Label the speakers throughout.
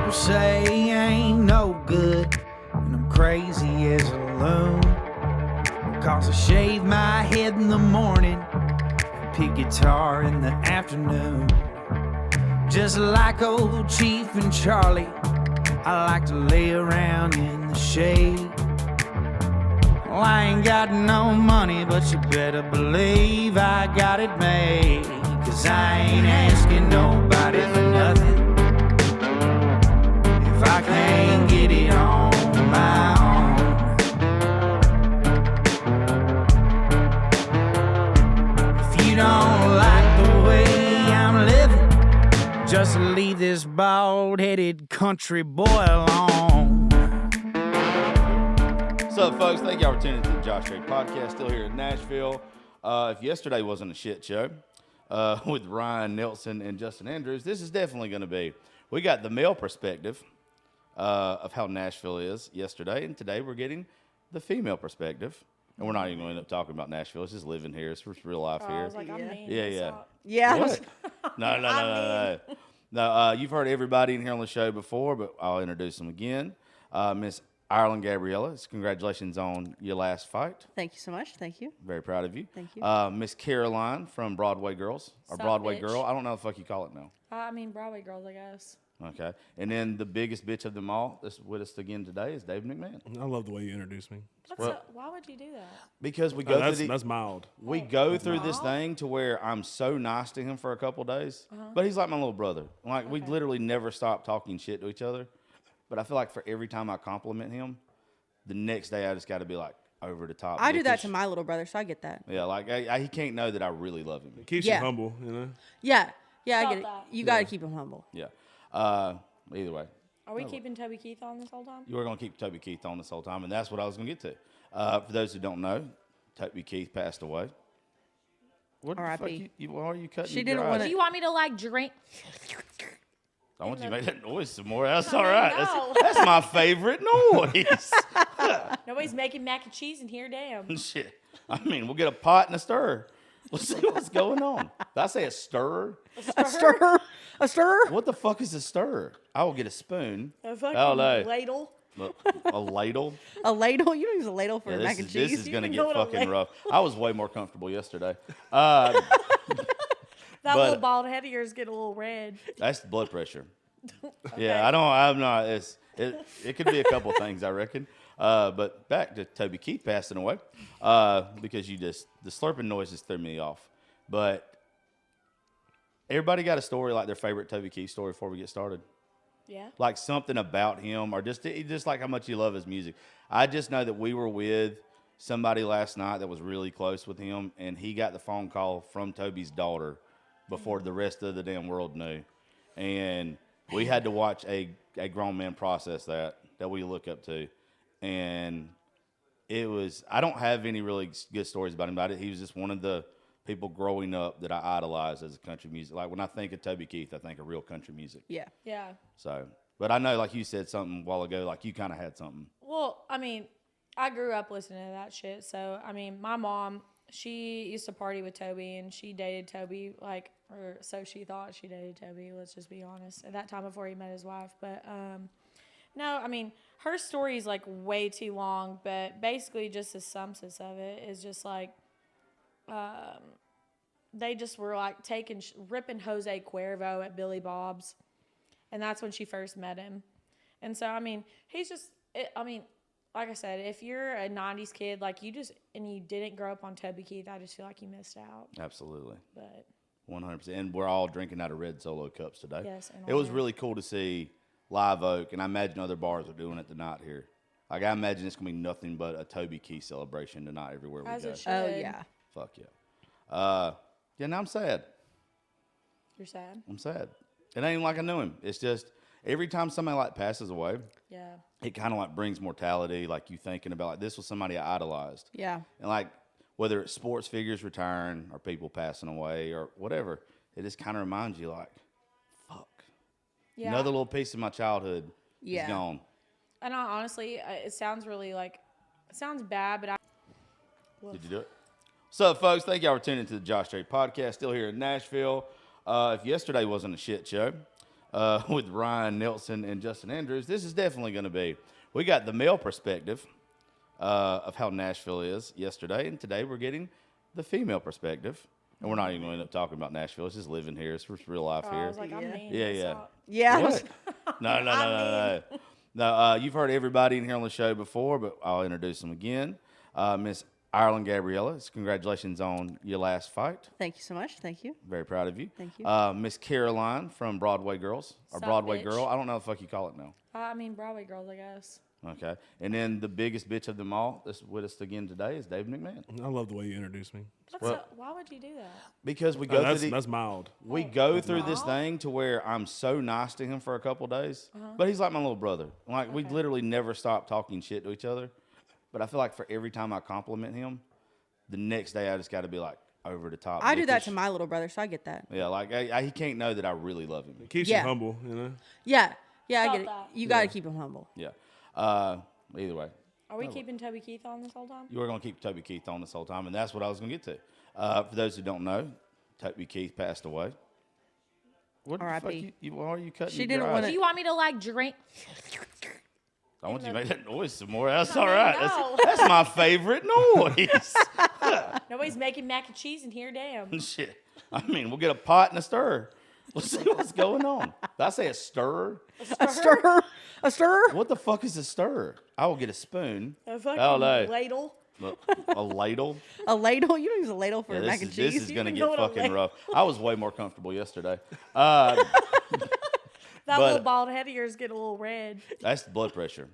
Speaker 1: People say I ain't no good, and I'm crazy as a loon. Cause I shave my head in the morning, pick guitar in the afternoon. Just like old Chief and Charlie, I like to lay around in the shade. Well, I ain't got no money, but you better believe I got it made. Cause I ain't asking nobody for nothing if I can't get it on my own. If you don't like the way I'm living, just leave this bald-headed country boy alone.
Speaker 2: What's up, folks? Thank y'all for tuning into the Josh Strait Podcast. Still here in Nashville. If yesterday wasn't a shit show with Ryan Nelson and Justin Andrews, this is definitely going to be. We got the male perspective of how Nashville is yesterday, and today we're getting the female perspective. And we're not even going to end up talking about Nashville. It's just living here. It's real life here.
Speaker 3: I was like, I'm mean.
Speaker 4: Yeah.
Speaker 2: What? No. No, you've heard everybody in here on the show before, but I'll introduce them again. Miss Ireland Gabriella, congratulations on your last fight.
Speaker 4: Thank you so much. Thank you.
Speaker 2: Very proud of you.
Speaker 4: Thank you.
Speaker 2: Miss Caroline from Broadway Girls, or
Speaker 3: Sup,
Speaker 2: Broadway
Speaker 3: bitch?
Speaker 2: Girl. I don't know what the fuck you call it now.
Speaker 3: I mean, Broadway girls, I guess.
Speaker 2: Okay. And then the biggest bitch of them all that's with us again today is Dave McMahon.
Speaker 5: I love the way you introduced me.
Speaker 3: Why would you do that?
Speaker 2: Because we go
Speaker 5: That's mild.
Speaker 2: we go through this thing to where I'm so nice to him for a couple days, but he's like my little brother. Like we literally never stop talking shit to each other. But I feel like for every time I compliment him, the next day I just got to be like over the top.
Speaker 4: I do that
Speaker 2: dickish.
Speaker 4: to my little brother, so I get that.
Speaker 2: Yeah, like he can't know that I really love him.
Speaker 5: It keeps
Speaker 4: Yeah.
Speaker 5: you humble, you know?
Speaker 4: Yeah. Yeah, I
Speaker 3: Felt
Speaker 4: get it.
Speaker 3: that.
Speaker 4: You got to keep him humble.
Speaker 2: Yeah. Either way,
Speaker 3: Are we keeping Toby Keith on this whole time?
Speaker 2: you were going to keep Toby Keith on this whole time, and that's what I was going to get to. For those who don't know, Toby Keith passed away. What the fuck?
Speaker 4: R.I.P.
Speaker 2: Why are you cutting
Speaker 4: She
Speaker 2: your
Speaker 4: didn't
Speaker 2: eyes?
Speaker 4: wanna-
Speaker 3: Do you want me to like drink?
Speaker 2: I want you to make that noise some more. That's all right.
Speaker 3: no.
Speaker 2: That's my favorite noise.
Speaker 3: Nobody's making mac and cheese in here, damn.
Speaker 2: Shit. I mean, we'll get a pot and a stir. We'll see what's going on. Did I say a stir?
Speaker 4: A stir? A stir?
Speaker 2: What the fuck is a stir? I will get a spoon.
Speaker 3: A fucking
Speaker 2: Oh, no.
Speaker 3: ladle.
Speaker 2: Look, a ladle.
Speaker 4: A ladle? You don't use a ladle for
Speaker 2: Yeah,
Speaker 4: mac and cheese.
Speaker 2: this is going to
Speaker 3: You
Speaker 2: get
Speaker 3: know what a
Speaker 2: fucking
Speaker 3: ladle-
Speaker 2: rough. I was way more comfortable yesterday.
Speaker 3: That
Speaker 2: But-
Speaker 3: little bald head of yours get a little red.
Speaker 2: That's the blood pressure. Yeah, I'm not. It could be a couple things, I reckon. But back to Toby Keith passing away, because the slurping noises threw me off. But everybody got a story, like their favorite Toby Keith story before we get started.
Speaker 3: Yeah.
Speaker 2: Like something about him, or just like how much you love his music. I just know that we were with somebody last night that was really close with him, and he got the phone call from Toby's daughter before the rest of the damn world knew. And we had to watch a grown man process that we look up to. And it was, I don't have any really good stories about him, but he was just one of the people growing up that I idolized as a country music. Like when I think of Toby Keith, I think of real country music.
Speaker 4: Yeah.
Speaker 3: Yeah.
Speaker 2: So, but I know, like you said something a while ago, like you kind of had something.
Speaker 3: Well, I mean, I grew up listening to that shit. So, I mean, my mom, she used to party with Toby, and she dated Toby, like, or so she thought she dated Toby. Let's just be honest. At that time before he met his wife. But, no, I mean, her story is like way too long, but basically just the synopsis of it is just like, they just were like ripping Jose Cuervo at Billy Bob's. And that's when she first met him. And so, I mean, he's just, like I said, if you're a 90s kid, like you didn't grow up on Toby Keith, I just feel like you missed out.
Speaker 2: Absolutely.
Speaker 3: But
Speaker 2: 100%. And we're all drinking out of red Solo cups today.
Speaker 3: Yes, and
Speaker 2: it was
Speaker 3: all
Speaker 2: really cool to see Live Oak, and I imagine other bars are doing it tonight here. Like, I imagine it's going to be nothing but a Toby Keith celebration tonight everywhere we
Speaker 3: as
Speaker 2: go.
Speaker 3: it should.
Speaker 4: Oh, yeah.
Speaker 2: Fuck yeah. Yeah, now I'm sad.
Speaker 3: You're sad?
Speaker 2: I'm sad. It ain't like I knew him. It's just every time somebody like passes away,
Speaker 3: Yeah.
Speaker 2: it kind of like brings mortality, like you thinking about like this was somebody I idolized.
Speaker 4: Yeah.
Speaker 2: And like whether it's sports figures retiring or people passing away or whatever, it just kind of reminds you like, fuck.
Speaker 3: Yeah.
Speaker 2: Another little piece of my childhood
Speaker 4: Yeah.
Speaker 2: is gone.
Speaker 3: And I honestly, it sounds really like, it sounds bad, but
Speaker 2: Did you do it? What's up, folks? Thank y'all for tuning into the Josh Strait Podcast. Still here in Nashville. If yesterday wasn't a shit show with Ryan Nelson and Justin Andrews. This is definitely going to be. We got the male perspective of how Nashville is yesterday, and today we're getting the female perspective. And we're not even going to end up talking about Nashville. It's just living here. It's real life
Speaker 3: Oh,
Speaker 2: here.
Speaker 3: I was like, I'm mean.
Speaker 2: Yeah,
Speaker 3: That's
Speaker 2: yeah.
Speaker 3: not-
Speaker 4: Yeah.
Speaker 2: What? No. No, you've heard everybody in here on the show before, but I'll introduce them again. Miss Ireland Gabriella, congratulations on your last fight.
Speaker 4: Thank you so much. Thank you.
Speaker 2: Very proud of you.
Speaker 4: Thank you.
Speaker 2: Miss Caroline from Broadway Girls, or
Speaker 3: Sup,
Speaker 2: Broadway
Speaker 3: bitch?
Speaker 2: Girl. I don't know what the fuck you call it now.
Speaker 3: I mean, Broadway girls, I guess.
Speaker 2: Okay. And then the biggest bitch of them all that's with us again today is Dave McMahon.
Speaker 5: I love the way you introduced me.
Speaker 3: Why would you do that?
Speaker 2: Because we
Speaker 5: Oh,
Speaker 2: go
Speaker 5: that's,
Speaker 2: through the,
Speaker 5: that's mild.
Speaker 2: we go through this thing to where I'm so nice to him for a couple days, but he's like my little brother. Like we literally never stop talking shit to each other. But I feel like for every time I compliment him, the next day I just got to be like over the top.
Speaker 4: I do that
Speaker 2: dickish.
Speaker 4: to my little brother, so I get that.
Speaker 2: Yeah, like he can't know that I really love him.
Speaker 5: It keeps
Speaker 4: Yeah.
Speaker 5: you humble, you know?
Speaker 4: Yeah. Yeah, I
Speaker 3: Felt
Speaker 4: get it.
Speaker 3: that.
Speaker 4: You got to keep him humble.
Speaker 2: Yeah. Either way,
Speaker 3: Are we keeping Toby Keith on this whole time?
Speaker 2: you were going to keep Toby Keith on this whole time, and that's what I was going to get to. For those who don't know, Toby Keith passed away. What the fuck?
Speaker 4: R.I.P..
Speaker 2: Why are you cutting
Speaker 4: She
Speaker 2: your
Speaker 4: didn't
Speaker 2: eyes?
Speaker 4: wanna-
Speaker 3: Do you want me to like drink?
Speaker 2: I want you to make that noise some more. That's all right.
Speaker 3: no.
Speaker 2: That's my favorite noise.
Speaker 3: Nobody's making mac and cheese in here, damn.
Speaker 2: Shit. I mean, we'll get a pot and a stir. Let's see what's going on. Did I say a stir?
Speaker 4: A stirrer. A stirrer.
Speaker 2: What the fuck is a stir? I will get a spoon.
Speaker 3: A fucking
Speaker 2: Oh, no.
Speaker 3: ladle.
Speaker 2: A ladle.
Speaker 4: A ladle. You don't use a ladle for
Speaker 2: Yeah,
Speaker 4: mac and
Speaker 2: this
Speaker 4: cheese.
Speaker 2: is
Speaker 4: You
Speaker 2: going to
Speaker 4: don't
Speaker 2: get
Speaker 4: know what a
Speaker 2: fucking
Speaker 4: la-
Speaker 2: rough. I was way more comfortable yesterday.
Speaker 3: That
Speaker 2: But-
Speaker 3: little bald head of yours getting a little red.
Speaker 2: That's the blood pressure.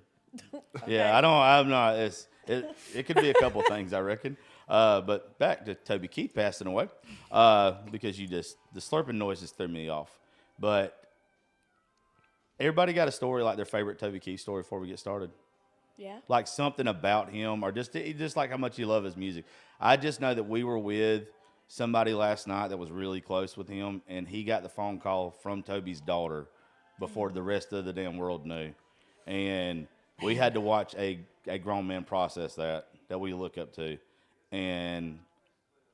Speaker 2: Yeah, I'm not. It could be a couple things, I reckon. But back to Toby Keith passing away, because the slurping noises threw me off. But everybody got a story, like their favorite Toby Keith story before we get started.
Speaker 3: Yeah.
Speaker 2: Like something about him, or just like how much you love his music. I just know that we were with somebody last night that was really close with him, and he got the phone call from Toby's daughter before the rest of the damn world knew. And we had to watch a grown man process that we look up to. And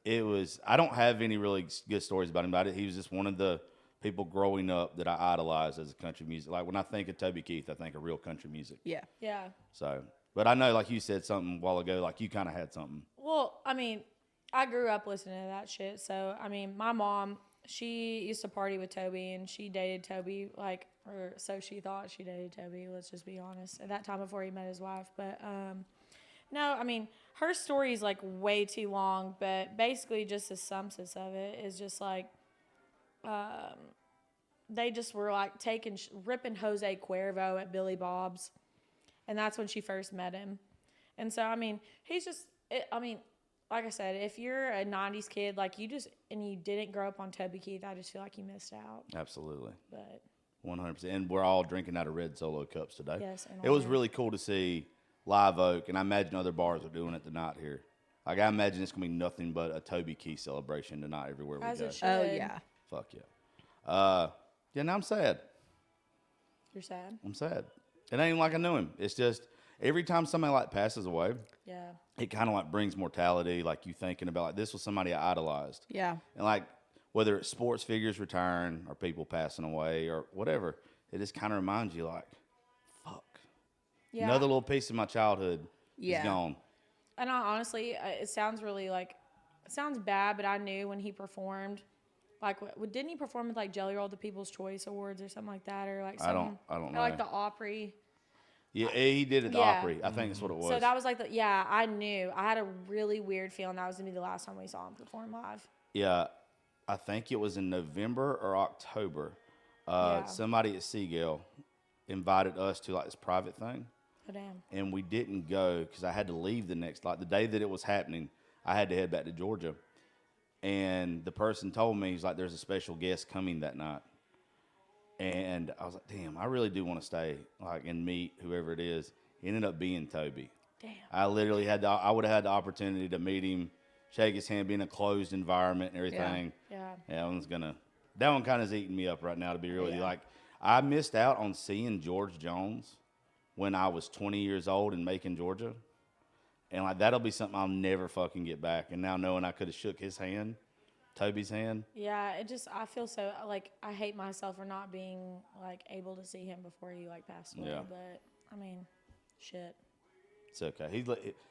Speaker 2: it was, I don't have any really good stories about him. He was just one of the people growing up that I idolized as a country music. Like when I think of Toby Keith, I think of real country music.
Speaker 4: Yeah.
Speaker 3: Yeah.
Speaker 2: So, but I know, like you said something a while ago, like you kind of had something.
Speaker 3: Well, I mean, I grew up listening to that shit. So, I mean, my mom, she used to party with Toby, and she dated Toby, like, or so she thought she dated Toby. Let's just be honest. At that time before he met his wife. But, no, I mean, her story is like way too long, but basically just the synopsis of it is just like, they just were like ripping Jose Cuervo at Billy Bob's. And that's when she first met him. And so, I mean, he's just, like I said, if you're a 90s kid, like you didn't grow up on Toby Keith, I just feel like you missed out.
Speaker 2: Absolutely.
Speaker 3: But
Speaker 2: 100%. And we're all drinking out of red Solo cups today.
Speaker 3: Yes, and
Speaker 2: it was
Speaker 3: water.
Speaker 2: really cool to see Live Oak, and I imagine other bars are doing it tonight here. Like, I imagine it's going to be nothing but a Toby Keith celebration tonight everywhere we
Speaker 3: as
Speaker 2: go.
Speaker 3: it should.
Speaker 4: Oh, yeah.
Speaker 2: Fuck yeah. Yeah, now I'm sad.
Speaker 3: You're sad?
Speaker 2: I'm sad. It ain't like I knew him. It's just every time somebody like passes away,
Speaker 3: Yeah.
Speaker 2: it kind of like brings mortality, like you thinking about like this was somebody I idolized.
Speaker 4: Yeah.
Speaker 2: And like whether it's sports figures retiring or people passing away or whatever, it just kind of reminds you like, fuck.
Speaker 3: Yeah.
Speaker 2: Another little piece of my childhood
Speaker 4: Yeah.
Speaker 2: is gone.
Speaker 3: And honestly, it sounds really like, it sounds bad, but I knew when he performed, like, didn't he perform with like Jelly Roll at the People's Choice Awards or something like that, or like
Speaker 2: I don't
Speaker 3: something?
Speaker 2: know.
Speaker 3: Or like the Opry.
Speaker 2: Yeah, he did it at the
Speaker 3: Yeah.
Speaker 2: Opry. I think that's what it was.
Speaker 3: So that was like I knew. I had a really weird feeling that was gonna be the last time we saw him perform live.
Speaker 2: Yeah, I think it was in November or October.
Speaker 3: Yeah.
Speaker 2: Somebody at Seagull invited us to like this private thing.
Speaker 3: Oh damn.
Speaker 2: And we didn't go because I had to leave the day that it was happening. I had to head back to Georgia, and the person told me, he's like, "There's a special guest coming that night," and I was like, "Damn, I really do want to stay, like, and meet whoever it is." It ended up being Toby.
Speaker 3: Damn.
Speaker 2: I literally I would have had the opportunity to meet him, shake his hand, be in a closed environment and everything.
Speaker 3: Yeah.
Speaker 2: Yeah, that one kind of is eating me up right now, to be real with you. Like, I missed out on seeing George Jones when I was 20 years old in Macon, Georgia. And like, that'll be something I'll never fucking get back. And now knowing I could have shook his hand, Toby's hand.
Speaker 3: Yeah, I feel so like I hate myself for not being like able to see him before he like passed away.
Speaker 2: Yeah.
Speaker 3: But I mean, shit.
Speaker 2: It's okay.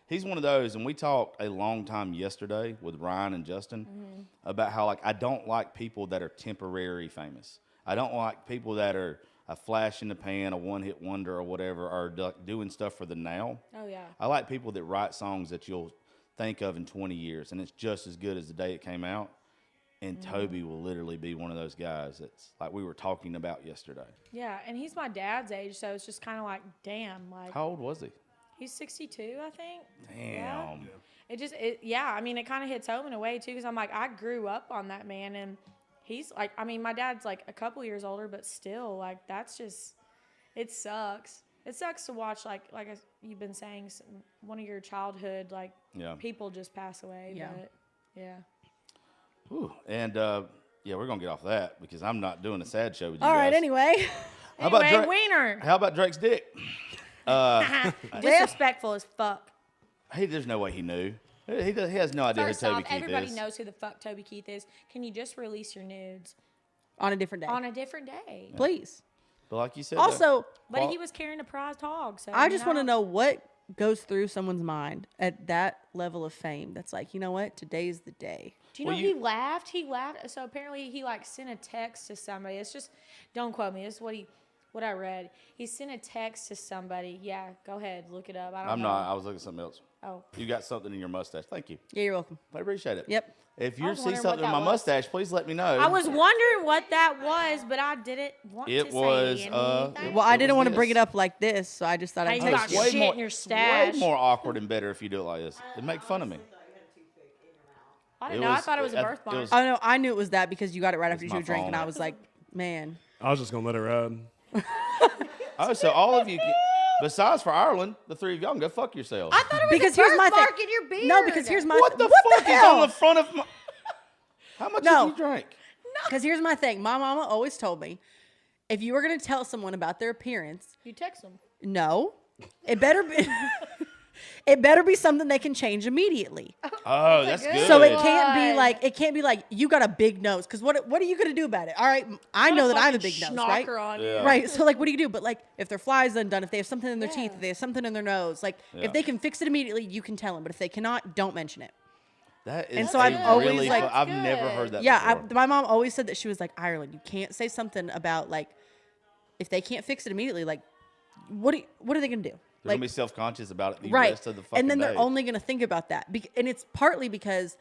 Speaker 2: He's one of those, and we talked a long time yesterday with Ryan and Justin about how like I don't like people that are temporary famous. I don't like people that are a flash in the pan, a one-hit wonder or whatever, or doing stuff for the now.
Speaker 3: Oh yeah.
Speaker 2: I like people that write songs that you'll think of in 20 years, and it's just as good as the day it came out. And Toby will literally be one of those guys that's like we were talking about yesterday.
Speaker 3: Yeah, and he's my dad's age, so it's just kind of like, damn, like
Speaker 2: How old was he?
Speaker 3: he's 62, I think.
Speaker 2: Damn.
Speaker 3: Yeah. I mean, it kind of hits home in a way too, because I'm like, I grew up on that man, and he's like, I mean, my dad's like a couple years older, but still, like, that's just, it sucks. It sucks to watch, you've been saying, one of your childhood, like,
Speaker 2: Yeah.
Speaker 3: people just pass away.
Speaker 4: Yeah.
Speaker 3: But, yeah.
Speaker 2: Whew. And yeah, we're gonna get off that because I'm not doing a sad show with you
Speaker 4: All
Speaker 2: guys.
Speaker 4: right. Anyway,
Speaker 2: How about
Speaker 3: Anyway,
Speaker 2: Drake?
Speaker 3: Wiener.
Speaker 2: How about Drake's dick?
Speaker 3: Disrespectful as fuck.
Speaker 2: There's no way he knew. He has no idea
Speaker 3: First
Speaker 2: who Toby
Speaker 3: off,
Speaker 2: Keith
Speaker 3: everybody
Speaker 2: is.
Speaker 3: knows who the fuck Toby Keith is. Can you just release your nudes
Speaker 4: on a different day,
Speaker 3: on a different day?
Speaker 4: please.
Speaker 2: But like you said,
Speaker 4: Also,
Speaker 3: But
Speaker 2: Well-
Speaker 3: he was carrying a prized hog. So
Speaker 4: I just want to
Speaker 3: don't-
Speaker 4: know what goes through someone's mind at that level of fame. That's like, you know what? Today's the day.
Speaker 3: Do you know
Speaker 2: Well,
Speaker 3: he laughed? He laughed. So apparently he like sent a text to somebody. It's just, don't quote me. This is what I read. He sent a text to somebody. Yeah, go ahead, look it up. I don't
Speaker 2: I'm
Speaker 3: know.
Speaker 2: not. I was looking at something else.
Speaker 3: Oh,
Speaker 2: You got something in your mustache. Thank you.
Speaker 4: Yeah, you're welcome.
Speaker 2: I appreciate it.
Speaker 4: Yep.
Speaker 2: If
Speaker 3: I
Speaker 2: you
Speaker 3: was
Speaker 2: see
Speaker 3: wondering
Speaker 2: something
Speaker 3: what
Speaker 2: in my
Speaker 3: that was.
Speaker 2: mustache, please let me know.
Speaker 3: I was wondering what that was, but I didn't want
Speaker 2: It
Speaker 3: to
Speaker 2: was,
Speaker 3: say anything.
Speaker 4: Well, I
Speaker 2: It
Speaker 4: didn't
Speaker 2: was
Speaker 4: want to bring
Speaker 2: this.
Speaker 4: it up like this, so I just thought
Speaker 3: Hey,
Speaker 4: I'd
Speaker 3: you
Speaker 4: tell
Speaker 3: got
Speaker 4: you.
Speaker 3: shit in your stash.
Speaker 2: Way more awkward and better if you do it like this. It'd make fun of me.
Speaker 3: I didn't know. I thought it was a
Speaker 2: it
Speaker 3: birthmark.
Speaker 2: was-
Speaker 4: Oh no, I knew it was that because you got it right after
Speaker 2: It's
Speaker 4: you
Speaker 2: my
Speaker 4: were drinking.
Speaker 2: phone.
Speaker 4: I was like, man.
Speaker 5: I was just gonna let it ride.
Speaker 2: Oh, so all of you, besides for Ireland, the three of y'all can go fuck yourselves.
Speaker 3: I thought it was
Speaker 4: Because
Speaker 3: a
Speaker 4: here's my
Speaker 3: birthmark
Speaker 4: thing.
Speaker 3: in your beard.
Speaker 4: No, because here's my
Speaker 2: what the fuck is
Speaker 4: hell?
Speaker 2: on the front of my? How much
Speaker 4: No.
Speaker 2: did you drink?
Speaker 4: Because here's my thing. My mama always told me, if you were gonna tell someone about their appearance,
Speaker 3: You text him.
Speaker 4: no, it better be. It better be something they can change immediately.
Speaker 2: Oh, that's good.
Speaker 4: So it can't
Speaker 3: God.
Speaker 4: be like you got a big nose. Because what are you gonna do about it? All right, I know that I have a big nose, right?
Speaker 3: On you.
Speaker 2: Yeah.
Speaker 4: Right. So like, what do you do? But like, if their fly's undone, if they have something in their teeth,
Speaker 3: Yeah.
Speaker 4: if they have something in their nose, like
Speaker 2: Yeah.
Speaker 4: if they can fix it immediately, you can tell them. But if they cannot, don't mention it.
Speaker 2: That is
Speaker 4: And so
Speaker 2: a
Speaker 4: I've always,
Speaker 2: really
Speaker 4: like-
Speaker 2: I've
Speaker 3: That's
Speaker 2: never
Speaker 3: good.
Speaker 2: heard that
Speaker 4: Yeah,
Speaker 2: before.
Speaker 4: my mom always said that she was like, Ireland, you can't say something about like if they can't fix it immediately, like what are they gonna do?
Speaker 2: They're
Speaker 4: Like
Speaker 2: gonna be self-conscious about it the
Speaker 4: right,
Speaker 2: rest of the fucking
Speaker 4: and then
Speaker 2: day.
Speaker 4: they're only gonna think about that, and it's partly because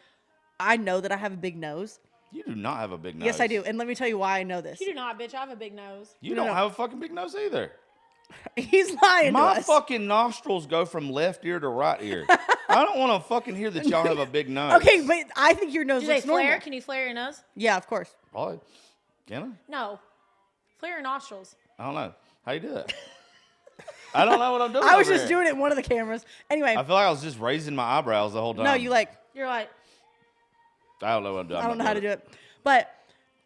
Speaker 4: I know that I have a big nose.
Speaker 2: You do not have a big nose.
Speaker 4: Yes, I do, and let me tell you why I know this.
Speaker 3: You do not, bitch. I have a big nose.
Speaker 2: You
Speaker 4: No,
Speaker 2: don't
Speaker 4: no.
Speaker 2: have a fucking big nose either.
Speaker 4: He's lying to
Speaker 2: My
Speaker 4: us.
Speaker 2: fucking nostrils go from left ear to right ear. I don't want to fucking hear that y'all have a big nose.
Speaker 4: Okay, but I think your nose
Speaker 3: Do they
Speaker 4: looks normal.
Speaker 3: flare? Can you flare your nose?
Speaker 4: Yeah, of course.
Speaker 2: Probably. Can
Speaker 3: No. Flare your nostrils.
Speaker 2: I? I don't know. How you do that? I don't know what I'm doing.
Speaker 4: I was
Speaker 2: over
Speaker 4: just
Speaker 2: here.
Speaker 4: doing it in one of the cameras. Anyway,
Speaker 2: I feel like I was just raising my eyebrows the whole time.
Speaker 4: no, you like
Speaker 3: You're like,
Speaker 2: I don't know what I'm doing.
Speaker 4: I don't know how to do it, but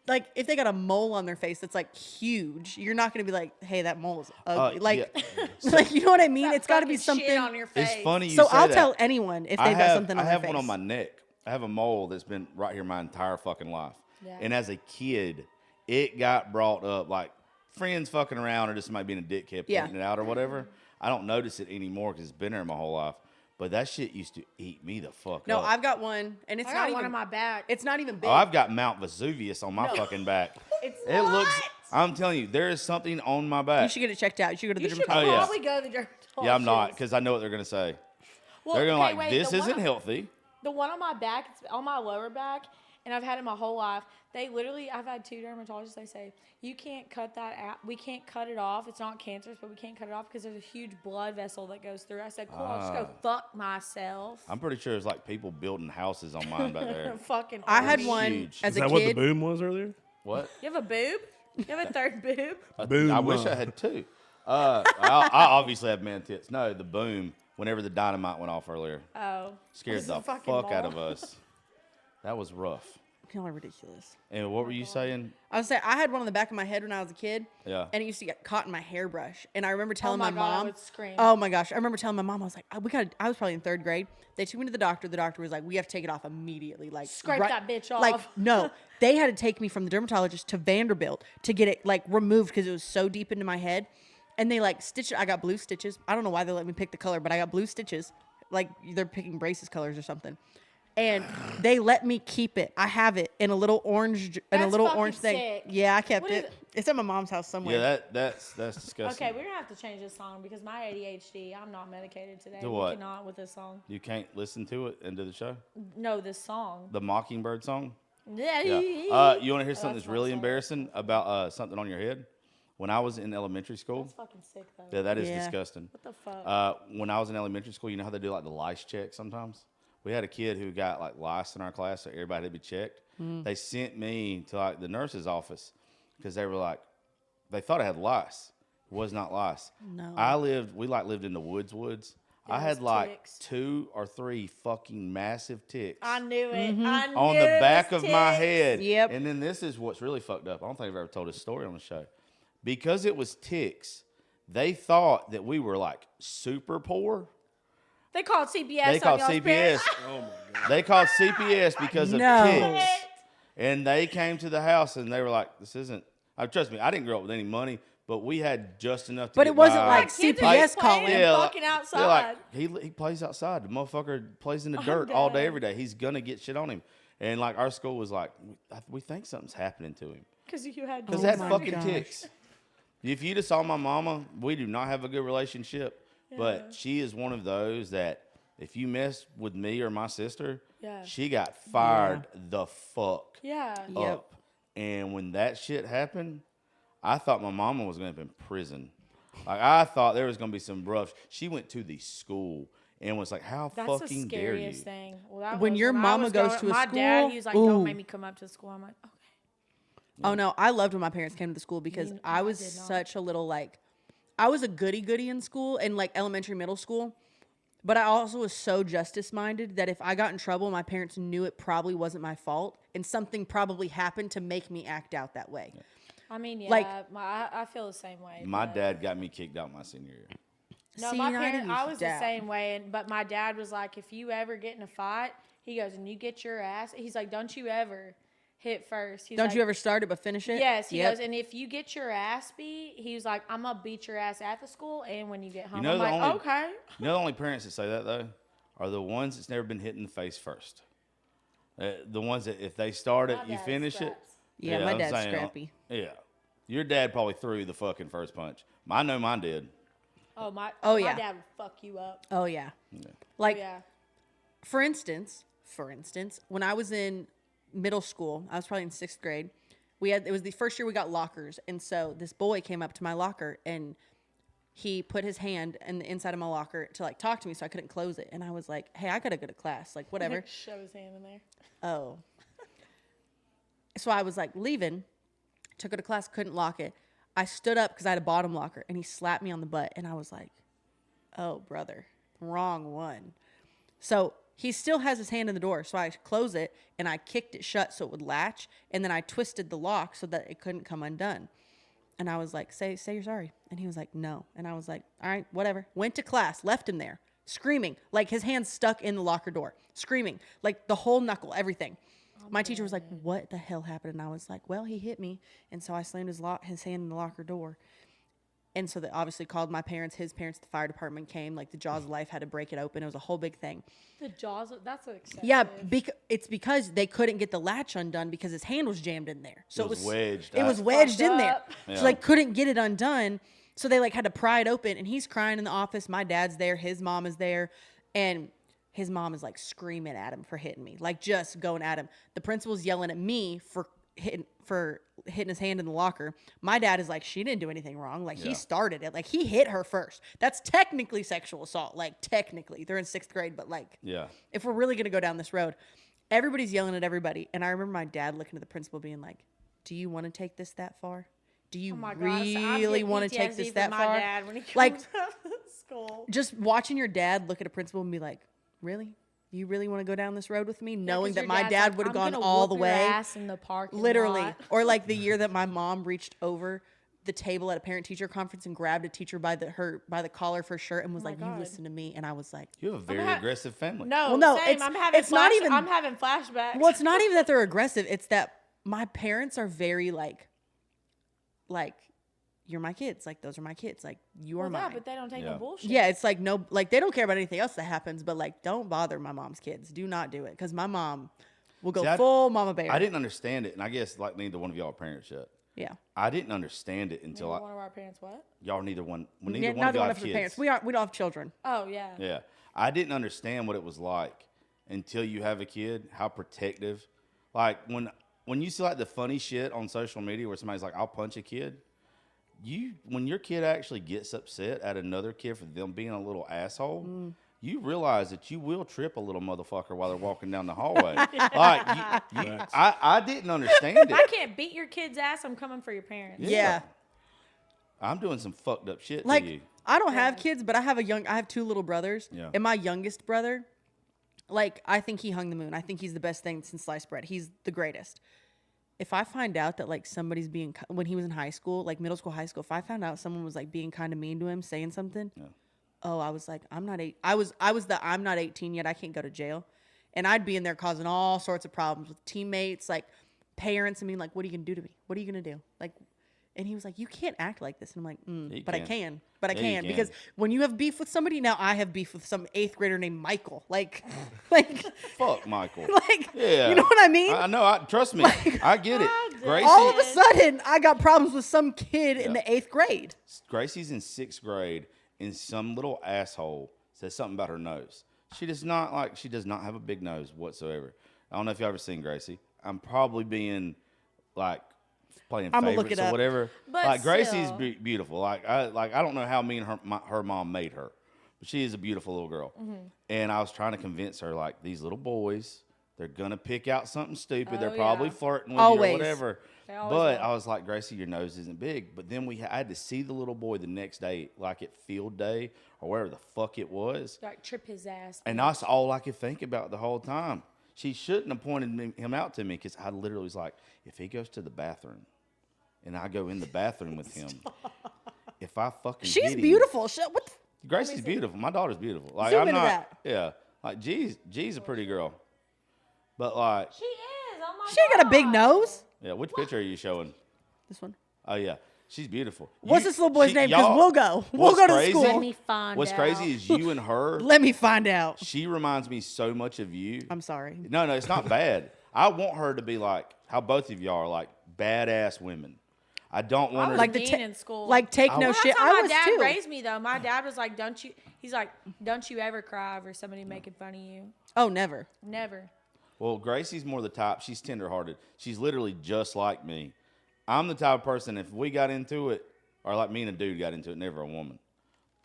Speaker 4: like if they got a mole on their face that's like huge, you're not gonna be like, hey, that mole is ugly. Like,
Speaker 2: yeah.
Speaker 4: like you know what I mean?
Speaker 3: that
Speaker 4: It's got to be
Speaker 3: fucking shit
Speaker 4: something.
Speaker 3: on your face.
Speaker 2: It's funny you
Speaker 4: So
Speaker 2: say
Speaker 4: I'll
Speaker 2: that.
Speaker 4: tell anyone if they've got something on
Speaker 2: I
Speaker 4: their
Speaker 2: have
Speaker 4: face.
Speaker 2: one on my neck. I have a mole that's been right here my entire fucking life.
Speaker 3: Yeah.
Speaker 2: And as a kid, it got brought up like friends fucking around or just somebody being a dickhead
Speaker 4: Yeah.
Speaker 2: pointing it out or whatever. I don't notice it anymore because it's been there my whole life. But that shit used to eat me the fuck
Speaker 4: No,
Speaker 2: up.
Speaker 4: I've got one, and it's
Speaker 3: I
Speaker 4: not
Speaker 3: got
Speaker 4: even.
Speaker 3: one on my back.
Speaker 4: It's not even big.
Speaker 2: Oh, I've got Mount Vesuvius on my fucking back.
Speaker 3: It's
Speaker 2: It looks. I'm telling you, there is something on my back.
Speaker 4: you should get it checked out. You should go to the
Speaker 3: You should
Speaker 4: dermatologist.
Speaker 2: Oh, yeah.
Speaker 3: probably go to the dermatologist.
Speaker 2: Yeah, I'm not because I know what they're gonna say.
Speaker 3: Well,
Speaker 2: They're gonna
Speaker 3: okay,
Speaker 2: like,
Speaker 3: wait,
Speaker 2: this
Speaker 3: the one
Speaker 2: isn't
Speaker 3: on-
Speaker 2: healthy.
Speaker 3: The one on my back, it's on my lower back, and I've had it my whole life. They literally, I've had 2 dermatologists. They say, you can't cut that out. We can't cut it off. It's not cancerous, but we can't cut it off because there's a huge blood vessel that goes through. I said, cool, I'll just go fuck myself.
Speaker 2: I'm pretty sure it's like people building houses on mine back there.
Speaker 3: Fucking
Speaker 4: I had
Speaker 3: army.
Speaker 4: one
Speaker 2: Huge.
Speaker 4: as
Speaker 5: Is
Speaker 4: a
Speaker 5: that what the
Speaker 4: kid.
Speaker 5: boom was earlier?
Speaker 2: What?
Speaker 3: You have a boob? You have a third boob?
Speaker 5: Boom.
Speaker 2: I wish I had 2. I obviously have man tits. No, the boom. Whenever the dynamite went off earlier,
Speaker 3: Oh.
Speaker 2: scared
Speaker 3: This is
Speaker 2: the
Speaker 3: a
Speaker 2: fuck
Speaker 3: fucking
Speaker 2: out
Speaker 3: mall.
Speaker 2: of us. That was rough.
Speaker 4: Y'all are ridiculous.
Speaker 2: And what were you saying?
Speaker 4: I was saying I had one on the back of my head when I was a kid.
Speaker 2: Yeah.
Speaker 4: And it used to get caught in my hairbrush. And I remember telling
Speaker 3: my
Speaker 4: my
Speaker 3: God, I
Speaker 4: mom.
Speaker 3: would scream.
Speaker 4: Oh my gosh. I remember telling my mom, I was like, I was probably in 3rd grade. They took me to the doctor. The doctor was like, we have to take it off immediately. Like
Speaker 3: Scrape that bitch
Speaker 4: Like,
Speaker 3: off.
Speaker 4: no. They had to take me from the dermatologist to Vanderbilt to get it like removed because it was so deep into my head. And they like stitched it. I got blue stitches. I don't know why they let me pick the color, but I got blue stitches. Like they're picking braces colors or something. And they let me keep it. I have it in a little orange
Speaker 3: That's fucking
Speaker 4: orange thing.
Speaker 3: sick.
Speaker 4: Yeah, I kept
Speaker 3: What is
Speaker 4: it. It's at my mom's house somewhere.
Speaker 2: Yeah, that's disgusting.
Speaker 3: Okay, we're gonna have to change this song because my ADHD. I'm not medicated today.
Speaker 2: Do
Speaker 3: We
Speaker 2: what?
Speaker 3: cannot with this song.
Speaker 2: You can't listen to it and do the show?
Speaker 3: No, this song.
Speaker 2: The Mockingbird song?
Speaker 3: Yeah.
Speaker 2: Yeah. You want to hear something
Speaker 3: that's
Speaker 2: that's really
Speaker 3: my song.
Speaker 2: embarrassing about something on your head? When I was in elementary school,
Speaker 3: That's fucking sick though.
Speaker 2: yeah, that is
Speaker 4: Yeah.
Speaker 2: disgusting.
Speaker 3: What the fuck?
Speaker 2: When I was in elementary school, you know how they do like the lice check sometimes? We had a kid who got like lice in our class, so everybody had to be checked. They sent me to like the nurse's office because they were like, they thought I had lice. It was not lice.
Speaker 4: No.
Speaker 2: We lived in the woods. I
Speaker 3: It
Speaker 2: had
Speaker 3: was
Speaker 2: like
Speaker 3: ticks.
Speaker 2: 2 or 3 fucking massive ticks
Speaker 3: I knew it.
Speaker 4: Mm-hmm.
Speaker 3: I knew
Speaker 2: on the
Speaker 3: it
Speaker 2: back
Speaker 3: was
Speaker 2: of my
Speaker 3: ticks.
Speaker 2: head.
Speaker 4: Yep.
Speaker 2: And then this is what's really fucked up. I don't think I've ever told this story on the show. Because it was ticks, they thought that we were like super poor.
Speaker 3: They called CPS.
Speaker 2: They
Speaker 3: on
Speaker 2: called
Speaker 3: y'all's
Speaker 2: CPS.
Speaker 3: parents.
Speaker 5: Oh my god.
Speaker 2: They called CPS because of
Speaker 4: No.
Speaker 2: ticks. And they came to the house and they were like, this isn't, trust me, I didn't grow up with any money, but we had just enough to
Speaker 4: But
Speaker 2: get
Speaker 4: it wasn't
Speaker 2: by.
Speaker 4: like
Speaker 3: Kids are
Speaker 4: CPS
Speaker 3: just playing
Speaker 4: calling.
Speaker 3: and
Speaker 2: like-
Speaker 3: fucking outside.
Speaker 2: they're like, he plays outside. The motherfucker plays in the dirt all day, every day. He's going to get shit on him. And like our school was like, we think something's happening to him.
Speaker 3: Because you had
Speaker 2: Because
Speaker 4: Oh
Speaker 2: that
Speaker 4: my
Speaker 2: fucking
Speaker 4: gosh.
Speaker 2: ticks. If you'd have saw my mama, we do not have a good relationship. But she is one of those that if you mess with me or my sister,
Speaker 3: Yeah.
Speaker 2: she got fired the fuck
Speaker 3: Yeah.
Speaker 4: Yep.
Speaker 2: up. And when that shit happened, I thought my mama was going to be in prison. Like, I thought there was going to be some rough. She went to the school and was like, how
Speaker 3: That's
Speaker 2: fucking
Speaker 3: the
Speaker 2: dare you?
Speaker 3: scariest thing. Well, that
Speaker 4: When
Speaker 3: was
Speaker 4: your
Speaker 3: I
Speaker 4: mama
Speaker 3: was
Speaker 4: goes
Speaker 3: growing-
Speaker 4: to a
Speaker 3: my dad,
Speaker 4: school,
Speaker 3: he was like,
Speaker 4: ooh.
Speaker 3: don't make me come up to school. I'm like, okay.
Speaker 4: Oh no, I loved when my parents came to the school because
Speaker 3: No,
Speaker 4: I
Speaker 3: I
Speaker 4: was
Speaker 3: did not.
Speaker 4: such a little like, I was a goody in school in like elementary, middle school, but I also was so justice minded that if I got in trouble, my parents knew it probably wasn't my fault and something probably happened to make me act out that way.
Speaker 3: I mean, yeah,
Speaker 4: Like-
Speaker 3: I feel the same way.
Speaker 2: My
Speaker 3: but-
Speaker 2: dad got me kicked out my senior year.
Speaker 3: No,
Speaker 4: See,
Speaker 3: my
Speaker 4: and I
Speaker 3: parents,
Speaker 4: didn't
Speaker 3: I
Speaker 4: use
Speaker 3: was
Speaker 4: dad.
Speaker 3: the same way, but my dad was like, if you ever get in a fight, he goes, and you get your ass, he's like, don't you ever hit first. He's
Speaker 4: Don't
Speaker 3: like,
Speaker 4: you ever start it but finish it?
Speaker 3: Yes, he
Speaker 4: Yep.
Speaker 3: goes, and if you get your ass beat, he was like, I'm gonna beat your ass at the school and when you get home.
Speaker 2: know
Speaker 3: I'm
Speaker 2: the
Speaker 3: like,
Speaker 2: only-
Speaker 3: okay.
Speaker 2: You know the only parents that say that, though, are the ones that's never been hit in the face first. The ones that if they start it,
Speaker 3: My
Speaker 2: you
Speaker 3: dad
Speaker 2: finish it.
Speaker 3: scraps.
Speaker 4: Yeah, my
Speaker 2: I'm
Speaker 4: dad's
Speaker 2: saying,
Speaker 4: scrappy.
Speaker 2: Yeah. Your dad probably threw the fucking first punch. I know mine did.
Speaker 3: Oh my
Speaker 4: Oh,
Speaker 3: my
Speaker 4: yeah.
Speaker 3: dad would fuck you up.
Speaker 4: Oh yeah. Like
Speaker 3: Yeah.
Speaker 4: for instance, when I was in middle school, I was probably in 6th grade. It was the first year we got lockers, and so this boy came up to my locker and he put his hand in the inside of my locker to like talk to me, so I couldn't close it. And I was like, "Hey, I gotta go to class, like whatever."
Speaker 3: Shove his hand in there.
Speaker 4: Oh. So I was like leaving to go to class, couldn't lock it. I stood up because I had a bottom locker, and he slapped me on the butt, and I was like, "Oh, brother, wrong one." So he still has his hand in the door, so I close it, and I kicked it shut so it would latch, and then I twisted the lock so that it couldn't come undone. And I was like, say you're sorry. And he was like, no. And I was like, all right, whatever. Went to class, left him there, screaming, like his hand stuck in the locker door, screaming, like the whole knuckle, everything. My teacher was like, what the hell happened? And I was like, well, he hit me. And so I slammed his hand in the locker door. And so they obviously called my parents, his parents, the fire department came, like the jaws of life had to break it open. It was a whole big thing.
Speaker 3: The jaws. That's excessive.
Speaker 4: Yeah, it's because they couldn't get the latch undone because his hand was jammed in there. So
Speaker 2: It was wedged.
Speaker 4: It was
Speaker 2: I-
Speaker 4: wedged
Speaker 3: Fucked
Speaker 4: in there.
Speaker 3: up.
Speaker 2: Yeah.
Speaker 4: So like couldn't get it undone. So they like had to pry it open, and he's crying in the office. My dad's there, his mom is there, and his mom is like screaming at him for hitting me, like just going at him. The principal's yelling at me for hitting his hand in the locker. My dad is like, she didn't do anything wrong. Like
Speaker 2: Yeah.
Speaker 4: he started it. Like he hit her first. That's technically sexual assault. Like technically, they're in 6th grade, but like
Speaker 2: Yeah.
Speaker 4: if we're really gonna go down this road, everybody's yelling at everybody. And I remember my dad looking at the principal being like, do you want to take this that far? Do you
Speaker 3: Oh my gosh, I'm
Speaker 4: really
Speaker 3: getting
Speaker 4: want to take
Speaker 3: PTSD
Speaker 4: this
Speaker 3: from
Speaker 4: that
Speaker 3: my
Speaker 4: far?
Speaker 3: dad when he comes
Speaker 4: Like-
Speaker 3: out of school.
Speaker 4: Just watching your dad look at a principal and be like, really? you really want to go down this road with me?
Speaker 3: Yeah,
Speaker 4: Knowing
Speaker 3: 'cause
Speaker 4: that
Speaker 3: your
Speaker 4: my
Speaker 3: dad's
Speaker 4: dad
Speaker 3: like,
Speaker 4: would have
Speaker 3: "I'm
Speaker 4: gone
Speaker 3: gonna
Speaker 4: all
Speaker 3: whoop
Speaker 4: the
Speaker 3: your
Speaker 4: way.
Speaker 3: ass in the parking
Speaker 4: Literally.
Speaker 3: lot."
Speaker 4: Or like the year that my mom reached over the table at a parent teacher conference and grabbed a teacher by the collar of her shirt and was like, "You
Speaker 3: God.
Speaker 4: listen to me." And I was like,
Speaker 2: You have a very
Speaker 3: ha-
Speaker 2: aggressive family.
Speaker 3: No,
Speaker 4: Well, no,
Speaker 3: same.
Speaker 4: it's-
Speaker 3: I'm having
Speaker 4: it's not even-
Speaker 3: I'm having flashbacks.
Speaker 4: well, it's not even that they're aggressive. It's that my parents are very like you're my kids. Like, those are my kids. Like, you are
Speaker 3: well, yeah,
Speaker 4: mine.
Speaker 3: but they don't take
Speaker 2: Yeah.
Speaker 3: no bullshit.
Speaker 4: Yeah, it's like no, like they don't care about anything else that happens, but like don't bother my mom's kids. Do not do it because my mom will go
Speaker 2: See, I-
Speaker 4: full mama bear.
Speaker 2: I didn't understand it, and I guess like neither one of y'all are parents yet.
Speaker 4: Yeah,
Speaker 2: I didn't understand it until
Speaker 3: Neither one of our parents what?
Speaker 2: y'all neither one. Well,
Speaker 4: neither
Speaker 2: neither one of y'all
Speaker 4: one
Speaker 2: have
Speaker 4: of us are
Speaker 2: kids.
Speaker 4: parents. We don't have children.
Speaker 3: Oh yeah.
Speaker 2: Yeah, I didn't understand what it was like until you have a kid. How protective, like when you see like the funny shit on social media where somebody's like, "I'll punch a kid." When your kid actually gets upset at another kid for them being a little asshole, you realize that you will trip a little motherfucker while they're walking down the hallway. I didn't understand
Speaker 3: If I
Speaker 2: it.
Speaker 3: can't beat your kid's ass, I'm coming for your parents.
Speaker 4: Yeah.
Speaker 2: I'm doing some fucked up shit
Speaker 4: Like
Speaker 2: to you.
Speaker 4: I don't have kids, but I have two little brothers.
Speaker 2: Yeah.
Speaker 4: And my youngest brother, like I think he hung the moon. I think he's the best thing since sliced bread. He's the greatest. If I find out that like somebody's being when he was in high school, like middle school, high school, if I found out someone was like being kind of mean to him, saying something, oh, I was like, I'm not 18 yet. I can't go to jail, and I'd be in there causing all sorts of problems with teammates, like parents. I mean, like, what are you gonna do to me? What are you gonna do? Like, and he was like, you can't act like this, and I'm like,
Speaker 2: you
Speaker 4: but I
Speaker 2: can.
Speaker 4: can, but I
Speaker 2: Yeah, you
Speaker 4: can
Speaker 2: can.
Speaker 4: because when you have beef with somebody, now I have beef with some 8th grader named Michael, like.
Speaker 2: Fuck Michael.
Speaker 4: Like,
Speaker 2: Yeah.
Speaker 4: you know what I mean?
Speaker 2: I know. Trust me. I get it. Gracie,
Speaker 4: All of a sudden, I got problems with some kid in
Speaker 2: Yeah.
Speaker 4: the 8th grade.
Speaker 2: Gracie's in 6th grade, and some little asshole says something about her nose. She does not have a big nose whatsoever. I don't know if you ever seen Gracie. I'm probably being like playing
Speaker 4: I'ma look
Speaker 2: favorites
Speaker 4: it
Speaker 2: or
Speaker 4: up.
Speaker 2: whatever.
Speaker 3: But
Speaker 2: like Gracie's
Speaker 3: still.
Speaker 2: beautiful. Like I don't know how me and her mom made her, but she is a beautiful little girl.
Speaker 3: Mm-hmm.
Speaker 2: And I was trying to convince her like these little boys, they're gonna pick out something stupid.
Speaker 3: Oh,
Speaker 2: they're probably
Speaker 3: yeah.
Speaker 2: flirting with you
Speaker 4: Always.
Speaker 2: or whatever.
Speaker 3: They always
Speaker 2: But
Speaker 3: will.
Speaker 2: I was like, Gracie, your nose isn't big. But then I had to see the little boy the next day, like at field day or wherever the fuck it was.
Speaker 3: Like trip his ass.
Speaker 2: And that's all I could think about the whole time. She shouldn't have pointed him out to me because I literally was like, if he goes to the bathroom and I go in the bathroom with him, if I fucking
Speaker 4: She's
Speaker 2: hit him-
Speaker 4: beautiful. What?
Speaker 2: Gracie's beautiful. My daughter's beautiful. Like
Speaker 4: Zoom
Speaker 2: I'm
Speaker 4: into
Speaker 2: not.
Speaker 4: that.
Speaker 2: Yeah. Like G's a pretty girl. But like,
Speaker 3: She is. Oh my
Speaker 4: She ain't got a big
Speaker 3: God.
Speaker 4: nose.
Speaker 2: yeah. Which picture are you showing?
Speaker 4: This one.
Speaker 2: Oh yeah, she's beautiful.
Speaker 4: What's this little boy's name? 'Cause
Speaker 2: y'all-
Speaker 4: we'll go. We'll
Speaker 2: what's
Speaker 4: go to
Speaker 2: crazy-
Speaker 4: school.
Speaker 3: Let me find
Speaker 2: What's
Speaker 3: out.
Speaker 2: crazy is you and her.
Speaker 4: Let me find out.
Speaker 2: She reminds me so much of you.
Speaker 4: I'm sorry.
Speaker 2: No, it's not bad. I want her to be like how both of y'all are, like badass women. I don't want her.
Speaker 3: was
Speaker 2: to,
Speaker 4: Like
Speaker 3: mean in school.
Speaker 4: Like take
Speaker 2: I
Speaker 4: no
Speaker 2: was-
Speaker 3: Well,
Speaker 4: shit.
Speaker 3: that's how
Speaker 4: I
Speaker 3: my
Speaker 4: was
Speaker 3: dad
Speaker 4: too.
Speaker 3: raised me though. My dad was like, he's like, don't you ever cry over somebody making fun of you.
Speaker 4: Oh, never.
Speaker 3: Never.
Speaker 2: Well, Gracie's more the type. She's tenderhearted. She's literally just like me. I'm the type of person, if we got into it, or like me and a dude got into it, never a woman,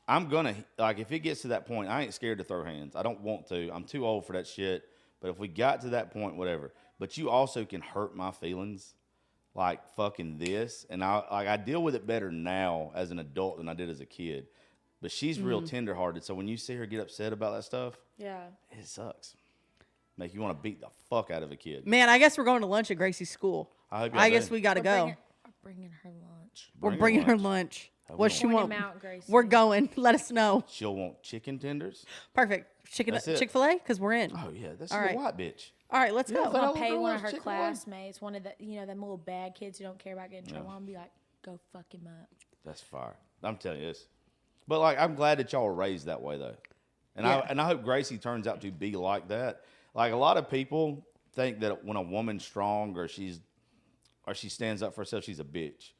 Speaker 2: I'm gonna, like, if it gets to that point, I ain't scared to throw hands. I don't want to. I'm too old for that shit. But if we got to that point, whatever. But you also can hurt my feelings, like fucking this. And I deal with it better now as an adult than I did as a kid. But she's real tenderhearted. So when you see her get upset about that stuff,
Speaker 3: Yeah.
Speaker 2: it sucks. Make you want to beat the fuck out of a kid.
Speaker 4: Man, I guess we're going to lunch at Gracie's school.
Speaker 2: I hope y'all
Speaker 4: I guess
Speaker 2: do.
Speaker 4: we got to go.
Speaker 3: We're bringing her lunch.
Speaker 4: We're
Speaker 2: Bring her
Speaker 4: bringing her
Speaker 2: lunch.
Speaker 4: lunch.
Speaker 2: we
Speaker 4: What she
Speaker 2: don't.
Speaker 3: Point
Speaker 4: want?
Speaker 3: him out, Gracie.
Speaker 4: We're going. Let us know.
Speaker 2: She'll want chicken tenders.
Speaker 4: Perfect.
Speaker 2: That's it.
Speaker 4: Chick-fil-A? Because we're in.
Speaker 2: Oh yeah, that's
Speaker 4: All
Speaker 2: a
Speaker 4: right.
Speaker 2: white bitch.
Speaker 4: All right, let's
Speaker 2: Yeah,
Speaker 4: go.
Speaker 2: that
Speaker 3: I'm
Speaker 2: little
Speaker 3: gonna pay
Speaker 2: girl
Speaker 3: one of
Speaker 2: loves
Speaker 3: her
Speaker 2: Chick-fil-A.
Speaker 3: classmates, one of the them little bad kids who don't care about getting in trouble. I'm gonna be like, go fuck him up.
Speaker 2: That's fire. I'm telling you this. But like, I'm glad that y'all were raised that way though, and
Speaker 4: Yeah.
Speaker 2: I hope Gracie turns out to be like that. Like a lot of people think that when a woman's strong or she stands up for herself, she's a bitch.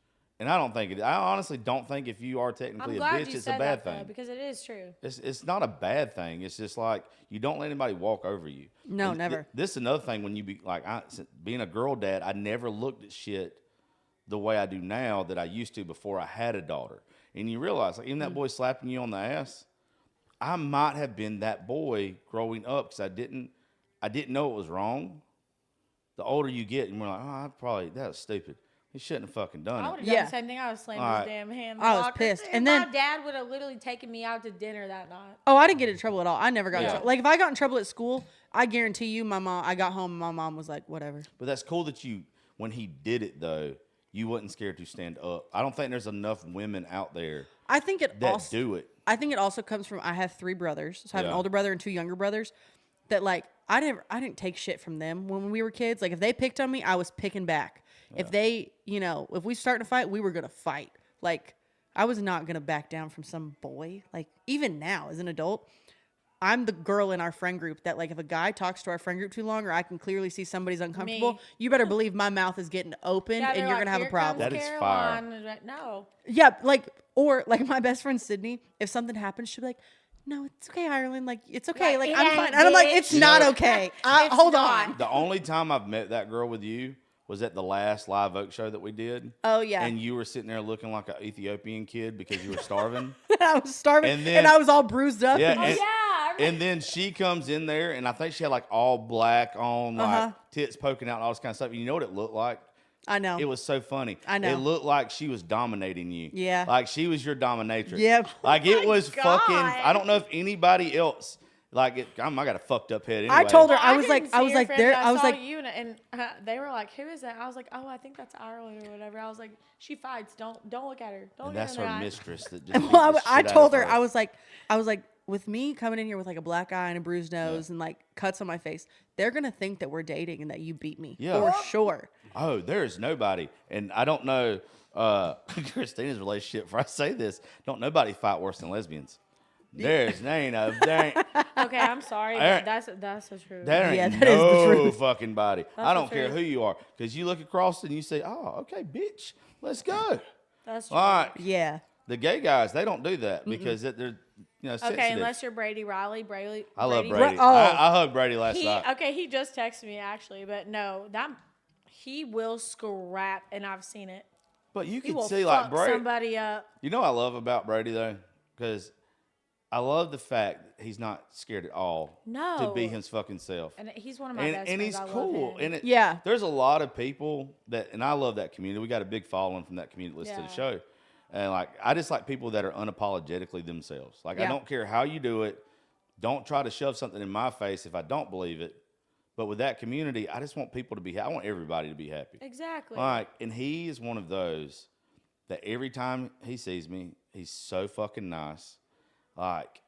Speaker 2: And I don't think it. I honestly don't think if you are
Speaker 3: I'm
Speaker 2: technically a
Speaker 3: glad
Speaker 2: bitch,
Speaker 3: you
Speaker 2: it's
Speaker 3: said
Speaker 2: a bad
Speaker 3: that though,
Speaker 2: thing.
Speaker 3: because it is true.
Speaker 2: It's not a bad thing. It's just like you don't let anybody walk over you.
Speaker 4: No,
Speaker 2: And
Speaker 4: never.
Speaker 2: This is another thing when you be like being a girl dad. I never looked at shit the way I do now that I used to before I had a daughter. And you realize, like even that boy slapping you on the ass, I might have been that boy growing up because I didn't know it was wrong. The older you get, and we're like, that was stupid. He shouldn't have fucking done
Speaker 3: I
Speaker 2: it.
Speaker 3: would have done
Speaker 4: Yeah.
Speaker 3: the same thing. I was slamming
Speaker 2: All
Speaker 3: his
Speaker 2: right.
Speaker 3: damn hand.
Speaker 4: I was
Speaker 3: locker.
Speaker 4: pissed.
Speaker 3: And
Speaker 4: And
Speaker 3: my
Speaker 4: then-
Speaker 3: dad would have literally taken me out to dinner that night.
Speaker 4: Oh, I didn't get in trouble at all. I never got in
Speaker 2: Yeah.
Speaker 4: trouble. Like if I got in trouble at school, I guarantee you, I got home and my mom was like, whatever.
Speaker 2: But that's cool that when he did it though, you wasn't scared to stand up. I don't think there's enough women out there
Speaker 4: I think it
Speaker 2: that
Speaker 4: also
Speaker 2: do it.
Speaker 4: I think it also comes from I have 3 brothers. So I have an
Speaker 2: Yeah.
Speaker 4: older brother and 2 younger brothers that like I didn't take shit from them when we were kids. Like if they picked on me, I was picking back. If they, if we started to fight, we were going to fight. Like I was not going to back down from some boy. Like even now as an adult, I'm the girl in our friend group that like if a guy talks to our friend group too long or I can clearly see somebody's uncomfortable,
Speaker 3: Me.
Speaker 4: you better believe my mouth is getting opened
Speaker 3: Yeah,
Speaker 4: and
Speaker 3: they're
Speaker 4: you're
Speaker 3: like,
Speaker 4: going to have a
Speaker 3: "Here
Speaker 4: problem.
Speaker 3: comes
Speaker 2: That is fire.
Speaker 3: Caroline." Like, no.
Speaker 4: Yeah, like my best friend Sydney, if something happens, she'll be like, "No, it's okay, Ireland. Like it's okay.
Speaker 3: Like,
Speaker 4: Like
Speaker 3: it
Speaker 4: I'm
Speaker 3: ain't,
Speaker 4: fine." And I'm like, "It's
Speaker 2: bitch.
Speaker 4: not
Speaker 2: You know-
Speaker 4: okay.
Speaker 3: It's
Speaker 4: Hold
Speaker 3: not.
Speaker 4: on."
Speaker 2: The only time I've met that girl with you was at the last Live Oak show that we did.
Speaker 4: Oh yeah.
Speaker 2: And you were sitting there looking like an Ethiopian kid because you were starving.
Speaker 4: I was starving,
Speaker 2: And
Speaker 4: and,
Speaker 2: then-
Speaker 4: I was all bruised up.
Speaker 2: Yeah,
Speaker 4: and-
Speaker 2: and-
Speaker 3: Yeah. I remember.
Speaker 2: And then she comes in there, and I think she had like all black on, like
Speaker 4: Uh-huh.
Speaker 2: tits poking out, and all this kind of stuff. You know what it looked like?
Speaker 4: I know.
Speaker 2: It was so funny.
Speaker 4: I know.
Speaker 2: It looked like she was dominating you.
Speaker 4: Yeah.
Speaker 2: Like she was your dominatrix.
Speaker 4: Yep.
Speaker 2: Like it was
Speaker 3: God.
Speaker 2: fucking. I don't know if anybody else. Like it. I got a fucked up head. Anyway.
Speaker 4: I told her
Speaker 3: Well,
Speaker 4: I was
Speaker 3: couldn't
Speaker 4: like,
Speaker 3: see
Speaker 4: I was
Speaker 3: her
Speaker 4: like,
Speaker 3: friend,
Speaker 4: there.
Speaker 3: but
Speaker 4: I was
Speaker 3: saw
Speaker 4: like,
Speaker 3: you and they were like, "Who is that?" I was like, "Oh, I think that's Ireland or whatever." I was like, "She fights. Don't look at her. Don't
Speaker 2: And
Speaker 3: look
Speaker 2: that's
Speaker 3: at her."
Speaker 2: her
Speaker 3: in the eye."
Speaker 2: mistress. That just beat
Speaker 4: well,
Speaker 2: the
Speaker 4: I
Speaker 2: shit out
Speaker 4: told
Speaker 2: of
Speaker 4: her, I was like, with me coming in here with like a black eye and a bruised nose and like cuts on my face, they're gonna think that we're dating and that you beat me.
Speaker 2: Yeah.
Speaker 4: For sure.
Speaker 2: Oh, there is nobody, and I don't know Christina's relationship. Before I say this, don't nobody fight worse than lesbians. There ain't
Speaker 3: Okay, I'm sorry,
Speaker 2: Alright.
Speaker 3: but that's so true.
Speaker 2: there ain't
Speaker 4: Yeah, that is the
Speaker 2: no
Speaker 4: truth.
Speaker 2: fucking body. I
Speaker 3: That's
Speaker 2: don't
Speaker 3: the
Speaker 2: care
Speaker 3: truth.
Speaker 2: who you are, because you look across and you say, "Oh, okay, bitch, let's go."
Speaker 3: That's true.
Speaker 2: All right,
Speaker 4: Yeah.
Speaker 2: the gay guys they don't do that because they're sensitive.
Speaker 3: Okay, unless you're Brady Riley. Brady.
Speaker 2: I love
Speaker 3: Brady.
Speaker 2: Brady.
Speaker 4: Oh.
Speaker 2: I hugged Brady last
Speaker 3: He
Speaker 2: night.
Speaker 3: okay. He just texted me actually, but no, that he will scrap, and I've seen it.
Speaker 2: But you
Speaker 3: He
Speaker 2: can
Speaker 3: will
Speaker 2: see
Speaker 3: fuck
Speaker 2: like Brady.
Speaker 3: somebody up.
Speaker 2: You know what I love about Brady though, because I love the fact that he's not scared at all to
Speaker 3: No.
Speaker 2: be his fucking self.
Speaker 3: And he's one of my
Speaker 2: and,
Speaker 3: best
Speaker 2: and
Speaker 3: friends.
Speaker 2: he's
Speaker 3: I love
Speaker 2: cool.
Speaker 3: him.
Speaker 2: And it,
Speaker 4: Yeah.
Speaker 2: there's a lot of people that, and I love that community. We got a big following from that community. Listen to the
Speaker 3: Yeah.
Speaker 2: show, and like I just like people that are unapologetically themselves. Like I
Speaker 4: Yeah.
Speaker 2: don't care how you do it. Don't try to shove something in my face if I don't believe it. But with that community, I just want people to be. I want everybody to be happy.
Speaker 3: Exactly.
Speaker 2: Like, and he is one of those that every time he sees me, he's so fucking nice. Like,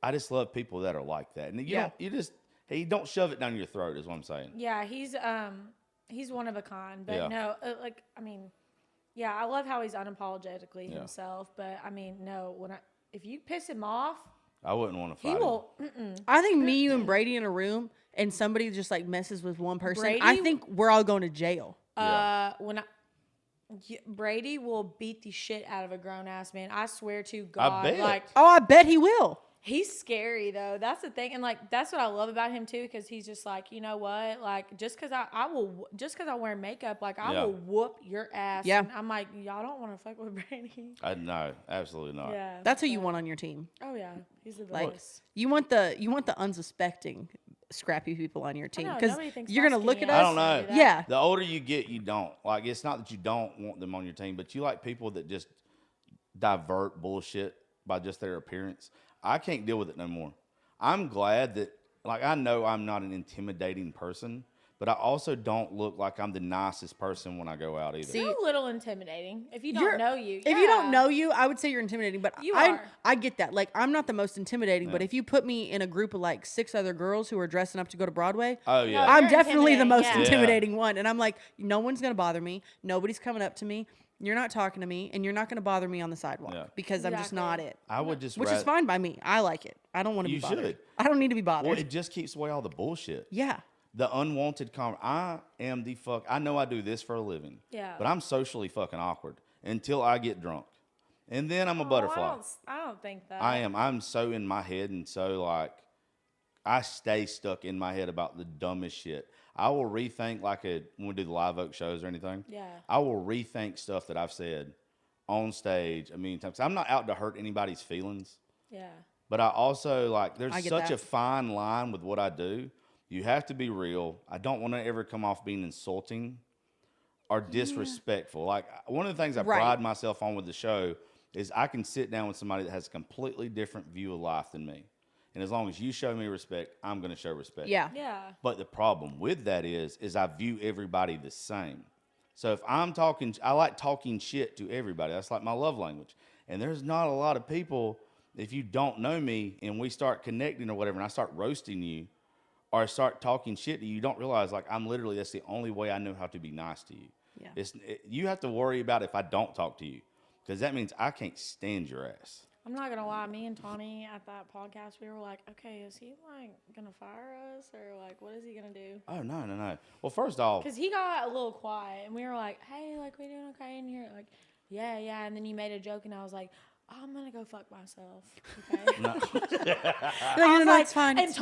Speaker 2: I just love people that are like that. And you
Speaker 4: Yeah.
Speaker 2: don't, he don't shove it down your throat, is what I'm saying.
Speaker 3: Yeah, he's one of a kind. But
Speaker 2: Yeah.
Speaker 3: no, I mean, yeah, I love how he's unapologetically
Speaker 2: Yeah.
Speaker 3: himself. But I mean, no, if you piss him off,
Speaker 2: I wouldn't want to fight
Speaker 3: he
Speaker 2: him.
Speaker 3: will.
Speaker 4: I think me, you, and Brady in a room, and somebody just like messes with one person. I
Speaker 3: Brady-
Speaker 4: think we're all going to jail.
Speaker 2: Yeah.
Speaker 3: Brady will beat the shit out of a grown ass man. I swear to God.
Speaker 2: bet.
Speaker 3: Like
Speaker 4: Oh, I bet he will.
Speaker 3: he's scary though. That's the thing, and like that's what I love about him too, because he's just like, you know what, like just because I wear makeup, like I
Speaker 2: Yeah.
Speaker 3: will whoop your ass.
Speaker 4: Yeah.
Speaker 3: And I'm like, y'all don't want to fuck with Brady.
Speaker 2: No, absolutely not.
Speaker 3: Yeah.
Speaker 4: That's who you want on your team.
Speaker 3: Oh yeah, he's the
Speaker 4: Like
Speaker 3: best.
Speaker 4: you want the unsuspecting scrappy people on your team
Speaker 3: know,
Speaker 4: because
Speaker 3: nobody thinks
Speaker 4: you're
Speaker 3: my
Speaker 4: gonna look
Speaker 3: skinny
Speaker 4: at
Speaker 3: ass
Speaker 4: us.
Speaker 2: I don't know.
Speaker 3: do that.
Speaker 4: Yeah.
Speaker 2: The older you get, you don't. Like, it's not that you don't want them on your team, but you like people that just divert bullshit by just their appearance. I can't deal with it no more. I'm glad that, like, I know I'm not an intimidating person, but I also don't look like I'm the nicest person when I go out either.
Speaker 4: See,
Speaker 3: You're a little intimidating if you
Speaker 4: You're-
Speaker 3: don't know you.
Speaker 4: If you don't
Speaker 3: Yeah.
Speaker 4: know you, I would say you're intimidating. But
Speaker 3: You
Speaker 4: I
Speaker 3: are.
Speaker 4: I get that. Like I'm not the most intimidating, but
Speaker 2: Yeah.
Speaker 4: if you put me in a group of like 6 other girls who are dressing up to go to Broadway,
Speaker 2: Oh, yeah.
Speaker 3: No,
Speaker 4: I'm
Speaker 3: you're
Speaker 4: definitely the most
Speaker 3: intimidating, yeah.
Speaker 4: intimidating one. And I'm like, no one's gonna bother me. Nobody's coming up to me. You're not talking to me, and you're not gonna bother me on the sidewalk
Speaker 2: Yeah.
Speaker 4: because I'm just not
Speaker 3: Exactly.
Speaker 4: it.
Speaker 2: I would just
Speaker 4: Which is fine by me. I like it. I don't want to be
Speaker 2: You
Speaker 4: bothered.
Speaker 2: should.
Speaker 4: I don't need to be bothered.
Speaker 2: Well, it just keeps away all the bullshit.
Speaker 4: yeah.
Speaker 2: The unwanted I am the fuck. I know I do this for a living.
Speaker 3: Yeah.
Speaker 2: But I'm socially fucking awkward until I get drunk. And then I'm a
Speaker 3: Oh,
Speaker 2: butterfly.
Speaker 3: I don't think that.
Speaker 2: I am. I'm so in my head and so like I stay stuck in my head about the dumbest shit. I will rethink when we do the Live Oak shows or anything.
Speaker 3: Yeah.
Speaker 2: I will rethink stuff that I've said on stage a million times. I'm not out to hurt anybody's feelings,
Speaker 3: Yeah.
Speaker 2: but I also like there's
Speaker 4: I get
Speaker 2: such
Speaker 4: that.
Speaker 2: a fine line with what I do. You have to be real. I don't want to ever come off being insulting are disrespectful. Like one of the things I
Speaker 4: Right.
Speaker 2: pride myself on with the show is I can sit down with somebody that has a completely different view of life than me. And as long as you show me respect, I'm going to show respect.
Speaker 4: Yeah.
Speaker 3: Yeah.
Speaker 2: But the problem with that is I view everybody the same. So if I'm talking, I like talking shit to everybody. That's like my love language. And there's not a lot of people, if you don't know me and we start connecting or whatever, and I start roasting you or I start talking shit to you, you don't realize like that's the only way I know how to be nice to you.
Speaker 4: Yeah.
Speaker 2: You have to worry about if I don't talk to you because that means I can't stand your ass.
Speaker 3: I'm not gonna lie, me and Tawny at that podcast, we were like, okay, is he like gonna fire us or like what is he gonna do?
Speaker 2: Oh, no. Well, first off,
Speaker 3: Because he got a little quiet and we were like, hey, like we doing okay in here? Like, yeah. And then you made a joke and I was like, I'm gonna go fuck myself. Okay. I was
Speaker 4: no,
Speaker 3: like,
Speaker 4: it's fine.
Speaker 3: And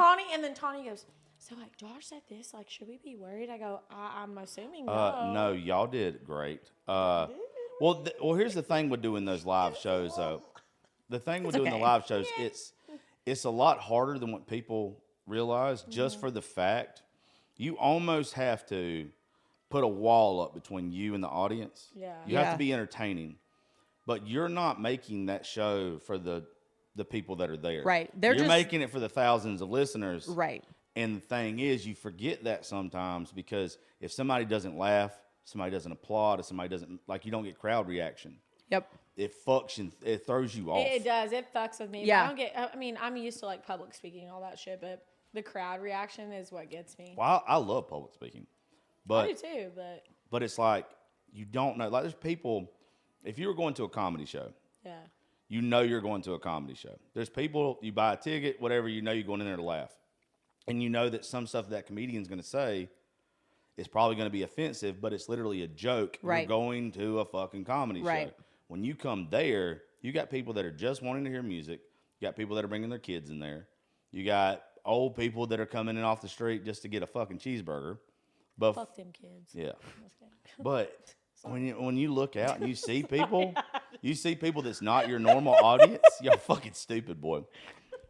Speaker 3: then Tawny goes, so like Josh said this, like should we be worried? I go, I'm assuming no.
Speaker 2: no, y'all did great. Well, here's the thing with doing those live shows, though. The thing with doing the
Speaker 4: okay.
Speaker 2: live shows, it's a lot harder than what people realize.
Speaker 3: Mm-hmm.
Speaker 2: Just for the fact, you almost have to put a wall up between you and the audience.
Speaker 3: Yeah.
Speaker 2: You have
Speaker 4: Yeah.
Speaker 2: to be entertaining, but you're not making that show for the people that are there.
Speaker 4: Right. They're
Speaker 2: You're
Speaker 4: just-
Speaker 2: making it for the thousands of listeners.
Speaker 4: Right.
Speaker 2: And the thing is, you forget that sometimes because if somebody doesn't laugh, somebody doesn't applaud, or somebody doesn't, like, you don't get crowd reaction.
Speaker 4: Yep.
Speaker 2: It it throws you off.
Speaker 3: It does. It fucks with me.
Speaker 4: Yeah.
Speaker 3: But I don't get. I mean, I'm used to like public speaking and all that shit, but the crowd reaction is what gets me.
Speaker 2: Well, I love public speaking,
Speaker 3: I do
Speaker 2: but
Speaker 3: too, but
Speaker 2: but it's like you don't know. Like there's people. If you were going to a comedy show,
Speaker 3: yeah.
Speaker 2: you know you're going to a comedy show. There's people. You buy a ticket, whatever. You know you're going in there to laugh, and you know that some stuff that comedian's going to say is probably going to be offensive, but it's literally a joke.
Speaker 4: Right.
Speaker 2: You're going to a fucking comedy
Speaker 4: Right.
Speaker 2: show. When you come there, you got people that are just wanting to hear music. You got people that are bringing their kids in there. You got old people that are coming in off the street just to get a fucking cheeseburger. But
Speaker 3: Fuck them kids.
Speaker 2: yeah,
Speaker 3: Just kidding.
Speaker 2: but when you look out and you see people, that's not your normal audience. You're fucking stupid, boy.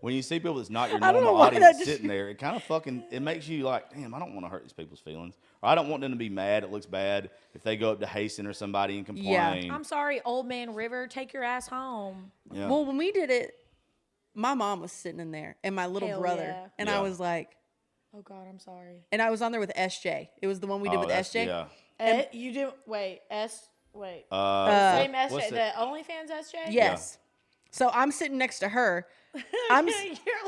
Speaker 2: When you see people that's not your
Speaker 4: I don't know
Speaker 2: normal
Speaker 4: why that
Speaker 2: audience
Speaker 4: just-
Speaker 2: sitting there, it kind of it makes you like, damn, I don't want to hurt these people's feelings. Or I don't want them to be mad. It looks bad if they go up to Hasten or somebody and complain.
Speaker 3: I'm sorry, old man River. Take your ass home.
Speaker 2: Yeah.
Speaker 4: Well, when we did it, my mom was sitting in there and my little
Speaker 3: Hell
Speaker 4: brother.
Speaker 3: yeah.
Speaker 4: And
Speaker 2: Yeah.
Speaker 4: I was like,
Speaker 3: Oh God, I'm sorry.
Speaker 4: and I was on there with SJ. It was the one we did with
Speaker 2: that's-
Speaker 4: SJ.
Speaker 2: Yeah.
Speaker 3: You do wait wait.
Speaker 2: What's
Speaker 3: Same SJ,
Speaker 2: it?
Speaker 3: the OnlyFans SJ.
Speaker 4: Yes. So I'm sitting next to her. I'm
Speaker 3: Your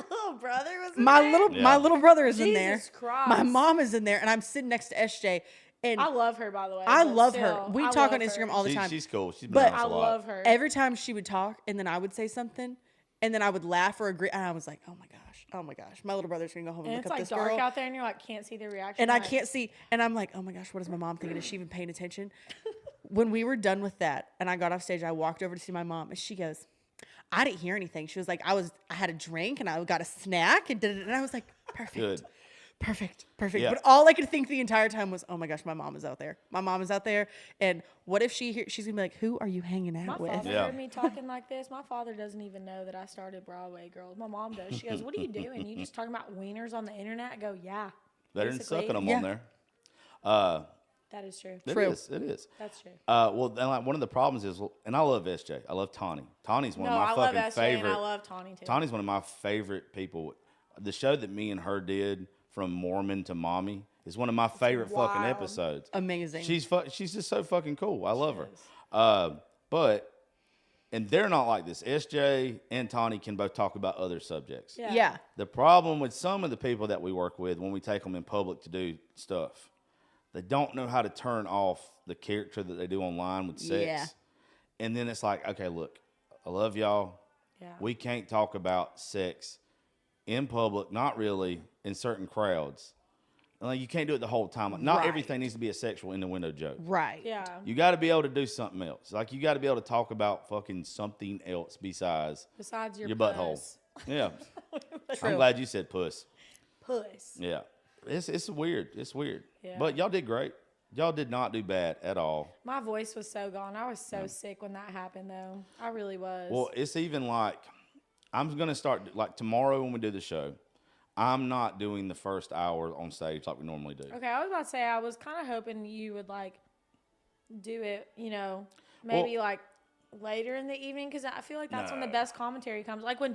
Speaker 3: little brother was in
Speaker 4: my
Speaker 3: there?
Speaker 4: little
Speaker 2: Yeah.
Speaker 4: my little brother is in there.
Speaker 3: Jesus Christ.
Speaker 4: My mom is in there, and I'm sitting next to SJ. And
Speaker 3: I love her, by the way.
Speaker 4: I
Speaker 3: but
Speaker 4: love
Speaker 3: still,
Speaker 4: her. We
Speaker 3: I
Speaker 4: talk
Speaker 3: love
Speaker 4: on Instagram
Speaker 3: her.
Speaker 4: all the time.
Speaker 2: She's cool. She's been
Speaker 4: But
Speaker 2: around us
Speaker 3: I
Speaker 2: a lot.
Speaker 3: love her.
Speaker 4: Every time she would talk, and then I would say something, and then I would laugh or agree, and I was like, "Oh my gosh, my little brother's gonna go home and,
Speaker 3: And
Speaker 4: look
Speaker 3: it's
Speaker 4: up
Speaker 3: like
Speaker 4: this
Speaker 3: dark
Speaker 4: girl."
Speaker 3: out there, and you're like can't see the reaction.
Speaker 4: And I
Speaker 3: like,
Speaker 4: can't see, and I'm like, "Oh my gosh, what is my mom thinking? Is she even paying attention?" When we were done with that, and I got off stage, I walked over to see my mom, and she goes, "I didn't hear anything." She was like, "I had a drink, and I got a snack, and did it," and I was like, "Perfect."
Speaker 2: Good.
Speaker 4: Perfect.
Speaker 2: Yeah.
Speaker 4: But all I could think the entire time was, oh my gosh, my mom is out there. My mom is out there. And what if she's going to be like, who are you hanging
Speaker 3: My
Speaker 4: out with?
Speaker 3: father
Speaker 2: Yeah.
Speaker 3: heard me talking like this. My father doesn't even know that I started Broadway Girls. My mom does. She goes, "What are you doing? You just talking about wieners on the internet?" I go, "Yeah."
Speaker 2: They didn't
Speaker 3: basically.
Speaker 2: suck on them
Speaker 4: Yeah.
Speaker 2: on there.
Speaker 3: That is true.
Speaker 2: It
Speaker 4: True.
Speaker 2: is. It is.
Speaker 3: That's true.
Speaker 2: Well, and like one of the problems is, and I love SJ. I love Tawny. Tawny's one
Speaker 3: No,
Speaker 2: of my
Speaker 3: I love
Speaker 2: fucking
Speaker 3: SJ
Speaker 2: favorite.
Speaker 3: and I love Tawny too.
Speaker 2: Tawny's one of my favorite people. The show that me and her did, From Mormon to Mommy, is one of my favorite fucking
Speaker 3: wild.
Speaker 2: episodes.
Speaker 4: Amazing.
Speaker 2: She's just so fucking cool. I love her.
Speaker 3: is.
Speaker 2: And they're not like this. SJ and Tawny can both talk about other subjects.
Speaker 4: yeah.
Speaker 2: The problem with some of the people that we work with when we take them in public to do stuff, they don't know how to turn off the character that they do online with sex.
Speaker 4: Yeah.
Speaker 2: And then it's like, okay, look, I love y'all.
Speaker 3: Yeah.
Speaker 2: We can't talk about sex in public, not really, in certain crowds. Like, you can't do it the whole time. Like, not
Speaker 4: Right.
Speaker 2: everything needs to be a sexual innuendo joke.
Speaker 4: Right.
Speaker 3: Yeah.
Speaker 2: You got to be able to do something else. Like, you got to be able to talk about fucking something else besides
Speaker 3: Besides your
Speaker 2: butthole.
Speaker 3: puss.
Speaker 2: Yeah.
Speaker 4: True.
Speaker 2: I'm glad you said puss.
Speaker 3: Puss.
Speaker 2: Yeah. It's weird. It's weird.
Speaker 3: Yeah.
Speaker 2: But y'all did great. Y'all did not do bad at all.
Speaker 3: My voice was so gone. I was so sick when that happened, though. I really was.
Speaker 2: Well, it's even like, I'm going to start, like tomorrow when we do the show, I'm not doing the first hour on stage like we normally do.
Speaker 3: okay, I was about to say I was kind of hoping you would like do it, maybe like later in the evening, because I feel like that's when the best commentary comes. Like when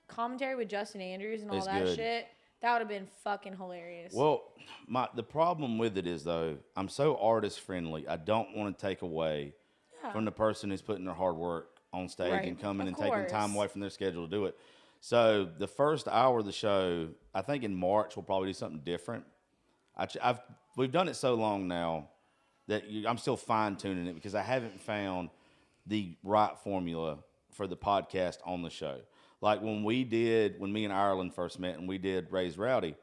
Speaker 3: commentary with Justin Andrews and all
Speaker 2: It's
Speaker 3: that
Speaker 2: good.
Speaker 3: shit, that would have been fucking hilarious.
Speaker 2: Well, the problem with it is though, I'm so artist friendly. I don't want to take away from the person who's putting their hard work on stage
Speaker 4: Right.
Speaker 2: and coming
Speaker 3: Of
Speaker 2: and taking time
Speaker 3: course.
Speaker 2: away from their schedule to do it. So the first hour of the show, I think in March we'll probably do something different. We've done it so long now that I'm still fine tuning it because I haven't found the right formula for the podcast on the show. Like when me and Ireland first met and we did Raise Rowdy,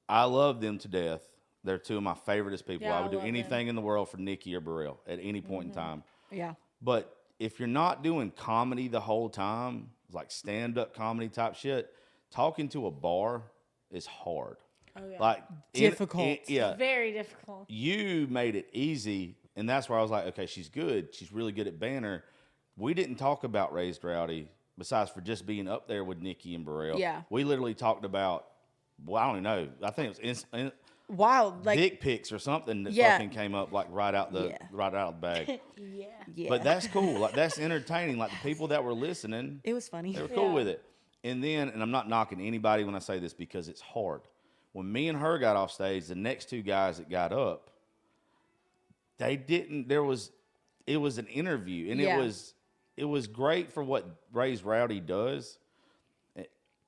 Speaker 2: I love them to death. They're two of my favoriteest people.
Speaker 3: Yeah,
Speaker 2: I
Speaker 3: I
Speaker 2: would do
Speaker 3: love
Speaker 2: anything in the world for Nikki or Burrell at any point in time.
Speaker 4: Yeah.
Speaker 2: But if you're not doing comedy the whole time, like stand-up comedy type shit, talking to a bar is hard.
Speaker 3: Oh, yeah.
Speaker 2: Like
Speaker 4: Difficult.
Speaker 2: yeah.
Speaker 3: Very difficult.
Speaker 2: You made it easy, and that's where I was like, okay, she's good. She's really good at banner. We didn't talk about Raised Rowdy besides for just being up there with Nikki and Burrell.
Speaker 4: Yeah.
Speaker 2: We literally talked about, well, I don't even know. I think it was
Speaker 4: Wild. Like,
Speaker 2: dick pics or something that
Speaker 4: Yeah.
Speaker 2: fucking came up like right out the bag.
Speaker 3: Yeah.
Speaker 4: yeah.
Speaker 2: But that's cool. Like that's entertaining. Like the people that were listening,
Speaker 4: it was funny.
Speaker 2: they were cool
Speaker 3: Yeah.
Speaker 2: with it. And I'm not knocking anybody when I say this because it's hard. When me and her got off stage, the next two guys that got up, they didn't. It was an interview, and
Speaker 4: Yeah.
Speaker 2: it was great for what Raised Rowdy does.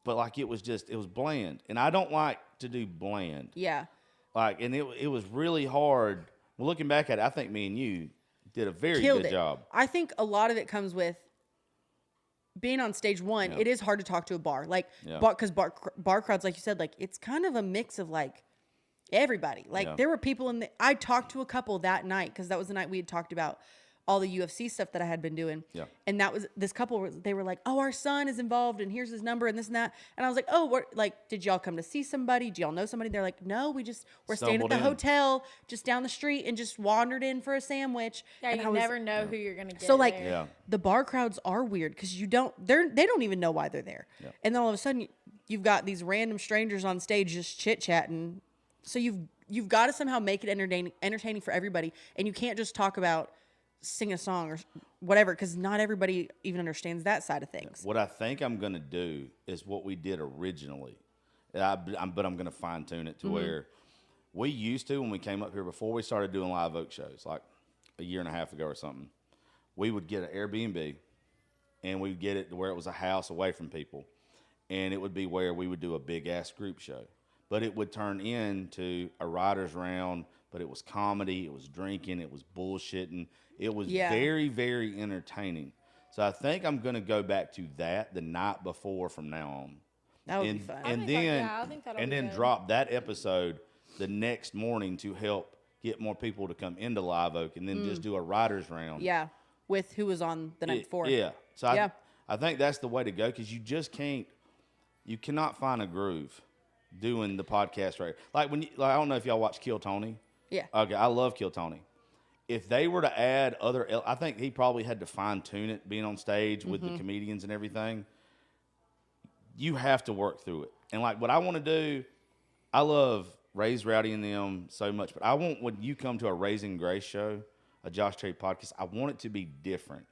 Speaker 2: But like it was bland, and I don't like to do bland.
Speaker 4: Yeah.
Speaker 2: Like, and it was really hard. Well, looking back at it, I think me and you did a very
Speaker 4: Killed
Speaker 2: good
Speaker 4: it.
Speaker 2: job.
Speaker 4: I think a lot of it comes with being on stage one.
Speaker 2: Yeah.
Speaker 4: It is hard to talk to a bar, like
Speaker 2: Yeah.
Speaker 4: because bar crowds, like you said, like it's kind of a mix of like everybody. Like
Speaker 2: Yeah.
Speaker 4: there were people in the. I talked to a couple that night because that was the night we had talked about all the UFC stuff that I had been doing.
Speaker 2: Yeah.
Speaker 4: And that was this couple. They were like, "Oh, our son is involved, and here's his number, and this and that." And I was like, "Oh, what? Like, did y'all come to see somebody? Do y'all know somebody?" They're like, "No, we're staying at
Speaker 2: Stumbled
Speaker 4: the
Speaker 2: in.
Speaker 4: hotel just down the street and just wandered in for a sandwich."
Speaker 3: Yeah,
Speaker 4: and
Speaker 3: you never know who you're gonna get.
Speaker 4: So like
Speaker 3: there.
Speaker 2: Yeah.
Speaker 4: the bar crowds are weird because they don't even know why they're there, and then all of a sudden you've got these random strangers on stage just chit chatting. So you've got to somehow make it entertaining for everybody, and you can't just talk about sing a song or whatever because not everybody even understands that side of things.
Speaker 2: What I think I'm going to do is what we did originally. But I'm going to fine tune it to where we used to, when we came up here before we started doing Live Oak shows, like a year and a half ago or something, we would get an Airbnb and we'd get it to where it was a house away from people. And it would be where we would do a big ass group show. But it would turn into a writer's round, but it was comedy, it was drinking, it was bullshitting. It was
Speaker 4: Yeah.
Speaker 2: very, very entertaining. So I think I'm going to go back to that the night before from now on.
Speaker 4: That would
Speaker 2: and,
Speaker 4: be fun.
Speaker 3: I
Speaker 2: And
Speaker 3: think that-
Speaker 2: then,
Speaker 3: yeah, I think that'll
Speaker 2: and
Speaker 3: be
Speaker 2: then
Speaker 3: good.
Speaker 2: drop that episode the next morning to help get more people to come into Live Oak, and then just do a writer's round.
Speaker 4: Yeah, with who was on the night before.
Speaker 2: Yeah. So
Speaker 4: Yeah.
Speaker 2: I think that's the way to go because you cannot find a groove doing the podcast right. Like I don't know if y'all watch Kill Tony.
Speaker 4: Yeah.
Speaker 2: Okay, I love Kill Tony. If they were to add I think he probably had to fine tune it being on stage with the comedians and everything. You have to work through it. And like what I want to do, I love Raised Rowdy and them so much, but I want when you come to a Raising Grace show, a Josh Trade podcast, I want it to be different.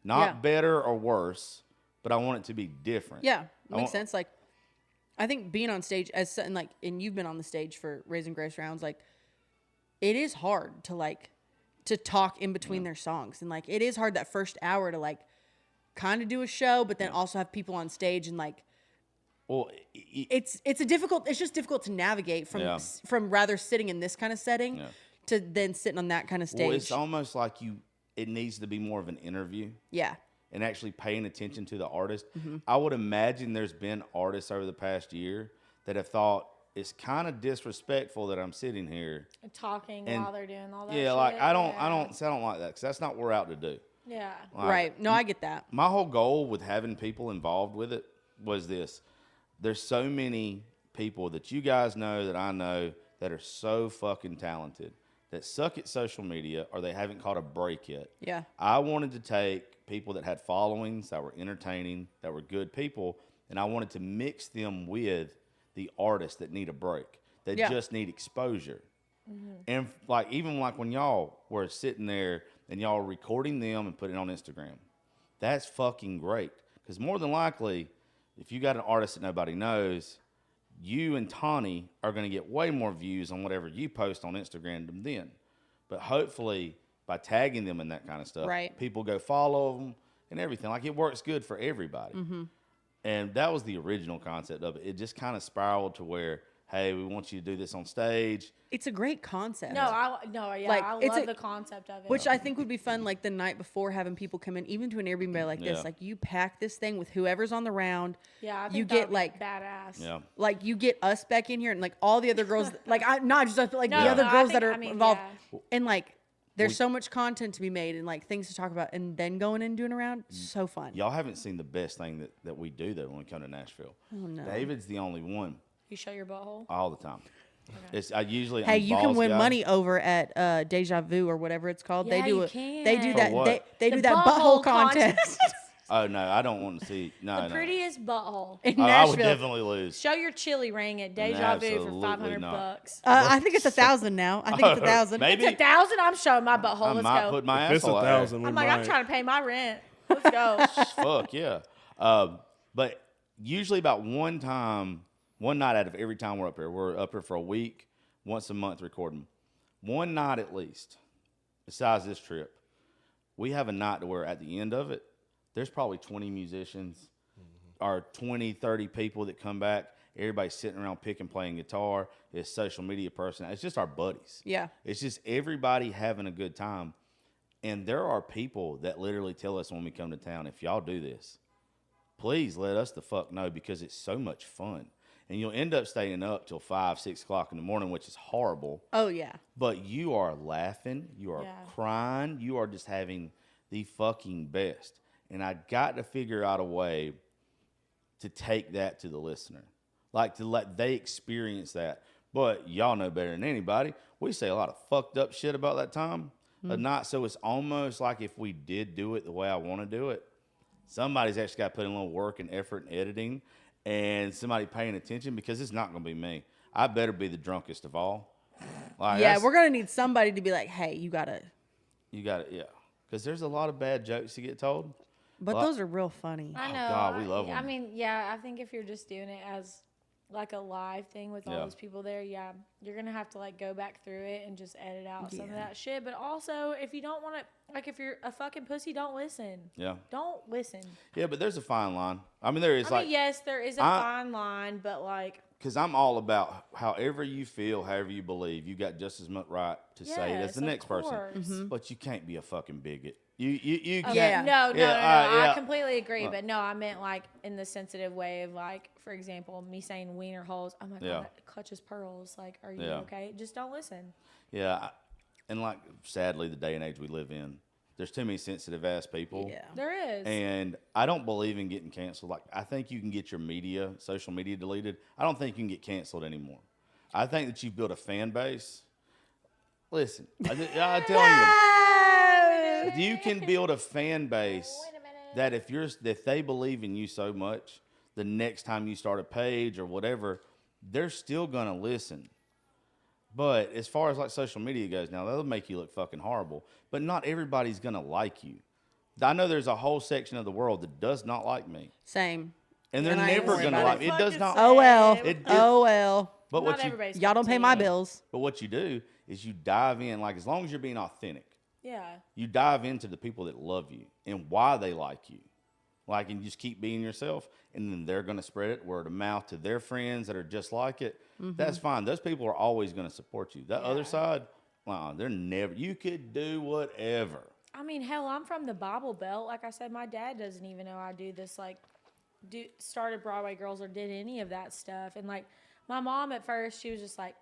Speaker 2: Not
Speaker 4: Yeah.
Speaker 2: better or worse, but I want it to be different.
Speaker 4: Yeah,
Speaker 2: I
Speaker 4: makes
Speaker 2: want-
Speaker 4: sense. Like, I think being on stage and you've been on the stage for Raising Grace rounds, like, it is hard to talk in between their songs, and like, it is hard that first hour to like, kind of do a show, but then also have people on stage and like,
Speaker 2: Well,
Speaker 4: it's just difficult to navigate from
Speaker 2: Yeah.
Speaker 4: from rather sitting in this kind of setting
Speaker 2: Yeah.
Speaker 4: to then sitting on that kind of stage.
Speaker 2: well, it's almost like it needs to be more of an interview.
Speaker 4: Yeah,
Speaker 2: And actually paying attention to the artist.
Speaker 4: Mm-hmm.
Speaker 2: I would imagine there's been artists over the past year that have thought it's kind of disrespectful that I'm sitting here.
Speaker 3: talking
Speaker 2: And-
Speaker 3: while they're doing all that.
Speaker 2: Yeah,
Speaker 3: shit.
Speaker 2: like I don't
Speaker 3: Yeah.
Speaker 2: like that because that's not what we're out to do.
Speaker 3: Yeah.
Speaker 2: Like,
Speaker 4: right. No, I get that.
Speaker 2: My whole goal with having people involved with it was this. There's so many people that you guys know that I know that are so fucking talented that suck at social media or they haven't caught a break yet.
Speaker 4: Yeah.
Speaker 2: I wanted to take people that had followings, that were entertaining, that were good people, and I wanted to mix them with the artists that need a break, that
Speaker 4: Yeah.
Speaker 2: just need exposure. And like even like when y'all were sitting there and y'all were recording them and putting it on Instagram, that's fucking great. Because more than likely, if you got an artist that nobody knows, you and Tawny are going to get way more views on whatever you post on Instagram than then. But hopefully, by tagging them in that kind of stuff,
Speaker 4: Right.
Speaker 2: people go follow them and everything. Like it works good for everybody. And that was the original concept of it. It just kind of spiraled to where, hey, we want you to do this on stage.
Speaker 4: It's a great concept.
Speaker 3: No, I
Speaker 4: it's
Speaker 3: love
Speaker 4: a-
Speaker 3: the concept of it.
Speaker 4: Which I think would be fun, like the night before, having people come in, even to an Airbnb like this.
Speaker 2: Yeah.
Speaker 4: Like you pack this thing with whoever's on the round.
Speaker 3: yeah, I think
Speaker 4: you
Speaker 3: that
Speaker 4: get
Speaker 3: would be
Speaker 4: like
Speaker 3: badass.
Speaker 2: Yeah.
Speaker 4: like you get us back in here and like all the other girls, like I not just us, but like
Speaker 3: No,
Speaker 4: the other
Speaker 3: no, I
Speaker 4: girls
Speaker 3: think-
Speaker 4: that are
Speaker 3: I mean,
Speaker 4: involved,
Speaker 3: yeah.
Speaker 4: and like there's so much content to be made and like things to talk about, and then going and doing around, so fun.
Speaker 2: Y'all haven't seen the best thing that we do, though, when we come to Nashville.
Speaker 4: Oh, no.
Speaker 2: David's the only one
Speaker 3: You show your butthole.
Speaker 2: all the time. It's I usually
Speaker 4: Hey,
Speaker 2: I'm
Speaker 4: you can
Speaker 2: balls
Speaker 4: win
Speaker 2: guy.
Speaker 4: money over at Deja Vu or whatever it's called.
Speaker 3: Yeah,
Speaker 4: they do
Speaker 3: you
Speaker 4: it.
Speaker 3: can.
Speaker 4: They do
Speaker 3: For
Speaker 4: that.
Speaker 2: what?
Speaker 4: They
Speaker 3: The
Speaker 4: do that butthole
Speaker 3: butthole
Speaker 4: contest
Speaker 2: Oh no, I don't want to see. No,
Speaker 3: The
Speaker 2: no.
Speaker 3: prettiest butthole.
Speaker 4: in
Speaker 2: Oh, I would
Speaker 4: Nashville.
Speaker 2: definitely lose.
Speaker 3: Show your chili ring at Deja Vu for
Speaker 2: Absolutely
Speaker 3: 500
Speaker 2: not.
Speaker 3: bucks.
Speaker 4: I think it's 1,000 now. I think it's 1,000.
Speaker 2: Maybe
Speaker 3: It's 1,000. I'm showing my
Speaker 2: I
Speaker 3: butthole. Let's
Speaker 2: might
Speaker 3: go.
Speaker 2: put my
Speaker 5: If it's
Speaker 2: asshole out there.
Speaker 5: 1,000, we
Speaker 3: I'm like, I'm
Speaker 5: might.
Speaker 3: trying to pay my rent. Let's go.
Speaker 2: Fuck yeah. But usually about one night out of every time we're up here for a week, once a month recording. One night at least, besides this trip, we have a night to where at the end of it, there's probably 20 musicians or 20, 30 people that come back. Everybody's sitting around picking, playing guitar. It's social media person. It's just our buddies.
Speaker 4: Yeah.
Speaker 2: It's just everybody having a good time. And there are people that literally tell us when we come to town, if y'all do this, please let us the fuck know because it's so much fun. And you'll end up staying up till 5, 6 o'clock in the morning, which is horrible.
Speaker 4: Oh yeah.
Speaker 2: But you are laughing, you are
Speaker 3: Yeah.
Speaker 2: crying, you are just having the fucking best. And I got to figure out a way to take that to the listener, like to let they experience that. But y'all know better than anybody. We say a lot of fucked up shit about that time a night, so it's almost like if we did do it the way I want to do it, somebody's actually got to put in a little work and effort in editing, and somebody paying attention because it's not going to be me. I better be the drunkest of all. Like,
Speaker 4: Yeah,
Speaker 2: that's-
Speaker 4: we're gonna need somebody to be like, hey, you gotta.
Speaker 2: You got it, yeah. Because there's a lot of bad jokes to get told.
Speaker 4: But
Speaker 2: Well,
Speaker 4: those are real funny.
Speaker 3: I know.
Speaker 2: God, we love
Speaker 3: I
Speaker 2: 'em.
Speaker 3: mean, yeah, I think if you're just doing it as like a live thing with all
Speaker 2: Yeah.
Speaker 3: those people there, yeah, you're gonna have to like go back through it and just edit out some of
Speaker 4: Yeah.
Speaker 3: that shit. But also, if you don't want to, like, if you're a fucking pussy, don't listen.
Speaker 2: Yeah.
Speaker 3: Don't listen.
Speaker 2: Yeah, but there's a fine line. I mean, there is
Speaker 3: I mean, yes, there is a
Speaker 2: I-
Speaker 3: fine line, but like,
Speaker 2: because I'm all about however you feel, however you believe, you got just as much right to say it as
Speaker 3: yes,
Speaker 2: the
Speaker 3: of
Speaker 2: next person.
Speaker 3: course.
Speaker 2: But you can't be a fucking bigot. You
Speaker 3: Okay,
Speaker 2: can't.
Speaker 4: Yeah.
Speaker 3: No,
Speaker 2: Yeah,
Speaker 3: I
Speaker 2: yeah.
Speaker 3: completely agree. But no, I meant like in the sensitive way of like, for example, me saying wiener holes. Oh my
Speaker 2: Yeah.
Speaker 3: god, it clutches pearls. Like, are you
Speaker 2: Yeah.
Speaker 3: okay? Just don't listen.
Speaker 2: Yeah, and like sadly, the day and age we live in, there's too many sensitive ass people.
Speaker 4: Yeah.
Speaker 3: There is.
Speaker 2: And I don't believe in getting canceled. Like I think you can get your social media deleted. I don't think you can get canceled anymore. I think that you've built a fan base. Listen, I'm telling you, you can build a fan base that if they believe in you so much, the next time you start a page or whatever, they're still gonna listen. But as far as like social media goes now, that'll make you look fucking horrible. But not everybody's gonna like you. I know there's a whole section of the world that does not like me,
Speaker 4: Same.
Speaker 2: and they're
Speaker 4: And I ain't
Speaker 2: never
Speaker 4: worried
Speaker 2: gonna
Speaker 4: about
Speaker 2: like me. It does not.
Speaker 4: Oh well.
Speaker 2: It-
Speaker 4: Oh well.
Speaker 2: But
Speaker 3: Not
Speaker 2: what you
Speaker 3: everybody's
Speaker 4: Y'all don't pay my
Speaker 3: tea.
Speaker 4: bills.
Speaker 2: but what you do is you dive in. Like as long as you're being authentic,
Speaker 3: Yeah.
Speaker 2: you dive into the people that love you and why they like you. Like, and you just keep being yourself, and then they're going to spread it word of mouth to their friends that are just like it. That's fine. Those people are always going to support you. That other
Speaker 3: Yeah.
Speaker 2: side, they're never. You could do whatever.
Speaker 3: I mean, hell, I'm from the Bible Belt. Like I said, my dad doesn't even know I do this. Like, started Broadway Girls or did any of that stuff. And like, my mom at first, she was just like,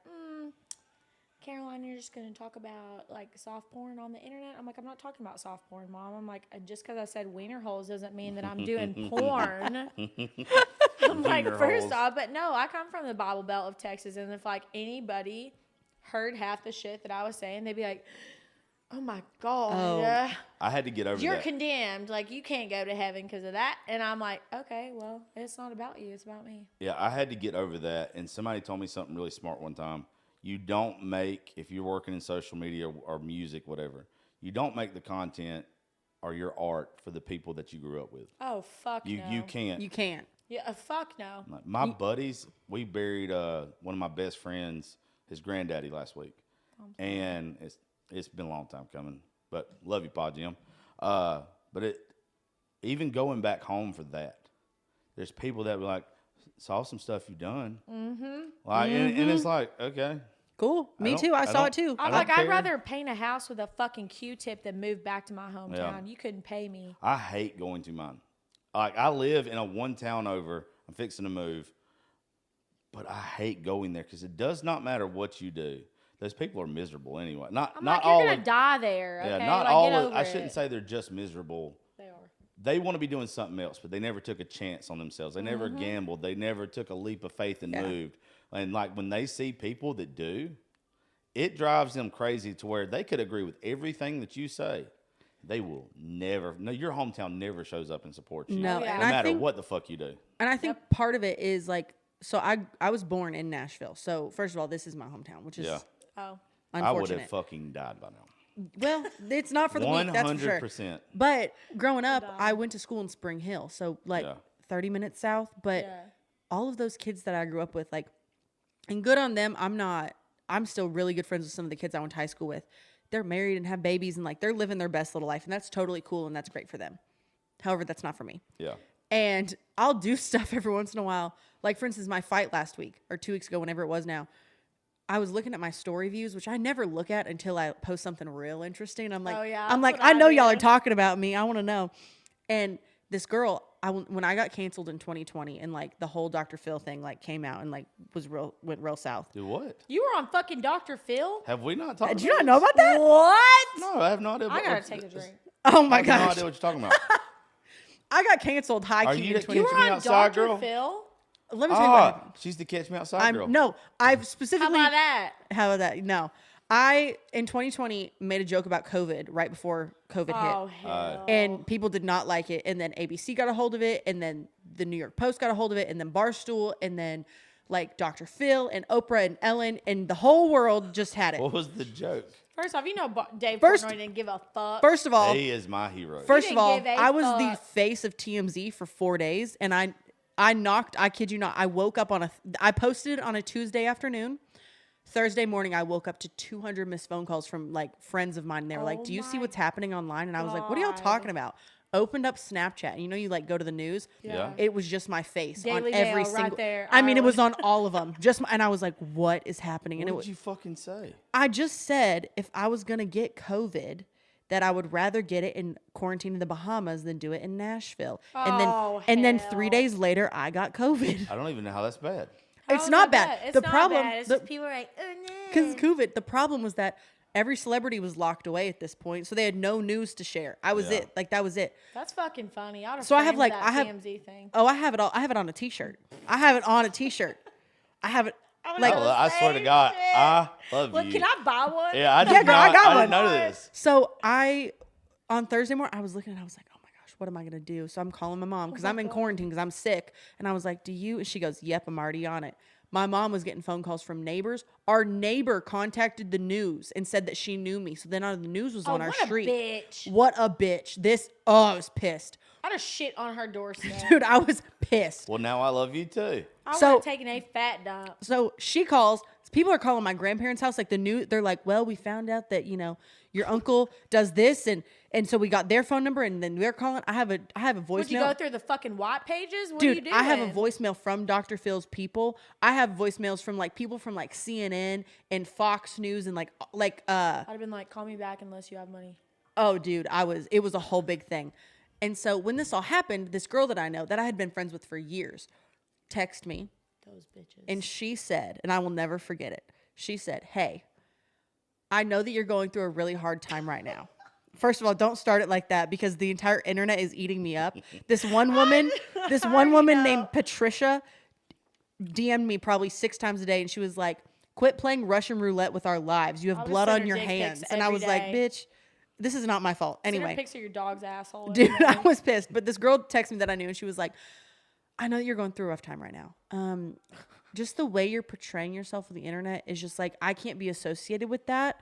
Speaker 3: Caroline, you're just gonna talk about like soft porn on the internet. I'm like, I'm not talking about soft porn, Mom. I'm like, just because I said wiener holes doesn't mean that I'm doing porn. I'm like,
Speaker 2: Wiener
Speaker 3: first
Speaker 2: holes.
Speaker 3: off, but no, I come from the Bible Belt of Texas, and if like anybody heard half the shit that I was saying, they'd be like, "Oh my god,
Speaker 4: Oh.
Speaker 2: I had to get over
Speaker 3: you're
Speaker 2: that.
Speaker 3: condemned. Like you can't go to heaven because of that." And I'm like, "Okay, well, it's not about you; it's about me."
Speaker 2: Yeah, I had to get over that. And somebody told me something really smart one time. you don't make, if you're working in social media or music, whatever, you don't make the content or your art for the people that you grew up with.
Speaker 3: Oh fuck no.
Speaker 2: You can't.
Speaker 4: You can't.
Speaker 3: Yeah, fuck no.
Speaker 2: Like, my buddies, we buried one of my best friends, his granddaddy last week, and it's been a long time coming. But love you, Pa Jim. But even going back home for that, there's people that were like, saw some stuff you done. Mm-hmm. Like, and it's like, okay.
Speaker 4: Cool. Me too. I saw it too.
Speaker 3: I'm
Speaker 2: I
Speaker 3: like,
Speaker 2: don't
Speaker 3: I'd
Speaker 2: care.
Speaker 3: rather paint a house with a fucking Q-tip than move back to my hometown.
Speaker 2: Yeah.
Speaker 3: You couldn't pay me.
Speaker 2: I hate going to mine. Like, I live in a one town over. I'm fixing to move. But I hate going there because it does not matter what you do. Those people are miserable anyway. Not
Speaker 3: I'm
Speaker 2: not
Speaker 3: like,
Speaker 2: all
Speaker 3: you're gonna
Speaker 2: of,
Speaker 3: die there. Okay?
Speaker 2: yeah, not
Speaker 3: like,
Speaker 2: all
Speaker 3: get
Speaker 2: of,
Speaker 3: over
Speaker 2: I
Speaker 3: it.
Speaker 2: shouldn't say they're just miserable.
Speaker 3: They are.
Speaker 2: They want to be doing something else, but they never took a chance on themselves. They never gambled. They never took a leap of faith and moved. And like when they see people that do, it drives them crazy to where they could agree with everything that you say. They will never. No, your hometown never shows up and supports you.
Speaker 4: No,
Speaker 3: yeah.
Speaker 4: and
Speaker 2: no
Speaker 4: I
Speaker 2: matter
Speaker 4: think,
Speaker 2: what the fuck you do.
Speaker 4: and I think part of it is like, so I was born in Nashville. So first of all, this is my hometown, which is
Speaker 2: Yeah.
Speaker 3: Oh.
Speaker 2: I would
Speaker 4: unfortunate.
Speaker 2: have fucking died by now.
Speaker 4: Well, it's not for the weak, that's for sure.
Speaker 2: 100%.
Speaker 4: But growing up, I went to school in Spring Hill, so like
Speaker 2: Yeah.
Speaker 4: 30 minutes south. But
Speaker 3: Yeah.
Speaker 4: all of those kids that I grew up with, like, and good on them. I'm still really good friends with some of the kids I went to high school with. They're married and have babies, and like they're living their best little life, and that's totally cool and that's great for them. However, that's not for me.
Speaker 2: Yeah.
Speaker 4: And I'll do stuff every once in a while. Like, for instance, my fight last week or 2 weeks ago, whenever it was now, I was looking at my story views, which I never look at until I post something real interesting. I'm like,
Speaker 3: Oh, yeah,
Speaker 4: I'm
Speaker 3: that's
Speaker 4: like,
Speaker 3: what
Speaker 4: I
Speaker 3: I
Speaker 4: know y'all are
Speaker 3: do.
Speaker 4: talking about me. I want to know. And this girl, when I got canceled in 2020 and like the whole Dr. Phil thing like came out and like went real south.
Speaker 2: Do what?
Speaker 3: You were on fucking Dr. Phil?
Speaker 2: Have we not talked
Speaker 4: Did
Speaker 2: about
Speaker 4: you not know about that?
Speaker 3: What?
Speaker 2: No, I have no idea.
Speaker 3: I gotta
Speaker 2: what-
Speaker 3: take a drink.
Speaker 4: Oh
Speaker 2: I
Speaker 4: my
Speaker 2: have no
Speaker 4: gosh.
Speaker 2: idea what you're talking about.
Speaker 4: I got canceled high
Speaker 2: Are
Speaker 4: key
Speaker 2: you
Speaker 4: in
Speaker 2: the-
Speaker 4: 2020.
Speaker 3: You were
Speaker 2: Catch Me
Speaker 3: on
Speaker 2: Outside
Speaker 3: Dr.
Speaker 2: girl?
Speaker 3: Phil?
Speaker 4: Let me tell you what happened.
Speaker 2: She's the Catch Me Outside girl.
Speaker 4: I've
Speaker 3: How
Speaker 4: specifically
Speaker 3: about that?
Speaker 4: How about that? No. I, in 2020, made a joke about COVID right before COVID
Speaker 3: Oh,
Speaker 4: hit.
Speaker 3: hell.
Speaker 4: And people did not like it. And then ABC got a hold of it. And then the New York Post got a hold of it. And then Barstool. And then like Dr. Phil and Oprah and Ellen. And the whole world just had it.
Speaker 2: What was the joke?
Speaker 3: First off, you know Dave
Speaker 4: First-
Speaker 3: Portnoy didn't give a fuck.
Speaker 4: First of all,
Speaker 2: He is my hero.
Speaker 4: First of
Speaker 3: didn't
Speaker 4: all,
Speaker 3: give a
Speaker 4: I was the
Speaker 3: fuck.
Speaker 4: face of TMZ for 4 days, and I knocked. I kid you not. I woke up I posted on a Tuesday afternoon. Thursday morning, I woke up to 200 missed phone calls from like friends of mine. And they were like,
Speaker 3: Oh
Speaker 4: "Do you see
Speaker 3: my
Speaker 4: what's happening online?" And I was like, "What are y'all
Speaker 3: God.
Speaker 4: talking about?" Opened up Snapchat, and you like go to the news.
Speaker 2: Yeah.
Speaker 4: It was just my face
Speaker 3: Daily
Speaker 4: on every
Speaker 3: Mail right
Speaker 4: single.
Speaker 3: there,
Speaker 4: I mean, it was on
Speaker 3: Ireland.
Speaker 4: all of them. And I was like, "What is happening?" And
Speaker 2: What
Speaker 4: it
Speaker 2: did
Speaker 4: was.
Speaker 2: you fucking say?
Speaker 4: I just said if I was gonna get COVID, that I would rather get it in quarantine in the Bahamas than do it in Nashville.
Speaker 3: Oh,
Speaker 4: and then
Speaker 3: hell.
Speaker 4: 3 days later, I got COVID.
Speaker 2: I don't even know how that's bad.
Speaker 3: How
Speaker 4: It's
Speaker 3: is
Speaker 4: not
Speaker 3: that
Speaker 4: bad.
Speaker 3: It's
Speaker 4: The
Speaker 3: not
Speaker 4: problem-
Speaker 3: bad. It's
Speaker 4: the-
Speaker 3: just people are like, oh, no.
Speaker 4: Because COVID, the problem was that every celebrity was locked away at this point, so they had no news to share. I was
Speaker 2: Yeah.
Speaker 4: it. Like that was it.
Speaker 3: That's fucking funny. I'd have
Speaker 4: So I have,
Speaker 3: framed
Speaker 4: like,
Speaker 3: that
Speaker 4: I have-
Speaker 3: TMZ thing.
Speaker 4: Oh, I have it all. I have it on a T-shirt. I have it on a T-shirt. I have it. Like
Speaker 3: gonna
Speaker 2: I swear to
Speaker 3: say
Speaker 2: God,
Speaker 3: shit.
Speaker 2: I love
Speaker 3: Look,
Speaker 2: you.
Speaker 3: can I buy one?
Speaker 2: Yeah, I did
Speaker 4: Yeah, girl, I
Speaker 2: not.
Speaker 4: got
Speaker 2: I
Speaker 4: one.
Speaker 2: didn't know this.
Speaker 4: so. On Thursday morning, I was looking and I was like, "Oh my gosh, what am I gonna do?" So I'm calling my mom because I'm in quarantine because I'm sick, and I was like, "Do you?" And she goes, "Yep, I'm already on it." My mom was getting phone calls from neighbors. Our neighbor contacted the news and said that she knew me. So then the news was
Speaker 3: Oh,
Speaker 4: on our
Speaker 3: what
Speaker 4: street.
Speaker 3: a bitch.
Speaker 4: What a bitch. I was pissed.
Speaker 3: I'd have shit on her doorstep.
Speaker 4: Dude, I was pissed.
Speaker 2: Well, now I love you too.
Speaker 3: I would
Speaker 4: So-
Speaker 3: have taken a fat dump.
Speaker 4: So she calls. People are calling my grandparents' house. Like they're like, well, we found out that your uncle does this, and so we got their phone number, and then they're calling. I have a
Speaker 3: Would you go
Speaker 4: voicemail.
Speaker 3: through the fucking white pages? What are you
Speaker 4: Dude,
Speaker 3: doing?
Speaker 4: I have a voicemail from Dr. Phil's people. I have voicemails from like people from like CNN and Fox News and
Speaker 3: I'd have been like, call me back unless you have money.
Speaker 4: oh dude, it was a whole big thing. And so when this all happened, this girl that I know that I had been friends with for years text me.
Speaker 3: Those bitches.
Speaker 4: And she said, and I will never forget it. She said, "Hey, I know that you're going through a really hard time right now. First of all, don't start it like that because the entire internet is eating me up. This one woman named Patricia DM'd me probably 6 times a day, and she was like, "Quit playing Russian roulette with our lives. You have
Speaker 3: would
Speaker 4: blood
Speaker 3: send
Speaker 4: on
Speaker 3: her
Speaker 4: your
Speaker 3: dick pics
Speaker 4: hands." And I
Speaker 3: every
Speaker 4: was like,
Speaker 3: day.
Speaker 4: "Bitch, this is not my fault."
Speaker 3: Send her
Speaker 4: Anyway,
Speaker 3: pics of your dog's asshole.
Speaker 4: dude,
Speaker 3: every
Speaker 4: I
Speaker 3: day.
Speaker 4: was pissed. But this girl texted me that I knew, and she was like, "I know that you're going through a rough time right now. just the way you're portraying yourself on the internet is just like, I can't be associated with that.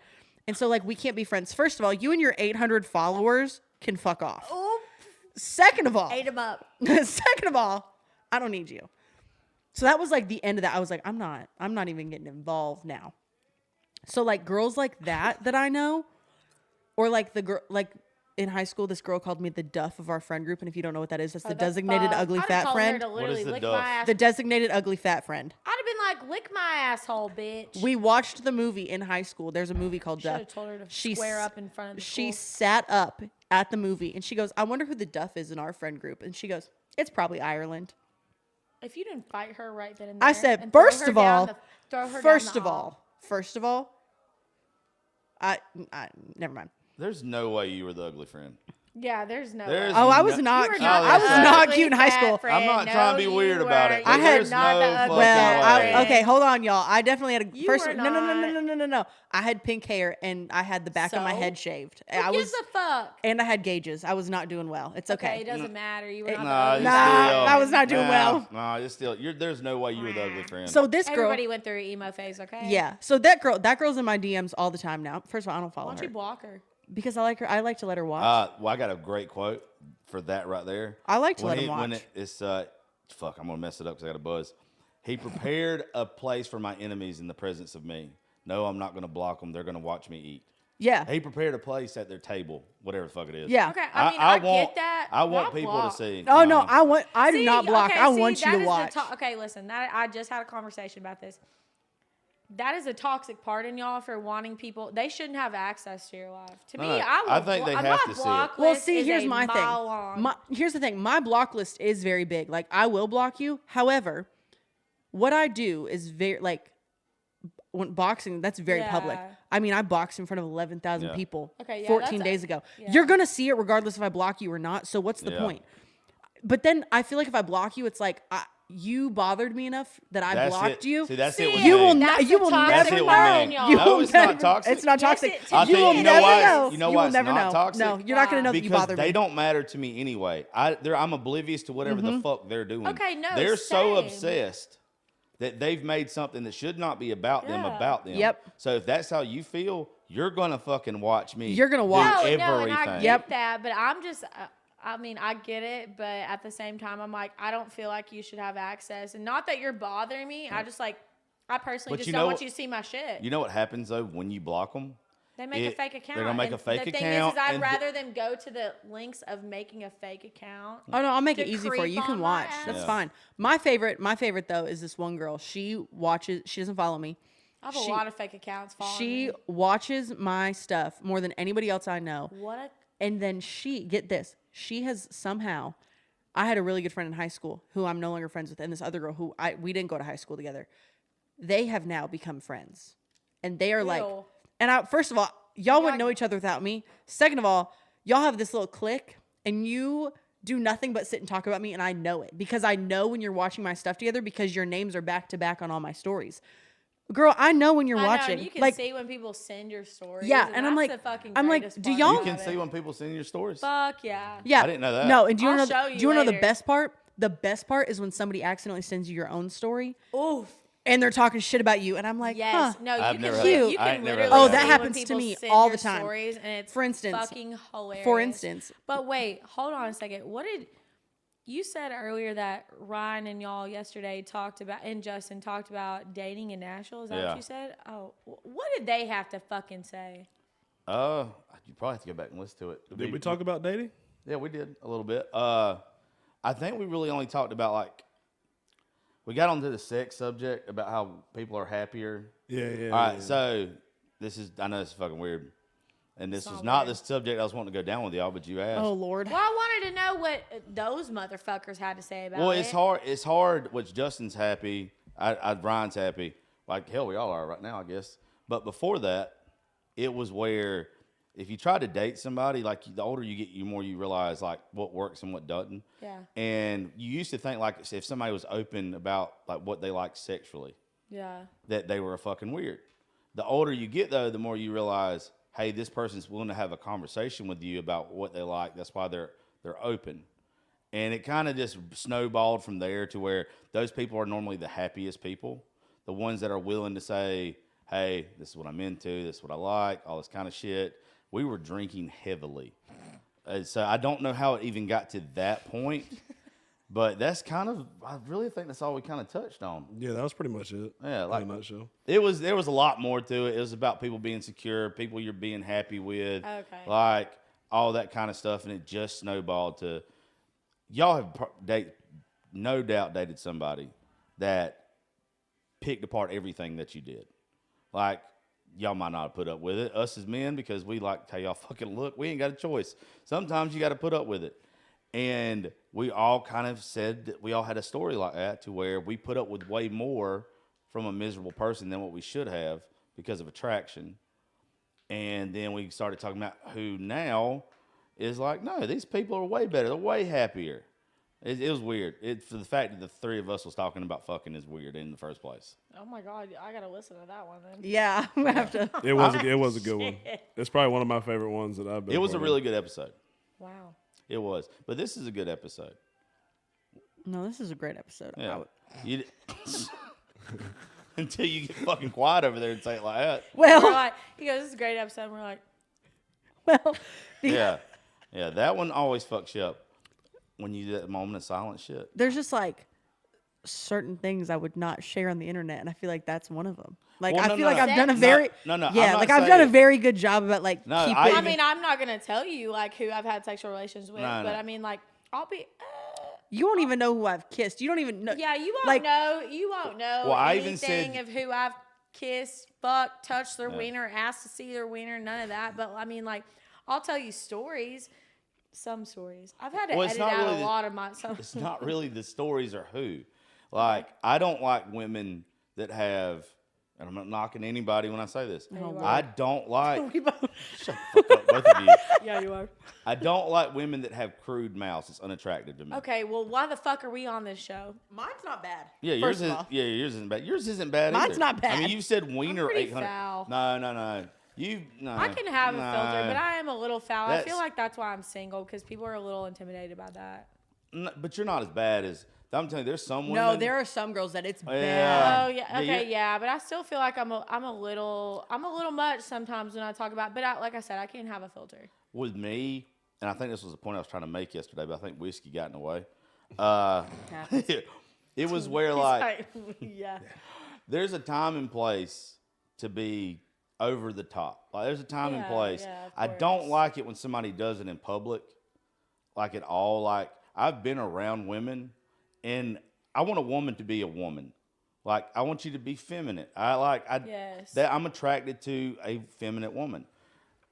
Speaker 4: And so like, we can't be friends. First of all, you and your 800 followers can fuck off.
Speaker 3: Oop,
Speaker 4: Second of all,
Speaker 3: ate him up.
Speaker 4: second of all, I don't need you. So that was like the end of that. I was like, I'm not even getting involved now. So like girls like that I know, or like the girl, like in high school, this girl called me the Duff of our friend group. And if you don't know what that is, that's the designated ugly fat friend.
Speaker 2: What is the
Speaker 3: lick
Speaker 2: Duff?
Speaker 3: my ass.
Speaker 4: The designated ugly fat friend.
Speaker 3: I'd have been like, lick my asshole, bitch.
Speaker 4: We watched the movie in high school. There's a movie called
Speaker 3: Should
Speaker 4: Duff.
Speaker 3: have told her to
Speaker 4: She
Speaker 3: square
Speaker 4: s-
Speaker 3: up in front of the
Speaker 4: She
Speaker 3: school.
Speaker 4: sat up at the movie and she goes, I wonder who the Duff is in our friend group. And she goes, it's probably Ireland.
Speaker 3: If you didn't fight her right then and there,
Speaker 4: I said,
Speaker 3: and throw
Speaker 4: first
Speaker 3: her
Speaker 4: of
Speaker 3: down
Speaker 4: all,
Speaker 3: the- throw her down
Speaker 4: first
Speaker 3: the
Speaker 4: of
Speaker 3: hall.
Speaker 4: all, I never mind.
Speaker 2: There's no way you were the ugly friend.
Speaker 3: Yeah, there's no.
Speaker 2: There's
Speaker 3: way.
Speaker 4: Oh, I was
Speaker 2: no-
Speaker 4: not
Speaker 3: You were
Speaker 4: cute.
Speaker 3: not
Speaker 4: I
Speaker 3: the
Speaker 4: was
Speaker 2: ugly
Speaker 4: not
Speaker 3: ugly
Speaker 4: cute in high
Speaker 3: fat
Speaker 4: school.
Speaker 3: friend.
Speaker 2: I'm not
Speaker 3: No,
Speaker 2: trying to be
Speaker 3: you
Speaker 2: weird about
Speaker 3: weren't.
Speaker 2: it.
Speaker 4: I
Speaker 2: but
Speaker 4: had-
Speaker 2: there's
Speaker 3: not
Speaker 2: no
Speaker 3: the ugly
Speaker 2: fucking
Speaker 4: Well,
Speaker 2: way.
Speaker 3: friend.
Speaker 4: okay, hold on, y'all. I definitely had a
Speaker 3: You
Speaker 4: first.
Speaker 3: were
Speaker 4: No. I had pink hair and I had the back of my
Speaker 3: So?
Speaker 4: head shaved.
Speaker 3: Who
Speaker 4: I
Speaker 3: gives
Speaker 4: was,
Speaker 3: a fuck?
Speaker 4: and I had gauges. I was not doing well. It's
Speaker 3: Okay,
Speaker 4: okay.
Speaker 3: it doesn't matter. You were not
Speaker 2: Nah,
Speaker 3: the
Speaker 2: it's
Speaker 3: ugly
Speaker 4: Nah,
Speaker 2: still,
Speaker 4: I was not doing well.
Speaker 2: Nah, it's still. There's no way you were the ugly friend.
Speaker 4: So this girl,
Speaker 3: Everybody went through an emo phase, okay?
Speaker 4: yeah. So that girl's in my DMs all the time now. First of all, I don't follow
Speaker 3: Why don't
Speaker 4: her
Speaker 3: you block her?
Speaker 4: because I like her. I like to let her watch.
Speaker 2: well, I got a great quote for that right there.
Speaker 4: I like to let him
Speaker 2: When
Speaker 4: watch.
Speaker 2: it's fuck, I'm gonna mess it up because I got a buzz. He prepared a place for my enemies in the presence of me. No, I'm not gonna block them. They're gonna watch me eat.
Speaker 4: Yeah,
Speaker 2: He prepared a place at their table, whatever the fuck it is.
Speaker 4: yeah.
Speaker 3: Okay, I mean, I
Speaker 2: want,
Speaker 3: get that.
Speaker 2: I want
Speaker 3: Why
Speaker 2: people
Speaker 3: block?
Speaker 2: to see.
Speaker 4: Oh no, I do
Speaker 3: See,
Speaker 4: not block.
Speaker 3: okay,
Speaker 4: I
Speaker 3: see,
Speaker 4: want you
Speaker 3: that
Speaker 4: to
Speaker 3: is the
Speaker 4: watch.
Speaker 3: okay, listen. That I just had a conversation about this. That is a toxic part in y'all for wanting people. They shouldn't have access to your life. To me,
Speaker 2: No,
Speaker 3: I
Speaker 2: I
Speaker 3: will
Speaker 2: think they
Speaker 3: my
Speaker 2: have to see it.
Speaker 3: block
Speaker 4: Well,
Speaker 3: list
Speaker 4: see,
Speaker 3: is
Speaker 4: here's
Speaker 3: a
Speaker 4: my
Speaker 3: mile
Speaker 4: thing.
Speaker 3: long.
Speaker 4: Here's the thing. My block list is very big. Like, I will block you. However, what I do is very like when boxing. That's very public.
Speaker 3: Yeah.
Speaker 4: I mean, I boxed in front of 11,000
Speaker 2: Yeah.
Speaker 4: people
Speaker 3: Okay, yeah,
Speaker 4: 14
Speaker 3: that's
Speaker 4: days ago.
Speaker 3: yeah.
Speaker 4: You're gonna see it regardless if I block you or not. So what's the
Speaker 2: Yeah.
Speaker 4: point? But then I feel like if I block you, it's like you bothered me enough that I
Speaker 2: That's
Speaker 4: blocked
Speaker 2: it.
Speaker 4: you.
Speaker 2: See, that's it.
Speaker 3: See,
Speaker 2: with
Speaker 4: You
Speaker 2: me.
Speaker 4: will
Speaker 3: that's
Speaker 4: not.
Speaker 3: the
Speaker 4: You will
Speaker 3: toxic
Speaker 2: That's
Speaker 4: never
Speaker 2: it with
Speaker 3: part
Speaker 4: know.
Speaker 3: in y'all.
Speaker 4: You
Speaker 2: No,
Speaker 4: will
Speaker 2: it's not
Speaker 4: never-
Speaker 2: toxic.
Speaker 4: It's not
Speaker 3: Yes,
Speaker 4: toxic.
Speaker 3: it-
Speaker 2: I'll
Speaker 3: to
Speaker 2: tell
Speaker 3: me,
Speaker 2: you,
Speaker 3: it
Speaker 2: you know
Speaker 3: is.
Speaker 2: why?
Speaker 4: know.
Speaker 2: You know
Speaker 4: You
Speaker 2: why
Speaker 4: will
Speaker 2: it's
Speaker 4: never
Speaker 2: not
Speaker 4: know.
Speaker 2: toxic?
Speaker 4: No, you're not gonna know that you
Speaker 2: Because
Speaker 4: bothered
Speaker 2: they
Speaker 4: me.
Speaker 2: don't matter to me anyway. I'm oblivious to whatever the fuck they're doing.
Speaker 3: Okay, no,
Speaker 2: they're so
Speaker 3: same.
Speaker 2: obsessed that they've made something that should not be about them
Speaker 3: Yeah.
Speaker 2: about them.
Speaker 4: Yep.
Speaker 2: So if that's how you feel, you're gonna fucking watch me.
Speaker 4: You're gonna
Speaker 2: do
Speaker 4: watch.
Speaker 3: No,
Speaker 2: everything.
Speaker 3: and I get
Speaker 4: Yep.
Speaker 3: that, but I'm just. I mean, I get it, but at the same time, I'm like, I don't feel like you should have access, and not that you're bothering me. I just like, I personally
Speaker 2: But
Speaker 3: just
Speaker 2: you
Speaker 3: don't
Speaker 2: know
Speaker 3: want
Speaker 2: what-
Speaker 3: you to see my shit.
Speaker 2: You know what happens though when you block them?
Speaker 3: They make a fake account.
Speaker 2: They're gonna make a
Speaker 3: and
Speaker 2: fake
Speaker 3: the thing
Speaker 2: account.
Speaker 3: is I'd
Speaker 2: and
Speaker 3: rather them go to the links of making a fake account.
Speaker 4: Oh no, I'll make
Speaker 3: to
Speaker 4: it easy for you.
Speaker 3: creep
Speaker 4: You can
Speaker 3: on my
Speaker 4: watch.
Speaker 3: ass.
Speaker 4: That's
Speaker 2: Yeah.
Speaker 4: fine. My favorite though is this one girl. She watches. She doesn't follow me.
Speaker 3: I have
Speaker 4: She-
Speaker 3: a lot of fake accounts following
Speaker 4: She
Speaker 3: me.
Speaker 4: watches my stuff more than anybody else I know.
Speaker 3: What a
Speaker 4: And then get this. She has somehow. I had a really good friend in high school who I'm no longer friends with, and this other girl who we didn't go to high school together. They have now become friends, and they are like.
Speaker 3: Ew.
Speaker 4: And first of all, y'all wouldn't
Speaker 3: Yeah.
Speaker 4: know each other without me. Second of all, y'all have this little clique, and you do nothing but sit and talk about me, and I know it because I know when you're watching my stuff together because your names are back to back on all my stories. Girl, I know when you're
Speaker 3: I know,
Speaker 4: watching.
Speaker 3: and you can
Speaker 4: like,
Speaker 3: see when people send your stories.
Speaker 4: Yeah, and I'm
Speaker 3: that's
Speaker 4: like-
Speaker 3: the fucking
Speaker 4: I'm like,
Speaker 3: greatest
Speaker 4: do
Speaker 3: part
Speaker 4: y'all-
Speaker 2: You
Speaker 3: about
Speaker 2: can
Speaker 3: it.
Speaker 2: see when people send your stories.
Speaker 3: Fuck yeah.
Speaker 4: yeah,
Speaker 2: I didn't know that.
Speaker 4: No, and do you
Speaker 3: I'll
Speaker 4: want to
Speaker 3: show
Speaker 4: know?
Speaker 3: you
Speaker 4: Do you want to know the
Speaker 3: later.
Speaker 4: best part? The best part is when somebody accidentally sends you your own story,
Speaker 3: Oof.
Speaker 4: and they're talking shit about you, and I'm like,
Speaker 3: Yes.
Speaker 4: huh.
Speaker 3: No,
Speaker 2: I've
Speaker 3: you
Speaker 2: never
Speaker 3: can.
Speaker 2: had
Speaker 3: You
Speaker 2: that.
Speaker 3: can
Speaker 2: I ain't never
Speaker 3: literally.
Speaker 2: had that. Oh,
Speaker 3: see
Speaker 2: that
Speaker 3: when
Speaker 4: happens to
Speaker 3: people
Speaker 4: me
Speaker 3: send
Speaker 4: all
Speaker 3: your
Speaker 4: the time.
Speaker 3: Stories, and it's
Speaker 4: For instance-
Speaker 3: fucking hilarious.
Speaker 4: For instance,
Speaker 3: But wait, hold on a second. What did you said earlier that Ryan and y'all yesterday talked about, and Justin talked about dating in Nashville? Is that
Speaker 2: Yeah.
Speaker 3: what you said? Oh, what did they have to fucking say?
Speaker 2: You probably have to go back and listen to it.
Speaker 5: Did we talk about dating?
Speaker 2: Yeah, we did a little bit. I think we really only talked about like we got onto the sex subject about how people are happier.
Speaker 5: Yeah.
Speaker 2: All right, so I know this is fucking weird, and this was not the subject I was wanting to go down with y'all, but you asked.
Speaker 4: oh Lord,
Speaker 3: Well, I wanted to know what those motherfuckers had to say about
Speaker 2: Well,
Speaker 3: it.
Speaker 2: it's hard. It's hard. Which Justin's happy. Brian's happy. Like hell, we all are right now, I guess. But before that, it was where if you try to date somebody, like the older you get, the more you realize like what works and what doesn't.
Speaker 3: Yeah.
Speaker 2: And you used to think like if somebody was open about like what they like sexually,
Speaker 3: Yeah.
Speaker 2: that they were a fucking weird. The older you get though, the more you realize, hey, this person's willing to have a conversation with you about what they like. That's why they're open. And it kind of just snowballed from there to where those people are normally the happiest people, the ones that are willing to say, hey, this is what I'm into, this is what I like, all this kind of shit. We were drinking heavily. So I don't know how it even got to that point, but that's kind of, I really think that's all we kind of touched on.
Speaker 5: Yeah, that was pretty much it.
Speaker 2: Yeah, like
Speaker 5: in a nutshell.
Speaker 2: there was a lot more to it. It was about people being secure, people you're being happy with,
Speaker 3: Okay.
Speaker 2: like all that kind of stuff, and it just snowballed to y'all have no doubt dated somebody that picked apart everything that you did. Like y'all might not have put up with it. Us as men, because we like how y'all fucking look, we ain't got a choice. Sometimes you got to put up with it. And we all kind of said that we all had a story like that to where we put up with way more from a miserable person than what we should have because of attraction. And then we started talking about who now is like, no, these people are way better. They're way happier. It was weird. For the fact that the three of us was talking about fucking is weird in the first place.
Speaker 3: Oh my God, I gotta listen to that one then.
Speaker 4: Yeah, I'm gonna have to.
Speaker 5: It was a good one. It's probably one of my favorite ones that I've been.
Speaker 2: It was a
Speaker 5: part
Speaker 2: really
Speaker 5: of.
Speaker 2: good episode.
Speaker 3: Wow.
Speaker 2: It was. But this is a good episode.
Speaker 4: No, this is a great episode. I
Speaker 2: Yeah.
Speaker 4: would-
Speaker 2: You, until you get fucking quiet over there and say it like that.
Speaker 3: We're
Speaker 4: Well,
Speaker 3: like, he goes, "This is a great episode." And we're like,
Speaker 4: well,
Speaker 2: Yeah. Yeah, that one always fucks you up when you do that moment of silent shit.
Speaker 4: there's just like certain things I would not share on the internet, and I feel like that's one of them. Like
Speaker 2: Well,
Speaker 4: I
Speaker 2: no,
Speaker 4: feel
Speaker 2: no,
Speaker 4: like
Speaker 2: no.
Speaker 4: I've done a
Speaker 3: Sex?
Speaker 4: very
Speaker 2: No, I'm
Speaker 4: yeah,
Speaker 2: not
Speaker 4: like I've done a
Speaker 2: saying-
Speaker 4: very good job about like
Speaker 2: No,
Speaker 4: keeping.
Speaker 2: I
Speaker 3: I
Speaker 2: even-
Speaker 3: mean, I'm not gonna tell you like who I've had sexual relations with,
Speaker 2: No,
Speaker 3: but
Speaker 2: no.
Speaker 3: I mean, like, I'll be.
Speaker 4: You won't even know who I've kissed. You don't even know.
Speaker 3: Yeah, you won't
Speaker 4: Like-
Speaker 3: know. You won't know
Speaker 2: Well, I
Speaker 3: anything
Speaker 2: even said-
Speaker 3: of who I've kissed, fucked, touched their wiener, asked to see their wiener, none of that. But I mean, like, I'll tell you stories. Some stories. I've had to
Speaker 2: Well, it's
Speaker 3: edit
Speaker 2: not
Speaker 3: out
Speaker 2: really
Speaker 3: a lot of my.
Speaker 2: It's not really the stories or who. Like, I don't like women that have, and I'm not knocking anybody when I say this.
Speaker 3: you are.
Speaker 2: I don't like,
Speaker 4: We both-
Speaker 2: shut the fuck up, both of you.
Speaker 3: Yeah, you are.
Speaker 2: I don't like women that have crude mouths. It's unattractive to me.
Speaker 3: Okay, well, why the fuck are we on this show?
Speaker 4: Mine's not bad.
Speaker 2: Yeah,
Speaker 4: First of all.
Speaker 2: yours isn't bad. Yours isn't bad
Speaker 4: Mine's
Speaker 2: either.
Speaker 4: not
Speaker 2: I mean,
Speaker 4: bad.
Speaker 2: you said wiener
Speaker 3: pretty
Speaker 2: 800.
Speaker 3: foul.
Speaker 2: No. No.
Speaker 3: I can have a filter,
Speaker 2: no.
Speaker 3: but I am a little foul. I
Speaker 2: That's-
Speaker 3: feel like that's why I'm single because people are a little intimidated by that.
Speaker 2: But you're not as bad as, I'm telling you, there's some women.
Speaker 4: No, there are some girls that it's
Speaker 2: Yeah.
Speaker 4: bad.
Speaker 3: Oh yeah,
Speaker 2: Yeah,
Speaker 3: okay,
Speaker 2: you're-
Speaker 3: yeah, but I still feel like I'm a little much sometimes when I talk about. But like I said, I can't have a filter.
Speaker 2: With me, and I think this was the point I was trying to make yesterday, but I think whiskey got in the way.
Speaker 4: Happens.
Speaker 2: It was where,
Speaker 3: He's
Speaker 2: like,
Speaker 3: yeah,
Speaker 2: there's a time and place to be over the top. Like, there's a time and
Speaker 3: Yeah,
Speaker 2: place.
Speaker 3: yeah, of
Speaker 2: I don't
Speaker 3: course.
Speaker 2: like it when somebody does it in public, like at all. Like, I've been around women, and I want a woman to be a woman. Like, I want you to be feminine.
Speaker 3: Yes.
Speaker 2: I'm attracted to a feminine woman.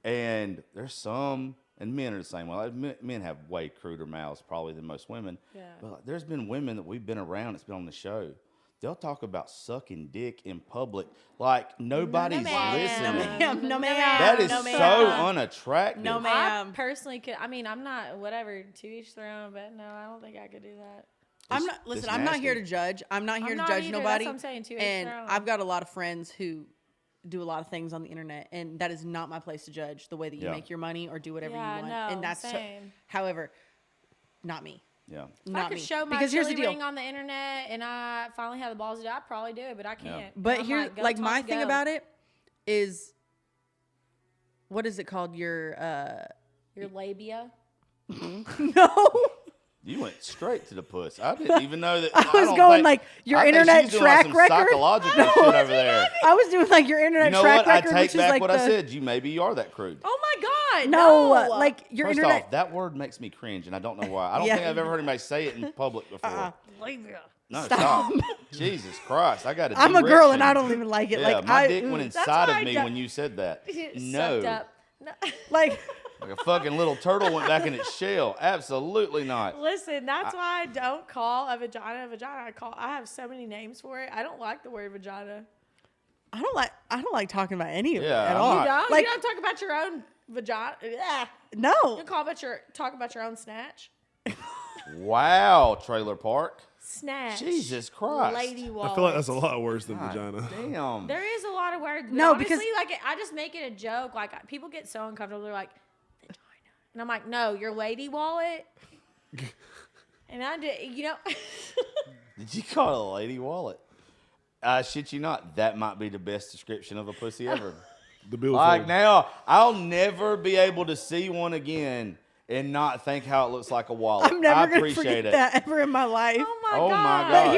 Speaker 2: And there's some, and men are the same way. Like, men have way cruder mouths probably than most women.
Speaker 3: Yeah.
Speaker 2: But like, there's been women that we've been around that's been on the show. They'll talk about sucking dick in public like nobody's
Speaker 3: ma'am.
Speaker 2: listening.
Speaker 4: No, ma'am. No, ma'am.
Speaker 2: That is
Speaker 4: No,
Speaker 2: so
Speaker 4: ma'am.
Speaker 2: unattractive.
Speaker 4: No,
Speaker 3: I
Speaker 4: ma'am.
Speaker 3: personally could. I mean, I'm not whatever to each their own, but no, I don't think I could do that.
Speaker 4: I'm not. Listen, I'm not here to
Speaker 2: nasty.
Speaker 4: judge. I'm not here
Speaker 3: I'm
Speaker 4: to
Speaker 3: not
Speaker 4: judge
Speaker 3: either.
Speaker 4: nobody.
Speaker 3: That's what I'm saying, to each
Speaker 4: And
Speaker 3: their own.
Speaker 4: I've got a lot of friends who do a lot of things on the internet, and that is not my place to judge the way that you
Speaker 2: Yeah.
Speaker 4: make your money or do whatever
Speaker 3: Yeah,
Speaker 4: you want.
Speaker 3: no,
Speaker 4: And that's
Speaker 3: same.
Speaker 4: however, not me.
Speaker 2: Yeah.
Speaker 3: If
Speaker 4: Not
Speaker 3: I could
Speaker 4: me.
Speaker 3: show my
Speaker 4: Because here's the
Speaker 3: chili
Speaker 4: deal.
Speaker 3: ring on the internet and I finally had the balls to do it, I'd probably do it, but I can't.
Speaker 4: But
Speaker 3: I'm
Speaker 4: here,
Speaker 3: go,
Speaker 4: like
Speaker 3: Tom,
Speaker 4: my thing
Speaker 3: go.
Speaker 4: about it is, what is it called? Your
Speaker 3: Your labia.
Speaker 4: no.
Speaker 2: You went straight to the puss. I didn't even know that.
Speaker 4: I was
Speaker 2: don't
Speaker 4: going
Speaker 2: think-
Speaker 4: like your
Speaker 2: I think
Speaker 4: internet
Speaker 2: she's doing
Speaker 4: track
Speaker 2: some
Speaker 4: record.
Speaker 2: psychological shit over there.
Speaker 4: I was doing like your internet
Speaker 2: You know
Speaker 4: track
Speaker 2: what? I
Speaker 4: record,
Speaker 2: take
Speaker 4: which is
Speaker 2: back
Speaker 4: like
Speaker 2: what
Speaker 4: the
Speaker 2: I said. You are that crude.
Speaker 3: Oh my god!
Speaker 4: no,
Speaker 3: No,
Speaker 4: like your
Speaker 2: First
Speaker 4: internet.
Speaker 2: off, that word makes me cringe, and I don't know why. I don't
Speaker 4: Yeah.
Speaker 2: think I've ever heard anybody say it in public before.
Speaker 3: labia.
Speaker 2: No,
Speaker 4: Stop.
Speaker 2: Jesus Christ, I got a
Speaker 4: I'm a girl and I
Speaker 2: direction.
Speaker 4: don't even like it.
Speaker 2: Yeah,
Speaker 4: like
Speaker 2: my
Speaker 4: I
Speaker 2: dick went
Speaker 3: That's
Speaker 2: inside
Speaker 3: why
Speaker 2: of
Speaker 3: I
Speaker 2: me
Speaker 3: don't-
Speaker 2: when you said that.
Speaker 3: Sucked
Speaker 2: No,
Speaker 3: up. No.
Speaker 4: like
Speaker 2: like a fucking little turtle went back in its shell. Absolutely not.
Speaker 3: Listen, that's why I don't call a vagina a vagina. I have so many names for it. I don't like the word vagina.
Speaker 4: I don't like talking about any of it
Speaker 2: Yeah,
Speaker 4: at
Speaker 2: I'm
Speaker 4: all.
Speaker 2: not-
Speaker 3: You don't?
Speaker 4: Like
Speaker 3: You don't talk about your own vagina. Yeah.
Speaker 4: no.
Speaker 3: You talk about your own snatch.
Speaker 2: Wow, trailer park.
Speaker 3: Snatch.
Speaker 2: Jesus Christ.
Speaker 3: Lady wallet.
Speaker 5: I feel like that's a lot worse than
Speaker 2: God
Speaker 5: vagina.
Speaker 2: Damn.
Speaker 3: There is a lot of words. But
Speaker 4: No,
Speaker 3: honestly,
Speaker 4: because-
Speaker 3: like I just make it a joke. Like people get so uncomfortable. They're like, vagina, and I'm like, no, your lady wallet. And I did,
Speaker 2: Did you call it a lady wallet? I shit you not. That might be the best description of a pussy ever.
Speaker 5: The Bill
Speaker 2: Like
Speaker 5: Ford.
Speaker 2: now, I'll never be able to see one again and not think how it looks like a wallet.
Speaker 4: I'm never
Speaker 2: I
Speaker 4: gonna
Speaker 2: appreciate
Speaker 4: forget
Speaker 2: it.
Speaker 4: that ever in my life.
Speaker 3: oh my
Speaker 2: Oh my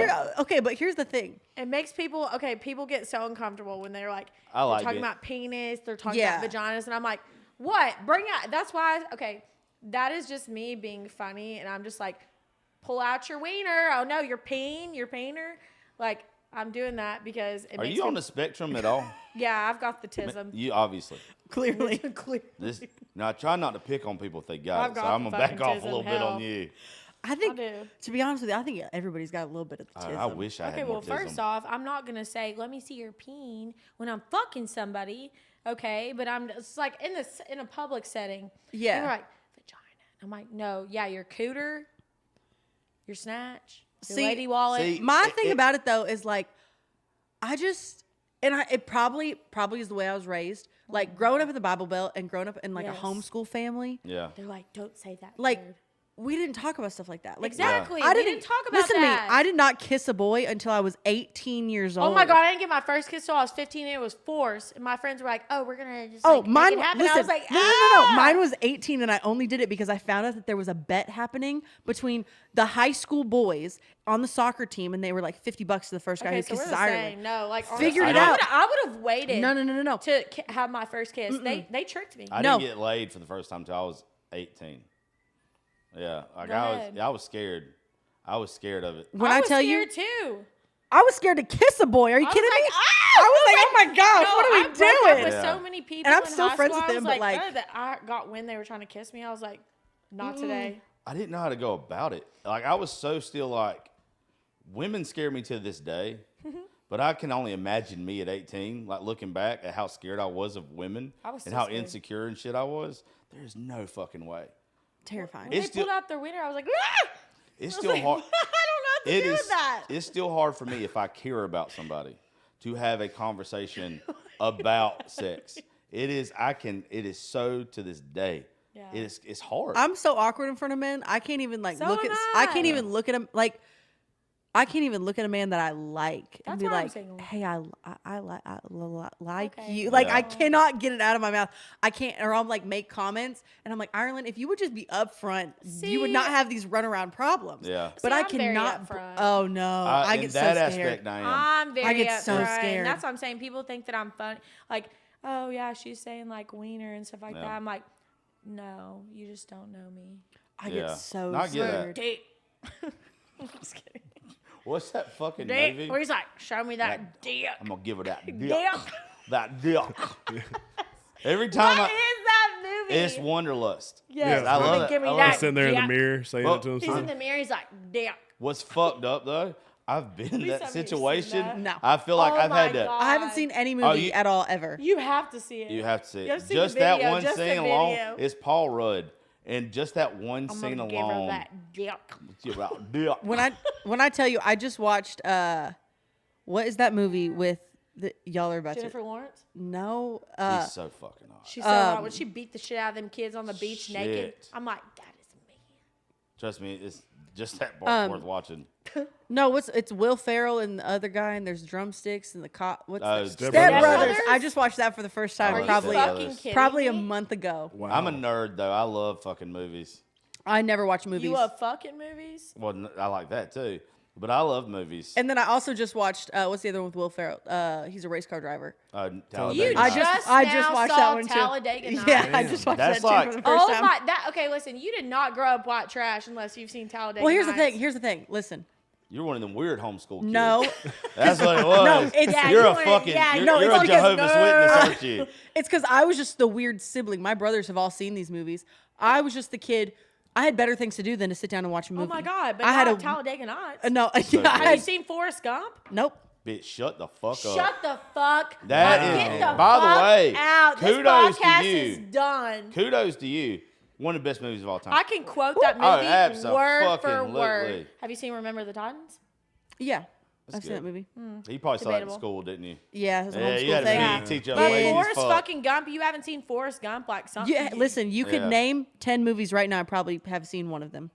Speaker 3: God.
Speaker 2: God.
Speaker 4: But here's the thing.
Speaker 3: It makes people, people get so uncomfortable when they're like,
Speaker 2: I like
Speaker 3: they're talking
Speaker 2: it.
Speaker 3: about penis, they're talking
Speaker 4: Yeah.
Speaker 3: about vaginas, and I'm like, what? Bring out, that's why, that is just me being funny, and I'm just like, pull out your wiener. Oh no, your peener. Like, I'm doing that because it
Speaker 2: Are
Speaker 3: makes
Speaker 2: you on
Speaker 3: me-
Speaker 2: the spectrum at all?
Speaker 3: Yeah, I've got the tism.
Speaker 2: You obviously.
Speaker 4: Clearly.
Speaker 2: This now I try not to pick on people if they got
Speaker 3: I've
Speaker 2: it, so
Speaker 3: got
Speaker 2: I'm
Speaker 3: the
Speaker 2: gonna back
Speaker 3: fucking
Speaker 2: off a little
Speaker 3: tism,
Speaker 2: bit on
Speaker 3: hell.
Speaker 2: you.
Speaker 4: I think,
Speaker 3: do.
Speaker 4: to be honest with you, I think everybody's got a little bit of the tism.
Speaker 2: I wish I
Speaker 3: Okay,
Speaker 2: had
Speaker 3: well,
Speaker 2: more
Speaker 3: first
Speaker 2: tism.
Speaker 3: off, I'm not gonna say, "Let me see your peen" when I'm fucking somebody, okay? But it's like in a public setting.
Speaker 4: Yeah.
Speaker 3: People are like vagina. I'm like, no, yeah, your cooter, your snatch, your
Speaker 4: See-
Speaker 3: lady wallet.
Speaker 2: see,
Speaker 4: My thing about it though is like, it probably is the way I was raised. Like growing up in the Bible Belt and growing up in like
Speaker 3: Yes.
Speaker 4: a homeschool family,
Speaker 2: Yeah.
Speaker 3: They're like, don't say that.
Speaker 4: like
Speaker 3: word.
Speaker 4: we didn't talk about stuff like that. Like
Speaker 3: Exactly.
Speaker 4: I
Speaker 3: We
Speaker 4: didn't
Speaker 3: didn't talk about
Speaker 4: listen
Speaker 3: that.
Speaker 4: to me. I did not kiss a boy until I was 18 years old.
Speaker 3: Oh my god, I didn't get my first kiss till I was 15 and it was forced. And my friends were like, "Oh, we're gonna just
Speaker 4: Oh,
Speaker 3: like,
Speaker 4: mine.
Speaker 3: make it happen."
Speaker 4: Listen,
Speaker 3: I was like,
Speaker 4: no.
Speaker 3: "Ah!"
Speaker 4: Mine was 18, and I only did it because I found out that there was a bet happening between the high school boys on the soccer team, and they were like $50 to the first guy
Speaker 3: Okay,
Speaker 4: who
Speaker 3: so we're
Speaker 4: kisses
Speaker 3: the
Speaker 4: Ireland.
Speaker 3: same. No, like
Speaker 4: Figured
Speaker 3: honestly,
Speaker 4: it out.
Speaker 3: I would have waited.
Speaker 4: No.
Speaker 3: To have my first kiss. They tricked me.
Speaker 2: I
Speaker 4: No.
Speaker 2: didn't get laid for the first time until I was 18. Yeah, like
Speaker 3: Go
Speaker 2: I
Speaker 3: ahead.
Speaker 2: was scared. I was scared of it.
Speaker 4: When I
Speaker 3: was
Speaker 4: tell you,
Speaker 3: scared too.
Speaker 4: I was scared to kiss a boy. Are you
Speaker 3: I was
Speaker 4: kidding
Speaker 3: like,
Speaker 4: me?
Speaker 3: "Ah!"
Speaker 4: I was like, oh my gosh,
Speaker 3: No,
Speaker 4: what are
Speaker 3: I
Speaker 4: we
Speaker 3: broke up
Speaker 4: doing?
Speaker 3: with
Speaker 2: Yeah.
Speaker 3: so many people,
Speaker 4: And I'm
Speaker 3: in
Speaker 4: still
Speaker 3: high
Speaker 4: friends
Speaker 3: school,
Speaker 4: with
Speaker 3: I
Speaker 4: them,
Speaker 3: was
Speaker 4: but, like-
Speaker 3: "Oh," that I got when they were trying to kiss me. I was like, not today.
Speaker 2: I didn't know how to go about it. Like I was so still like, women scare me to this day. But I can only imagine me at 18, like looking back at how scared I was of women
Speaker 3: I was
Speaker 2: and
Speaker 3: so
Speaker 2: how
Speaker 3: scared.
Speaker 2: insecure and shit I was. There's no fucking way.
Speaker 4: Terrifying.
Speaker 3: When
Speaker 2: It's
Speaker 3: they pulled
Speaker 2: still-
Speaker 3: out their winner, I was like, "Ah!"
Speaker 2: It's
Speaker 3: I was
Speaker 2: still
Speaker 3: like,
Speaker 2: hard.
Speaker 3: I don't know what to
Speaker 2: It
Speaker 3: do
Speaker 2: is.
Speaker 3: with that.
Speaker 2: It's still hard for me if I care about somebody to have a conversation about sex. It is. It is so to this day.
Speaker 3: Yeah.
Speaker 2: It's hard.
Speaker 4: I'm so awkward in front of men. I can't even like
Speaker 3: So
Speaker 4: look
Speaker 3: am
Speaker 4: at. I can't
Speaker 3: I.
Speaker 4: even look at him like. I can't even look at a man that I like and
Speaker 3: That's
Speaker 4: be
Speaker 3: why I'm
Speaker 4: like,
Speaker 3: single.
Speaker 4: "Hey, I like
Speaker 3: Okay.
Speaker 4: you." Like I
Speaker 2: Yeah.
Speaker 4: cannot get it out of my mouth. I can't, or I'll like make comments, and I'm like, Ireland, if you would just be upfront, you would not
Speaker 3: See-
Speaker 4: have these runaround problems.
Speaker 2: Yeah.
Speaker 4: But
Speaker 3: See,
Speaker 4: I
Speaker 3: I'm very
Speaker 4: cannot.
Speaker 3: upfront.
Speaker 4: Oh no, I
Speaker 2: in
Speaker 4: get so
Speaker 2: that
Speaker 4: scared.
Speaker 2: aspect, I am.
Speaker 3: I'm very
Speaker 4: get so
Speaker 3: upfront.
Speaker 4: scared.
Speaker 3: That's what I'm saying. People think that I'm fun. Like, oh yeah, she's saying like wiener and stuff like
Speaker 2: Yeah.
Speaker 3: that. I'm like, no, you just don't know me.
Speaker 4: I
Speaker 2: Yeah.
Speaker 4: get so
Speaker 2: No, I get that.
Speaker 4: scared.
Speaker 3: Dick. I'm just kidding.
Speaker 2: What's that fucking
Speaker 3: Dick.
Speaker 2: movie?
Speaker 3: Where he's like, show me that dick.
Speaker 2: I'm gonna give her that dick.
Speaker 3: Dick.
Speaker 2: That dick. Every time
Speaker 3: What is that movie?
Speaker 2: it's Wanderlust.
Speaker 3: Yes,
Speaker 5: Yeah. I
Speaker 2: love it.
Speaker 3: Give me
Speaker 2: I love
Speaker 3: that.
Speaker 2: it.
Speaker 5: He's sitting there in the
Speaker 3: dick.
Speaker 5: mirror saying
Speaker 2: Well,
Speaker 5: it to
Speaker 3: He's
Speaker 5: himself.
Speaker 3: in the mirror. He's like, dick.
Speaker 2: What's fucked up though? I've been in
Speaker 3: Please
Speaker 2: that
Speaker 3: tell me you've seen
Speaker 2: situation.
Speaker 3: that.
Speaker 4: No.
Speaker 2: I feel like
Speaker 3: Oh
Speaker 2: I've
Speaker 3: my
Speaker 2: had to.
Speaker 3: God.
Speaker 4: I haven't seen any movie
Speaker 2: you-
Speaker 4: at all ever.
Speaker 3: You have to see it.
Speaker 2: You have to see
Speaker 3: You have
Speaker 2: it.
Speaker 3: to see the
Speaker 2: Just that
Speaker 3: video,
Speaker 2: one
Speaker 3: just the
Speaker 2: scene alone
Speaker 3: video.
Speaker 2: is Paul Rudd, and just that one
Speaker 3: I'm
Speaker 2: scene
Speaker 3: gonna give her
Speaker 2: alone.
Speaker 3: that dick.
Speaker 2: It's about dick.
Speaker 4: When I tell you, I just watched what is that movie with y'all are about
Speaker 3: Jennifer
Speaker 4: to
Speaker 3: Lawrence.
Speaker 4: no
Speaker 2: She's so fucking hot.
Speaker 3: She's so hot. When she beat the shit out of them kids on the beach naked,
Speaker 2: Shit.
Speaker 3: I'm like, that is me.
Speaker 2: Trust me, it's just that part's worth watching.
Speaker 4: no it's Will Ferrell and the other guy and there's drumsticks and the cop what's that?
Speaker 2: Step
Speaker 4: Step
Speaker 5: Brothers.
Speaker 4: Brothers.
Speaker 3: Brothers?
Speaker 4: I just watched that for the first time
Speaker 2: Are
Speaker 3: Are
Speaker 2: you
Speaker 4: probably
Speaker 3: you
Speaker 2: Step
Speaker 3: fucking
Speaker 2: Brothers.
Speaker 3: kidding
Speaker 4: a
Speaker 3: me?
Speaker 4: month ago.
Speaker 5: Wow.
Speaker 2: I'm a nerd though. I love fucking movies.
Speaker 4: I never watch movies.
Speaker 3: You love fucking movies?
Speaker 2: Well, I like that too, but I love movies.
Speaker 4: And then I also just watched what's the other one with Will Ferrell? He's a race car driver.
Speaker 2: Talladega
Speaker 3: You
Speaker 2: Nights.
Speaker 4: I just
Speaker 3: now
Speaker 4: watched
Speaker 3: saw
Speaker 4: that one too.
Speaker 3: Talladega Nights.
Speaker 4: Yeah, I just watched
Speaker 2: That's
Speaker 4: that
Speaker 2: like-
Speaker 4: too for the first
Speaker 3: Oh
Speaker 4: time.
Speaker 3: my! Okay, listen. You did not grow up white trash unless you've seen Talladega.
Speaker 4: Well, here's the
Speaker 3: Nights.
Speaker 4: thing. Here's the thing. Listen.
Speaker 2: You're one of them weird homeschool kids.
Speaker 4: No,
Speaker 2: That's what it was.
Speaker 4: it's-
Speaker 3: Yeah,
Speaker 2: you're
Speaker 3: you
Speaker 2: a
Speaker 3: wanna-
Speaker 2: fucking.
Speaker 3: yeah,
Speaker 2: you're
Speaker 3: no,
Speaker 2: you're
Speaker 3: it's
Speaker 2: a
Speaker 3: because
Speaker 2: Jehovah's Witness, aren't you?
Speaker 4: it's because I was just the weird sibling. My brothers have all seen these movies. I was just the kid. I had better things to do than to sit down and watch a
Speaker 3: Oh
Speaker 4: movie.
Speaker 3: my god! But
Speaker 4: I had
Speaker 3: not
Speaker 4: a
Speaker 3: Talladega Nights.
Speaker 4: no.
Speaker 2: So
Speaker 4: Yeah, I
Speaker 3: Have you
Speaker 4: had,
Speaker 3: seen Forrest Gump?
Speaker 4: nope.
Speaker 2: Bitch, shut the fuck up.
Speaker 3: Shut the fuck.
Speaker 2: That
Speaker 3: up.
Speaker 2: is-
Speaker 3: Get the
Speaker 2: by the
Speaker 3: fuck
Speaker 2: way,
Speaker 3: out. This
Speaker 2: kudos to
Speaker 3: podcast
Speaker 2: you.
Speaker 3: is done.
Speaker 2: Kudos to you. One of the best movies of all time.
Speaker 3: I can quote that
Speaker 2: Oh,
Speaker 3: movie word for
Speaker 2: abso-fucking-lutely.
Speaker 3: word. Have you seen Remember the Titans?
Speaker 4: Yeah, I've seen
Speaker 2: good.
Speaker 4: that movie.
Speaker 2: You probably saw that in
Speaker 3: Debatable.
Speaker 2: school, didn't you?
Speaker 4: Yeah, it was a
Speaker 2: Yeah, you
Speaker 4: homeschool
Speaker 2: had
Speaker 4: thing.
Speaker 2: to be, teach up
Speaker 3: But
Speaker 2: ladies
Speaker 3: Forrest
Speaker 2: fuck.
Speaker 3: fucking Gump, you haven't seen Forrest Gump like something.
Speaker 4: Yeah, listen. You could
Speaker 2: Yeah.
Speaker 4: name 10 movies right now. I probably have seen one of them.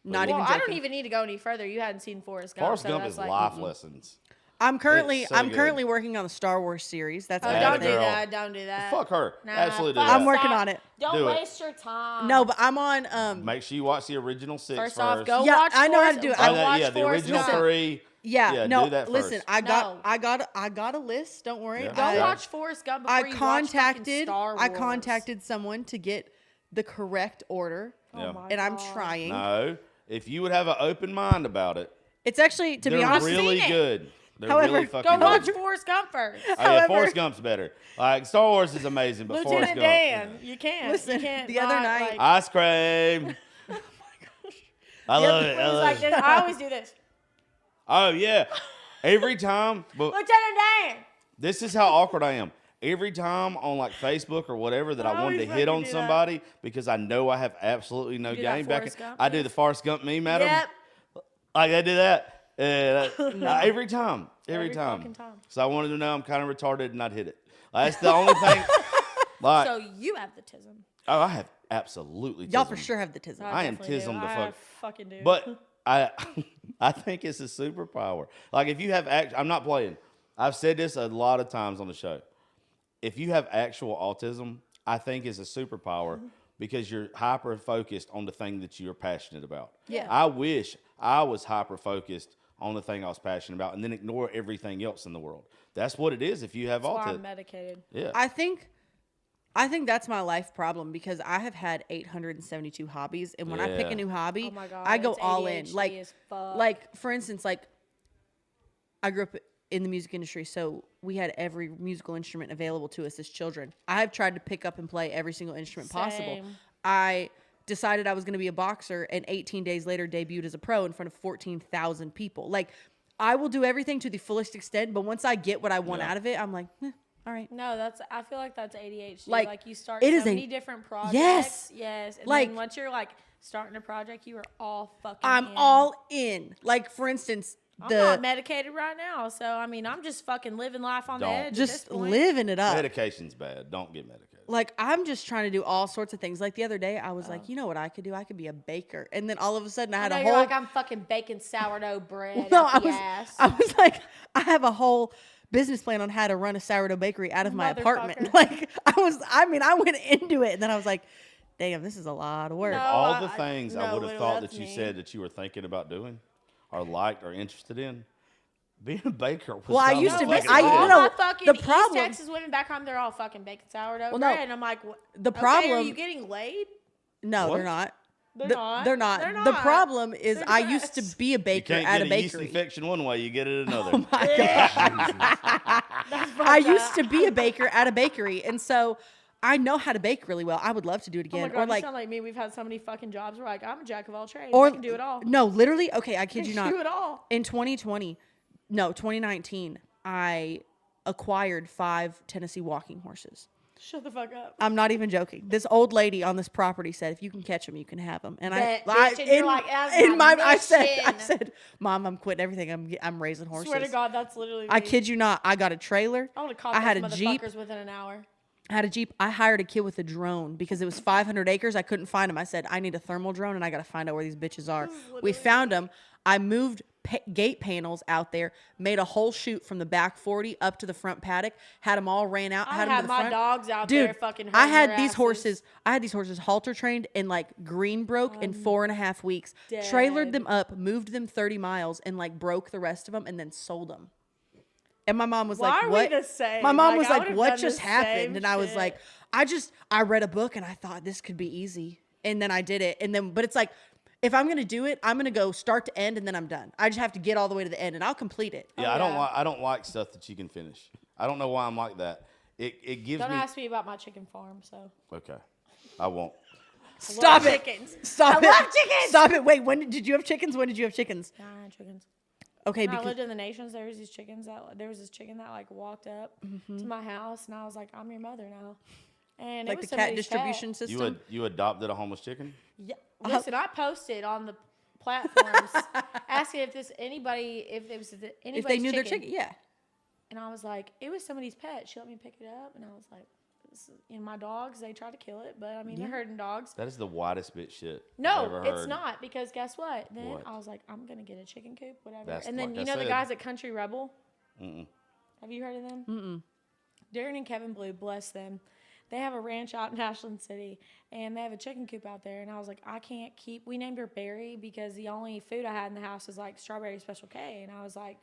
Speaker 4: Not
Speaker 3: Well,
Speaker 4: even
Speaker 3: I
Speaker 4: joking.
Speaker 3: don't even need to go any further. You hadn't seen Forrest Gump.
Speaker 2: Forrest
Speaker 3: so
Speaker 2: Gump
Speaker 3: that's
Speaker 2: is
Speaker 3: like,
Speaker 2: life lessons.
Speaker 4: I'm currently
Speaker 2: It's so
Speaker 4: I'm
Speaker 2: good.
Speaker 4: currently working on the Star Wars series. That's
Speaker 3: Oh,
Speaker 4: another
Speaker 3: don't do
Speaker 4: thing.
Speaker 2: girl.
Speaker 3: that. Don't do that.
Speaker 2: Fuck her.
Speaker 3: Nah,
Speaker 2: Absolutely do
Speaker 3: fuck
Speaker 2: that.
Speaker 4: I'm working
Speaker 3: stop.
Speaker 4: on it.
Speaker 3: Don't
Speaker 2: Do it.
Speaker 3: waste your time.
Speaker 4: No, but I'm on
Speaker 2: Make sure you watch the original 6
Speaker 3: First
Speaker 2: first.
Speaker 3: off, go
Speaker 4: Yeah,
Speaker 3: watch
Speaker 4: I know how to
Speaker 3: Forrest-
Speaker 4: do it.
Speaker 3: Go
Speaker 4: I-
Speaker 2: Oh, that-
Speaker 3: watch
Speaker 2: yeah, the
Speaker 3: Forrest
Speaker 2: original
Speaker 3: Gump.
Speaker 2: 3.
Speaker 4: Yeah, no,
Speaker 2: do that
Speaker 4: listen,
Speaker 2: first.
Speaker 4: I
Speaker 3: No.
Speaker 4: got a list. Don't worry.
Speaker 2: Yeah.
Speaker 3: Go
Speaker 2: Yeah.
Speaker 3: watch Forrest Gump before
Speaker 4: I
Speaker 3: you watch fucking
Speaker 4: contacted
Speaker 3: Star
Speaker 4: I
Speaker 3: Wars.
Speaker 4: contacted someone to get the correct order,
Speaker 2: Yeah.
Speaker 3: Oh my
Speaker 4: and I'm
Speaker 3: God.
Speaker 4: trying.
Speaker 2: No, if you would have an open mind about it,
Speaker 4: It's actually, to be
Speaker 2: they're
Speaker 4: honest,
Speaker 2: really
Speaker 3: seen it.
Speaker 2: good. They're
Speaker 4: However,
Speaker 2: really
Speaker 3: Go
Speaker 2: fucking
Speaker 3: watch
Speaker 2: good.
Speaker 3: Forrest Gump first.
Speaker 2: Oh, yeah,
Speaker 4: However-
Speaker 2: Forrest Gump's better. Like Star Wars is amazing, but Forrest
Speaker 3: Lieutenant
Speaker 2: Gump.
Speaker 3: Dan, you can't.
Speaker 4: Listen,
Speaker 3: you can't
Speaker 4: the other
Speaker 3: not,
Speaker 4: night-
Speaker 3: like,
Speaker 2: Ice cream. I love it. I
Speaker 3: He's
Speaker 2: love
Speaker 3: like
Speaker 2: it.
Speaker 3: this. I always do this.
Speaker 2: Oh yeah, every time. But
Speaker 3: Lieutenant Dan.
Speaker 2: this is how awkward I am. Every time on like Facebook or whatever that I wanted to
Speaker 3: always
Speaker 2: hit
Speaker 3: fucking
Speaker 2: on
Speaker 3: do that.
Speaker 2: somebody because I know I have absolutely no
Speaker 3: do that
Speaker 2: game back.
Speaker 3: Forrest Gump
Speaker 2: I do
Speaker 3: move?
Speaker 2: the Forrest Gump meme at 'em.
Speaker 3: Yep.
Speaker 2: Like I do that. Every time. Every
Speaker 3: Every
Speaker 2: time.
Speaker 3: fucking time.
Speaker 2: So I wanted to know I'm kind of retarded and I'd hit it. That's the only thing. Like,
Speaker 3: So you have the tism.
Speaker 2: oh, I have absolutely.
Speaker 4: y'all for
Speaker 2: tism.
Speaker 4: sure have the tism.
Speaker 2: I am
Speaker 3: definitely do.
Speaker 2: tism the
Speaker 3: I
Speaker 2: fuck.
Speaker 3: fucking do.
Speaker 2: But I think it's a superpower. Like if you have I'm not playing. I've said this a lot of times on the show. If you have actual autism, I think it's a superpower because you're hyper focused on the thing that you're passionate about.
Speaker 3: Yeah.
Speaker 2: I wish I was hyper focused on the thing I was passionate about and then ignore everything else in the world. That's what it is if you have
Speaker 3: That's why I'm
Speaker 2: autism.
Speaker 3: medicated.
Speaker 2: Yeah.
Speaker 4: I think that's my life problem because I have had 872 hobbies, and when I pick
Speaker 2: Yeah.
Speaker 4: a new hobby,
Speaker 3: Oh my God,
Speaker 4: I go
Speaker 3: it's
Speaker 4: all in.
Speaker 3: ADHD as fuck.
Speaker 4: Like for instance, like I grew up in the music industry, so we had every musical instrument available to us as children. I have tried to pick up and play every single instrument possible.
Speaker 3: Same.
Speaker 4: I decided I was going to be a boxer, and 18 days later debuted as a pro in front of 14,000 people. Like I will do everything to the fullest extent, but once I get what I want
Speaker 2: Yeah.
Speaker 4: out of it, I'm like, all right.
Speaker 3: No, I feel like that's ADHD.
Speaker 4: Like,
Speaker 3: Like you start
Speaker 4: it
Speaker 3: so
Speaker 4: is
Speaker 3: many different projects.
Speaker 4: Yes.
Speaker 3: Yes. And
Speaker 4: Like-
Speaker 3: then once you're like starting a project, you are all fucking
Speaker 4: I'm
Speaker 3: in.
Speaker 4: all in. Like for instance,
Speaker 3: I'm not medicated right now, so I mean, I'm just fucking living life on the
Speaker 2: Don't.
Speaker 3: edge. at
Speaker 4: just
Speaker 3: this point.
Speaker 4: living it up.
Speaker 2: Medication's bad. Don't get medicated.
Speaker 4: Like I'm just trying to do all sorts of things. Like the other day, I was like, you know what I could do? I could be a baker. And then all of a sudden, I
Speaker 3: I
Speaker 4: had
Speaker 3: know
Speaker 4: a
Speaker 3: you're
Speaker 4: whole.
Speaker 3: like I'm fucking baking sourdough bread.
Speaker 4: no,
Speaker 3: out
Speaker 4: I
Speaker 3: the
Speaker 4: was.
Speaker 3: ass.
Speaker 4: I was like, I have a whole business plan on how to run a sourdough bakery out of my apartment.
Speaker 3: Motherfucker.
Speaker 4: Like I went into it, and then I was like, damn, this is a lot of work.
Speaker 3: No.
Speaker 2: All the
Speaker 3: I-
Speaker 2: things I
Speaker 3: no,
Speaker 2: would have
Speaker 3: Lou,
Speaker 2: thought
Speaker 3: that's
Speaker 2: that you
Speaker 3: me.
Speaker 2: said that you were thinking about doing or liked or interested in, being a baker was
Speaker 4: Well, I
Speaker 2: not
Speaker 4: used
Speaker 2: my
Speaker 4: to be-
Speaker 2: fucking
Speaker 4: I-
Speaker 2: deal.
Speaker 4: you
Speaker 3: all
Speaker 4: know,
Speaker 3: my fucking
Speaker 4: the problem-
Speaker 3: East Texas women back home, they're all fucking baking sourdough
Speaker 4: Well, no,
Speaker 3: bread. And I'm like,
Speaker 4: the
Speaker 3: okay,
Speaker 4: problem-
Speaker 3: are you getting laid?
Speaker 4: No,
Speaker 2: What?
Speaker 4: they're not.
Speaker 3: They're
Speaker 4: The-
Speaker 3: not.
Speaker 4: They're not.
Speaker 3: They're
Speaker 4: The
Speaker 3: not.
Speaker 4: problem is
Speaker 3: They're
Speaker 4: I used to
Speaker 3: not.
Speaker 4: be a
Speaker 2: You
Speaker 4: baker
Speaker 2: can't
Speaker 4: at
Speaker 2: get
Speaker 4: a
Speaker 2: a yeast
Speaker 4: bakery.
Speaker 2: infection one way, you get it another.
Speaker 4: Oh my God. I used to be a baker at a bakery, and so I know how to bake really well. I would love to do it
Speaker 3: Oh my
Speaker 4: again.
Speaker 3: God,
Speaker 4: or
Speaker 3: you
Speaker 4: like,
Speaker 3: sound like me. We've had so many fucking jobs. We're like, I'm a jack of all trades.
Speaker 4: or
Speaker 3: I can do it all.
Speaker 4: No, literally. Okay, I kid
Speaker 3: I
Speaker 4: you
Speaker 3: can
Speaker 4: not.
Speaker 3: do it all.
Speaker 4: In 2019, I acquired 5 Tennessee walking horses.
Speaker 3: Shut the fuck up.
Speaker 4: I'm not even joking. This old lady on this property said, "If you can catch them, you can have them." And
Speaker 3: Bet, bitch, and you're like, "That's my
Speaker 4: I
Speaker 3: mission."
Speaker 4: said, "Mom, I'm quitting everything. I'm raising horses."
Speaker 3: Swear to God, that's literally.
Speaker 4: I
Speaker 3: me.
Speaker 4: kid you not. I got a trailer.
Speaker 3: I would have caught
Speaker 4: I had
Speaker 3: those
Speaker 4: a Jeep.
Speaker 3: motherfuckers within an hour.
Speaker 4: I had a Jeep. I hired a kid with a drone because it was 500 acres. I couldn't find him. I said, I need a thermal drone and I got to find out where these bitches are. We found them. I moved gate panels out there, made a whole chute from the back 40 up to the front paddock, had them all ran out.
Speaker 3: I
Speaker 4: had them
Speaker 3: had
Speaker 4: to the
Speaker 3: my
Speaker 4: front.
Speaker 3: dogs out
Speaker 4: Dude,
Speaker 3: there fucking
Speaker 4: I
Speaker 3: herding
Speaker 4: had
Speaker 3: their
Speaker 4: these
Speaker 3: asses.
Speaker 4: horses. I had these horses halter trained and like green broke in 4.5 weeks. Trailered
Speaker 3: dead.
Speaker 4: them up, moved them 30 miles, and like broke the rest of them, and then sold them. And my mom was
Speaker 3: Why
Speaker 4: like,
Speaker 3: are we
Speaker 4: "What?"
Speaker 3: the same?
Speaker 4: My mom
Speaker 3: Like,
Speaker 4: was
Speaker 3: I
Speaker 4: like,
Speaker 3: would've
Speaker 4: "What
Speaker 3: done
Speaker 4: just
Speaker 3: the
Speaker 4: happened?"
Speaker 3: same
Speaker 4: And I was
Speaker 3: shit.
Speaker 4: like, I read a book and I thought this could be easy, and then I did it, and then but it's like, if I'm gonna do it, I'm gonna go start to end, and then I'm done. I just have to get all the way to the end, and I'll complete it.
Speaker 2: Yeah,
Speaker 3: Oh, yeah.
Speaker 2: I don't like stuff that you can finish. I don't know why I'm like that. It gives
Speaker 3: Don't
Speaker 2: me
Speaker 3: ask me about my chicken farm. So
Speaker 2: okay. I won't.
Speaker 4: Stop
Speaker 3: love
Speaker 4: it!
Speaker 3: chickens.
Speaker 4: Stop
Speaker 3: I
Speaker 4: it!
Speaker 3: love chickens!
Speaker 4: Stop it! Wait, did you have chickens? When did you have chickens?
Speaker 3: Nah, I had chickens.
Speaker 4: Okay,
Speaker 3: When I
Speaker 4: because
Speaker 3: lived in the Nations, there was this chicken that like walked up
Speaker 4: Mm-hmm.
Speaker 3: to my house, and I was like, I'm your mother now. And
Speaker 4: like
Speaker 3: it was
Speaker 4: the cat
Speaker 3: somebody's
Speaker 4: distribution
Speaker 3: pet.
Speaker 4: system.
Speaker 2: You adopted a homeless chicken?
Speaker 3: Yeah. Listen, I posted on the platforms asking if anybody
Speaker 4: If they knew their chicken, yeah.
Speaker 3: And I was like, it was somebody's pet. She let me pick it up, and I was like, my dogs, they try to kill it, but I mean, they're hurting dogs.
Speaker 2: That is the whitest bitch shit. I've
Speaker 3: No,
Speaker 2: ever
Speaker 3: it's
Speaker 2: heard.
Speaker 3: not, because guess what? Then
Speaker 2: What?
Speaker 3: I was like, I'm gonna get a chicken coop, whatever.
Speaker 2: That's
Speaker 3: and then
Speaker 2: like
Speaker 3: you
Speaker 2: I
Speaker 3: know the
Speaker 2: said.
Speaker 3: guys at Country Rebel?
Speaker 2: Mm-mm.
Speaker 3: Have you heard of them? Mm-mm. Darren and Kevin Blue, bless them. They have a ranch out in Ashland City, and they have a chicken coop out there. And I was like, I can't keep. We named her Berry because the only food I had in the house was like strawberry Special K, and I was like,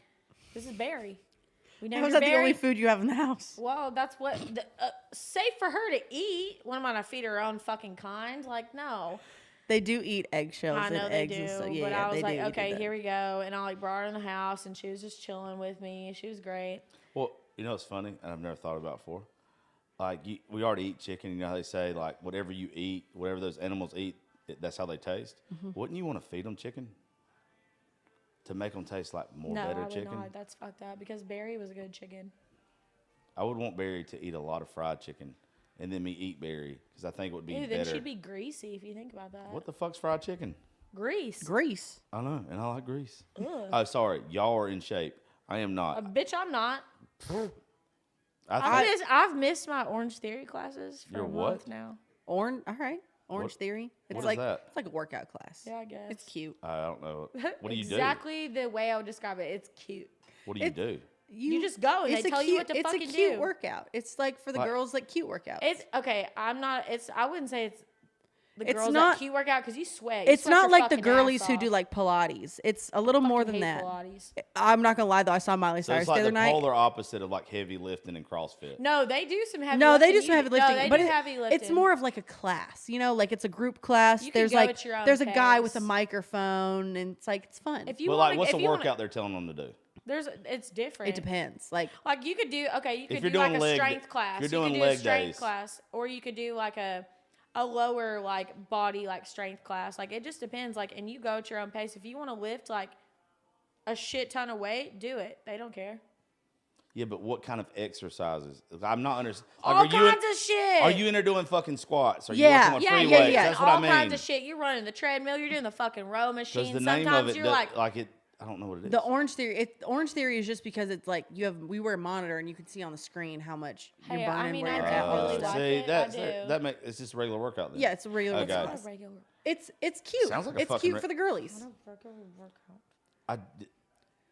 Speaker 3: this is Berry. We named
Speaker 4: How's
Speaker 3: her
Speaker 4: that the
Speaker 3: Berry.
Speaker 4: only food you have in the house?
Speaker 3: Well, that's what safe for her to eat. What am I gonna feed her own fucking kind? Like, no.
Speaker 4: They do eat eggshells
Speaker 3: I know
Speaker 4: and
Speaker 3: they
Speaker 4: eggs
Speaker 3: do,
Speaker 4: and stuff.
Speaker 3: but
Speaker 4: Yeah,
Speaker 3: I was
Speaker 4: they
Speaker 3: like,
Speaker 4: do eat
Speaker 3: okay,
Speaker 4: that.
Speaker 3: here we go, and I like brought her in the house, and she was just chilling with me. She was great.
Speaker 2: Well, you know what's funny, and I've never thought about before. Like we already eat chicken. You know how they say like whatever you eat, whatever those animals eat, that's how they taste. Wouldn't you want to feed them chicken to make them taste like more
Speaker 3: No,
Speaker 2: better
Speaker 3: I would
Speaker 2: chicken?
Speaker 3: not. That's fucked up because Barry was a good chicken.
Speaker 2: I would want Barry to eat a lot of fried chicken, and then me eat Barry because I think it would be
Speaker 3: Ew, then
Speaker 2: better.
Speaker 3: she'd be greasy if you think about that.
Speaker 2: What the fuck's fried chicken?
Speaker 3: Grease?
Speaker 4: Grease.
Speaker 2: I know, and I like grease.
Speaker 3: Ugh.
Speaker 2: Oh, sorry, y'all are in shape. I am not.
Speaker 3: Bitch, I'm not.
Speaker 2: I think
Speaker 3: I've missed my Orange Theory classes for
Speaker 2: Your
Speaker 3: a
Speaker 2: what?
Speaker 3: month now.
Speaker 4: All right. Orange
Speaker 2: What-
Speaker 4: Theory. It's
Speaker 2: what is
Speaker 4: like
Speaker 2: that?
Speaker 4: it's like a workout class.
Speaker 3: Yeah, I guess.
Speaker 4: It's cute.
Speaker 2: I don't know. What do you do?
Speaker 3: Exactly the way I would describe it. It's cute.
Speaker 2: What do you do?
Speaker 3: You just go and
Speaker 4: it's
Speaker 3: they
Speaker 4: a
Speaker 3: tell you what to
Speaker 4: it's
Speaker 3: fucking
Speaker 4: a cute
Speaker 3: do.
Speaker 4: workout. It's like for the
Speaker 2: Like-
Speaker 4: girls, like cute workouts.
Speaker 3: It's okay. I'm not. It's. I wouldn't say it's the
Speaker 4: It's
Speaker 3: girls
Speaker 4: not-
Speaker 3: that cute workout because you sweat. You
Speaker 4: It's
Speaker 3: sweat
Speaker 4: not
Speaker 3: your
Speaker 4: like the
Speaker 3: fucking
Speaker 4: girlies
Speaker 3: ass
Speaker 4: who do
Speaker 3: off.
Speaker 4: like Pilates. It's a little more
Speaker 3: Fucking
Speaker 4: than
Speaker 3: hate
Speaker 4: that.
Speaker 3: Pilates.
Speaker 4: I'm not gonna lie though. I saw Miley
Speaker 2: So
Speaker 4: Cyrus
Speaker 2: it's
Speaker 4: the
Speaker 2: like
Speaker 4: other
Speaker 2: the
Speaker 4: night.
Speaker 2: polar opposite of like heavy lifting and CrossFit.
Speaker 3: No, they do some heavy.
Speaker 4: No, they do
Speaker 3: lifting.
Speaker 4: some heavy lifting,
Speaker 3: No, they
Speaker 4: but
Speaker 3: do heavy lifting.
Speaker 4: it's more of like a class. You know, like it's a group class.
Speaker 3: You can
Speaker 4: There's
Speaker 3: go
Speaker 4: like
Speaker 3: at your own
Speaker 4: there's a guy with a
Speaker 3: pace.
Speaker 4: microphone, and it's like it's fun.
Speaker 3: If you
Speaker 2: But
Speaker 3: want,
Speaker 2: like, what's
Speaker 3: if
Speaker 2: the
Speaker 3: you
Speaker 2: workout
Speaker 3: wanna,
Speaker 2: they're telling them to do?
Speaker 3: it's different.
Speaker 4: It depends. Like
Speaker 3: Like you could do okay, you could
Speaker 2: you're
Speaker 3: do like
Speaker 2: doing
Speaker 3: a
Speaker 2: leg-
Speaker 3: strength class.
Speaker 2: if you're
Speaker 3: You
Speaker 2: doing
Speaker 3: could do a
Speaker 2: leg
Speaker 3: strength
Speaker 2: days.
Speaker 3: class, or you could do like a lower like body like strength class. Like it just depends. Like and you go at your own pace. If you want to lift like a shit ton of weight, do it. They don't care.
Speaker 2: Yeah, but what kind of exercises? I'm not understanding.
Speaker 3: All kinds of shit.
Speaker 2: Are you in there doing fucking squats? Are you
Speaker 4: Yeah.
Speaker 2: working on
Speaker 3: Yeah,
Speaker 2: free
Speaker 3: yeah,
Speaker 2: weights?
Speaker 3: yeah.
Speaker 2: That's what
Speaker 3: all
Speaker 2: I mean.
Speaker 3: kinds of shit. You're running the treadmill. You're doing the fucking row
Speaker 2: Because
Speaker 3: machine.
Speaker 2: the name
Speaker 3: Sometimes
Speaker 2: of it,
Speaker 3: you're
Speaker 2: does-
Speaker 3: like,
Speaker 2: it. I don't know what it is.
Speaker 4: the Orange Theory. Orange Theory is just because it's like we wear a monitor and you can see on the screen how much
Speaker 3: Hey,
Speaker 4: you're
Speaker 3: I
Speaker 4: burning.
Speaker 3: mean,
Speaker 4: where
Speaker 3: I
Speaker 4: you're
Speaker 3: do
Speaker 4: at with
Speaker 3: really
Speaker 4: stuff.
Speaker 3: like
Speaker 2: see,
Speaker 3: it.
Speaker 2: that's
Speaker 3: I do.
Speaker 2: that make it's just a regular workout then.
Speaker 4: Yeah, it's a regular
Speaker 2: Okay.
Speaker 4: class.
Speaker 3: a regular.
Speaker 4: It's cute.
Speaker 2: Sounds like a
Speaker 4: it's
Speaker 2: fucking
Speaker 4: cute
Speaker 2: re-
Speaker 4: for the girlies.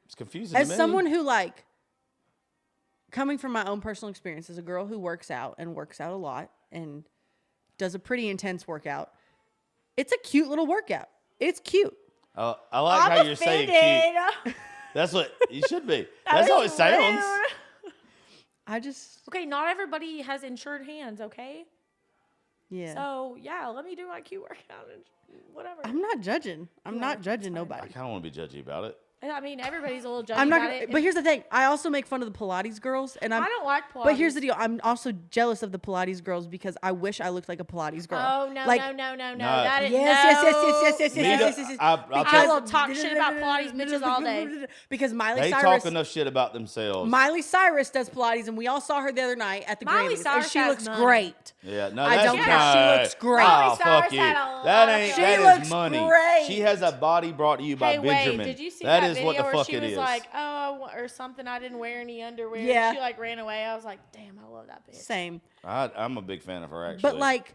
Speaker 2: It's confusing.
Speaker 4: As
Speaker 2: to me.
Speaker 4: someone who like coming from my own personal experience as a girl who works out and works out a lot and does a pretty intense workout, it's a cute little workout. It's cute.
Speaker 2: I like how you're saying cute. That's what you should be. That's how it sounds.
Speaker 4: I just
Speaker 3: Okay, not everybody has insured hands. Okay,
Speaker 4: yeah.
Speaker 3: so yeah, let me do my cute workout and whatever.
Speaker 4: I'm not judging. I'm not judging
Speaker 2: I
Speaker 4: nobody.
Speaker 2: kind of want to be judgy about it.
Speaker 3: I mean, everybody's a little judgy
Speaker 4: I'm not
Speaker 3: about
Speaker 4: gonna,
Speaker 3: it.
Speaker 4: but here's the thing. I also make fun of the Pilates girls and
Speaker 3: I don't like Pilates.
Speaker 4: But here's the deal. I'm also jealous of the Pilates girls because I wish I looked like a Pilates girl.
Speaker 3: Oh no,
Speaker 4: like,
Speaker 3: no!
Speaker 2: No.
Speaker 3: That is
Speaker 4: Yes,
Speaker 3: no.
Speaker 4: yes.
Speaker 2: Me too. I'll
Speaker 3: I will talk shit about Pilates bitches all day.
Speaker 4: Because Miley
Speaker 2: They
Speaker 4: Cyrus,
Speaker 2: talk enough shit about themselves.
Speaker 4: Miley Cyrus does Pilates, and we all saw her the other night at the
Speaker 3: Miley
Speaker 4: Grammys,
Speaker 3: Cyrus
Speaker 4: and she
Speaker 3: has
Speaker 4: looks
Speaker 3: money.
Speaker 4: great.
Speaker 2: Yeah, no,
Speaker 4: I
Speaker 2: that's
Speaker 4: don't care.
Speaker 2: no.
Speaker 4: She looks great.
Speaker 2: Oh,
Speaker 3: Miley
Speaker 2: fuck
Speaker 3: Cyrus
Speaker 2: you.
Speaker 3: had a
Speaker 2: That
Speaker 3: lot
Speaker 2: ain't.
Speaker 3: of-
Speaker 4: She
Speaker 2: That
Speaker 4: looks
Speaker 2: is money.
Speaker 4: great.
Speaker 2: She has a body brought to you by
Speaker 3: Hey,
Speaker 2: Benjamin.
Speaker 3: wait, did you see
Speaker 2: that
Speaker 3: that
Speaker 2: is
Speaker 3: video
Speaker 2: what the
Speaker 3: where
Speaker 2: fuck
Speaker 3: she
Speaker 2: it
Speaker 3: was
Speaker 2: is.
Speaker 3: like, oh, or something, I didn't wear any underwear.
Speaker 4: Yeah.
Speaker 3: She like ran away. I was like, damn, I love that bitch.
Speaker 4: Same.
Speaker 2: I'm a big fan of her actually.
Speaker 4: But like,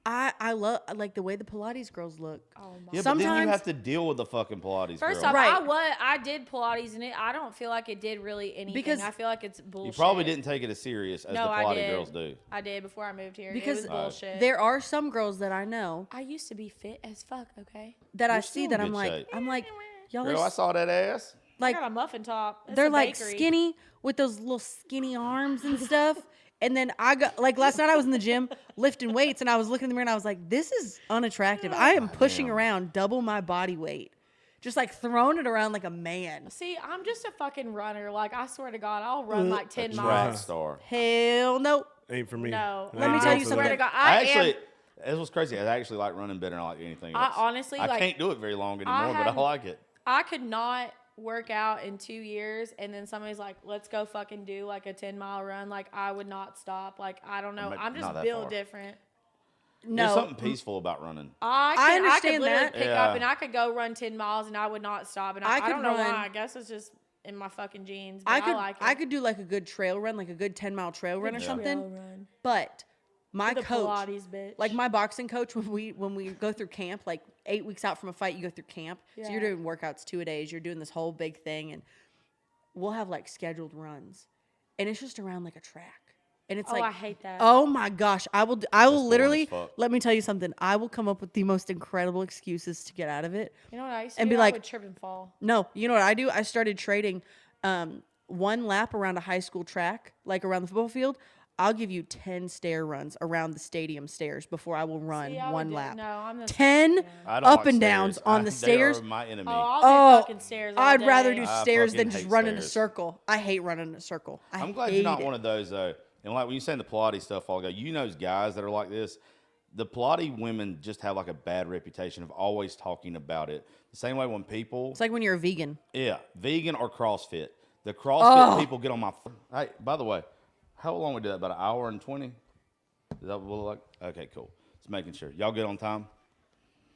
Speaker 4: I love like the way the Pilates girls look.
Speaker 3: Oh my.
Speaker 2: yeah, but then
Speaker 4: sometimes-
Speaker 2: you have to deal with the fucking Pilates
Speaker 3: First
Speaker 2: girl.
Speaker 3: off,
Speaker 4: Right.
Speaker 3: I did Pilates and I don't feel like it did really anything.
Speaker 4: Because
Speaker 3: I feel like it's bullshit.
Speaker 2: You probably didn't take it as serious as
Speaker 3: No,
Speaker 2: the
Speaker 3: I
Speaker 2: Pilates
Speaker 3: did.
Speaker 2: girls do.
Speaker 3: I did before I moved here.
Speaker 4: Because
Speaker 3: it was bullshit.
Speaker 4: there are some girls that I know
Speaker 3: I used to be fit as fuck. Okay.
Speaker 4: that I
Speaker 2: You're
Speaker 4: see
Speaker 2: still in
Speaker 4: that
Speaker 2: good
Speaker 4: I'm like,
Speaker 2: shape.
Speaker 4: y'all
Speaker 2: Girl,
Speaker 4: are
Speaker 2: I saw that ass.
Speaker 4: like
Speaker 3: I got a muffin top. It's
Speaker 4: they're
Speaker 3: a
Speaker 4: like
Speaker 3: bakery.
Speaker 4: skinny with those little skinny arms and stuff. And then I got like last night I was in the gym lifting weights and I was looking in the mirror and I was like, this is unattractive. I am pushing around double my body weight. Just like throwing it around like a man.
Speaker 3: See, I'm just a fucking runner. Like I swear to God, I'll run like 10
Speaker 2: Track
Speaker 3: miles.
Speaker 2: star.
Speaker 4: Hell no.
Speaker 5: Ain't for me.
Speaker 3: No,
Speaker 5: I
Speaker 4: Let me
Speaker 5: ain't
Speaker 4: tell
Speaker 5: built
Speaker 4: you
Speaker 5: for
Speaker 3: swear
Speaker 5: that.
Speaker 3: to God,
Speaker 2: I
Speaker 3: I
Speaker 2: actually,
Speaker 3: am.
Speaker 2: it was crazy. I actually like running better than I like anything
Speaker 3: I
Speaker 2: else.
Speaker 3: honestly,
Speaker 2: I
Speaker 3: like-
Speaker 2: can't do it very long anymore, but I
Speaker 3: had-
Speaker 2: like it.
Speaker 3: I could not work out in 2 years and then somebody's like, let's go fucking do like a 10-mile run. Like I would not stop. Like I don't know.
Speaker 2: Not
Speaker 3: I'm just
Speaker 2: that
Speaker 3: built
Speaker 2: far.
Speaker 3: different.
Speaker 2: There's
Speaker 4: No.
Speaker 2: something peaceful about running.
Speaker 3: I could
Speaker 4: understand
Speaker 3: literally
Speaker 4: that.
Speaker 3: pick
Speaker 2: Yeah.
Speaker 3: up and I could go run 10 miles and I would not stop. And
Speaker 4: I
Speaker 3: I
Speaker 4: could
Speaker 3: don't know
Speaker 4: run-
Speaker 3: why. I guess it's just in my fucking jeans. But
Speaker 4: I could do like a good trail run, like a good 10-mile trail run or something.
Speaker 3: Trail run.
Speaker 4: But my
Speaker 3: The
Speaker 4: coach,
Speaker 3: Pilates, bitch.
Speaker 4: like my boxing coach, when we go through camp, like 8 weeks out from a fight, you go through camp. So you're
Speaker 3: Yeah.
Speaker 4: doing workouts 2-a-days. You're doing this whole big thing, and we'll have like scheduled runs, and it's just around like a track, and it's
Speaker 3: Oh,
Speaker 4: like
Speaker 3: I hate that.
Speaker 4: Oh my gosh, I will
Speaker 2: boring
Speaker 4: literally
Speaker 2: as fuck.
Speaker 4: let me tell you something. I will come up with the most incredible excuses to get out of it.
Speaker 3: You know what I used to
Speaker 4: and
Speaker 3: do?
Speaker 4: be like-
Speaker 3: I would trip and fall.
Speaker 4: No, you know what I do? I started trading one lap around a high school track, like around the football field. I'll give you 10 stair runs around the stadium stairs before I will run
Speaker 3: See, I would
Speaker 4: one
Speaker 3: do-
Speaker 4: lap.
Speaker 3: No, I'm the
Speaker 4: 10
Speaker 2: I don't
Speaker 4: up
Speaker 2: like
Speaker 4: and
Speaker 2: stairs.
Speaker 4: downs on the
Speaker 2: They
Speaker 4: stairs.
Speaker 2: are my enemy.
Speaker 3: Oh, I'll
Speaker 4: Oh,
Speaker 3: do fucking stairs. All
Speaker 4: I'd rather
Speaker 3: day.
Speaker 4: do
Speaker 2: I
Speaker 4: stairs than
Speaker 2: fucking
Speaker 4: just
Speaker 2: hate
Speaker 4: run in a
Speaker 2: stairs.
Speaker 4: circle. I hate running in a circle.
Speaker 2: I'm glad you're not one of those though. And like when you saying the Pilates stuff, all go. You know, those guys that are like this. The Pilates women just have like a bad reputation of always talking about it. The same way when people,
Speaker 4: It's like when you're a vegan.
Speaker 2: yeah, vegan or CrossFit. The CrossFit people get on my. Hey, by the way, how long we do that? About an hour and 20. Is that what we'll like? Okay, cool. Just making sure y'all get on time.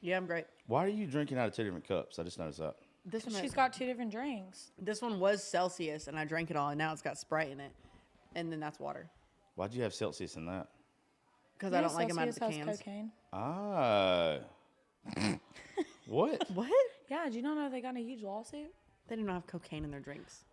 Speaker 4: Yeah, I'm great.
Speaker 2: Why are you drinking out of 2 different cups? I just noticed that.
Speaker 4: This one,
Speaker 3: She's got 2 different drinks.
Speaker 4: this one was Celsius, and I drank it all, and now it's got Sprite in it, and then that's water
Speaker 2: Why'd you have Celsius in that?
Speaker 4: because I don't like them out of the
Speaker 3: Celsius has
Speaker 4: cans.
Speaker 3: cocaine.
Speaker 2: Ah. What?
Speaker 4: What?
Speaker 3: Yeah, did you not know they got in a huge lawsuit?
Speaker 4: They do not have cocaine in their drinks.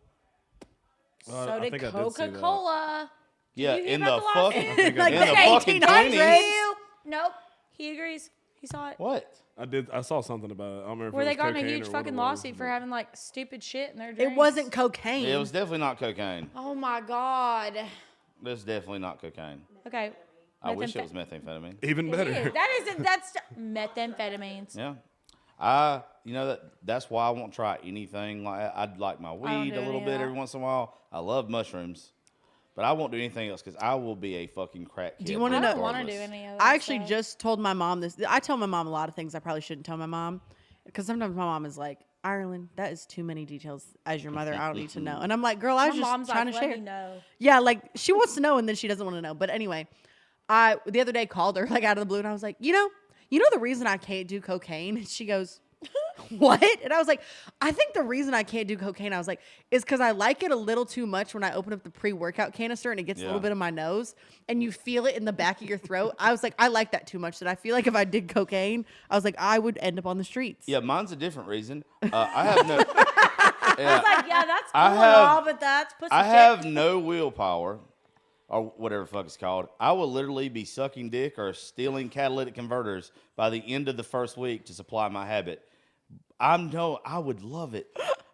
Speaker 5: Well,
Speaker 3: So
Speaker 5: I
Speaker 3: did
Speaker 5: think I did see that.
Speaker 3: Coca-Cola.
Speaker 2: Yeah,
Speaker 3: you hear
Speaker 2: in
Speaker 3: about
Speaker 2: the
Speaker 3: the lawsuit?
Speaker 2: fucking
Speaker 5: think I
Speaker 2: in
Speaker 5: did.
Speaker 2: the fucking
Speaker 4: 1800s.
Speaker 2: 20s.
Speaker 3: Nope. He agrees. He saw it.
Speaker 2: What?
Speaker 5: I saw something about it. I don't remember
Speaker 3: Where
Speaker 5: if
Speaker 3: they
Speaker 5: it was
Speaker 3: got in a
Speaker 5: cocaine
Speaker 3: huge
Speaker 5: or what
Speaker 3: fucking
Speaker 5: it was,
Speaker 3: lawsuit for
Speaker 5: but-
Speaker 3: having like stupid shit in their drinks.
Speaker 4: It wasn't cocaine.
Speaker 2: It was definitely not cocaine.
Speaker 3: Oh my god.
Speaker 2: It's definitely not cocaine.
Speaker 3: Okay.
Speaker 2: I wish it was methamphetamine.
Speaker 5: Even better.
Speaker 3: That isn't. That's methamphetamines.
Speaker 2: Yeah. You know that's why I won't try anything like that. I'd like my
Speaker 3: don't
Speaker 2: weed
Speaker 3: do
Speaker 2: a little
Speaker 3: any of
Speaker 2: bit
Speaker 3: that.
Speaker 2: every once in a while. I love mushrooms, but I won't do anything else because I will be a fucking crackhead.
Speaker 4: Do you wanna
Speaker 3: I
Speaker 4: know-
Speaker 3: don't want to do
Speaker 2: regardless.
Speaker 3: any of that.
Speaker 4: I actually
Speaker 3: stuff.
Speaker 4: just told my mom this. I tell my mom a lot of things I probably shouldn't tell my mom because sometimes my mom is like, Ireland, that is too many details as your mother. I don't need to know. And I'm like, girl, I was
Speaker 3: My
Speaker 4: just
Speaker 3: mom's
Speaker 4: trying
Speaker 3: like,
Speaker 4: to
Speaker 3: let
Speaker 4: share.
Speaker 3: me know.
Speaker 4: Yeah, like she wants to know and then she doesn't want to know. But anyway, I the other day called her like out of the blue and I was like, you know the reason I can't do cocaine? And she goes, what? And I was like, I think the reason I can't do cocaine, I was like, is because I like it a little too much when I open up the pre-workout canister and it gets a little
Speaker 2: Yeah.
Speaker 4: bit of my nose and you feel it in the back of your throat. I was like, I like that too much that I feel like if I did cocaine, I was like, I would end up on the streets.
Speaker 2: Yeah, mine's a different reason. I have no.
Speaker 3: I was like, yeah, that's cool
Speaker 2: I
Speaker 3: and
Speaker 2: have-
Speaker 3: all, but that's pussy
Speaker 2: I
Speaker 3: shit.
Speaker 2: have no willpower, or whatever the fuck it's called. I will literally be sucking dick or stealing catalytic converters by the end of the first week to supply my habit. I would love it.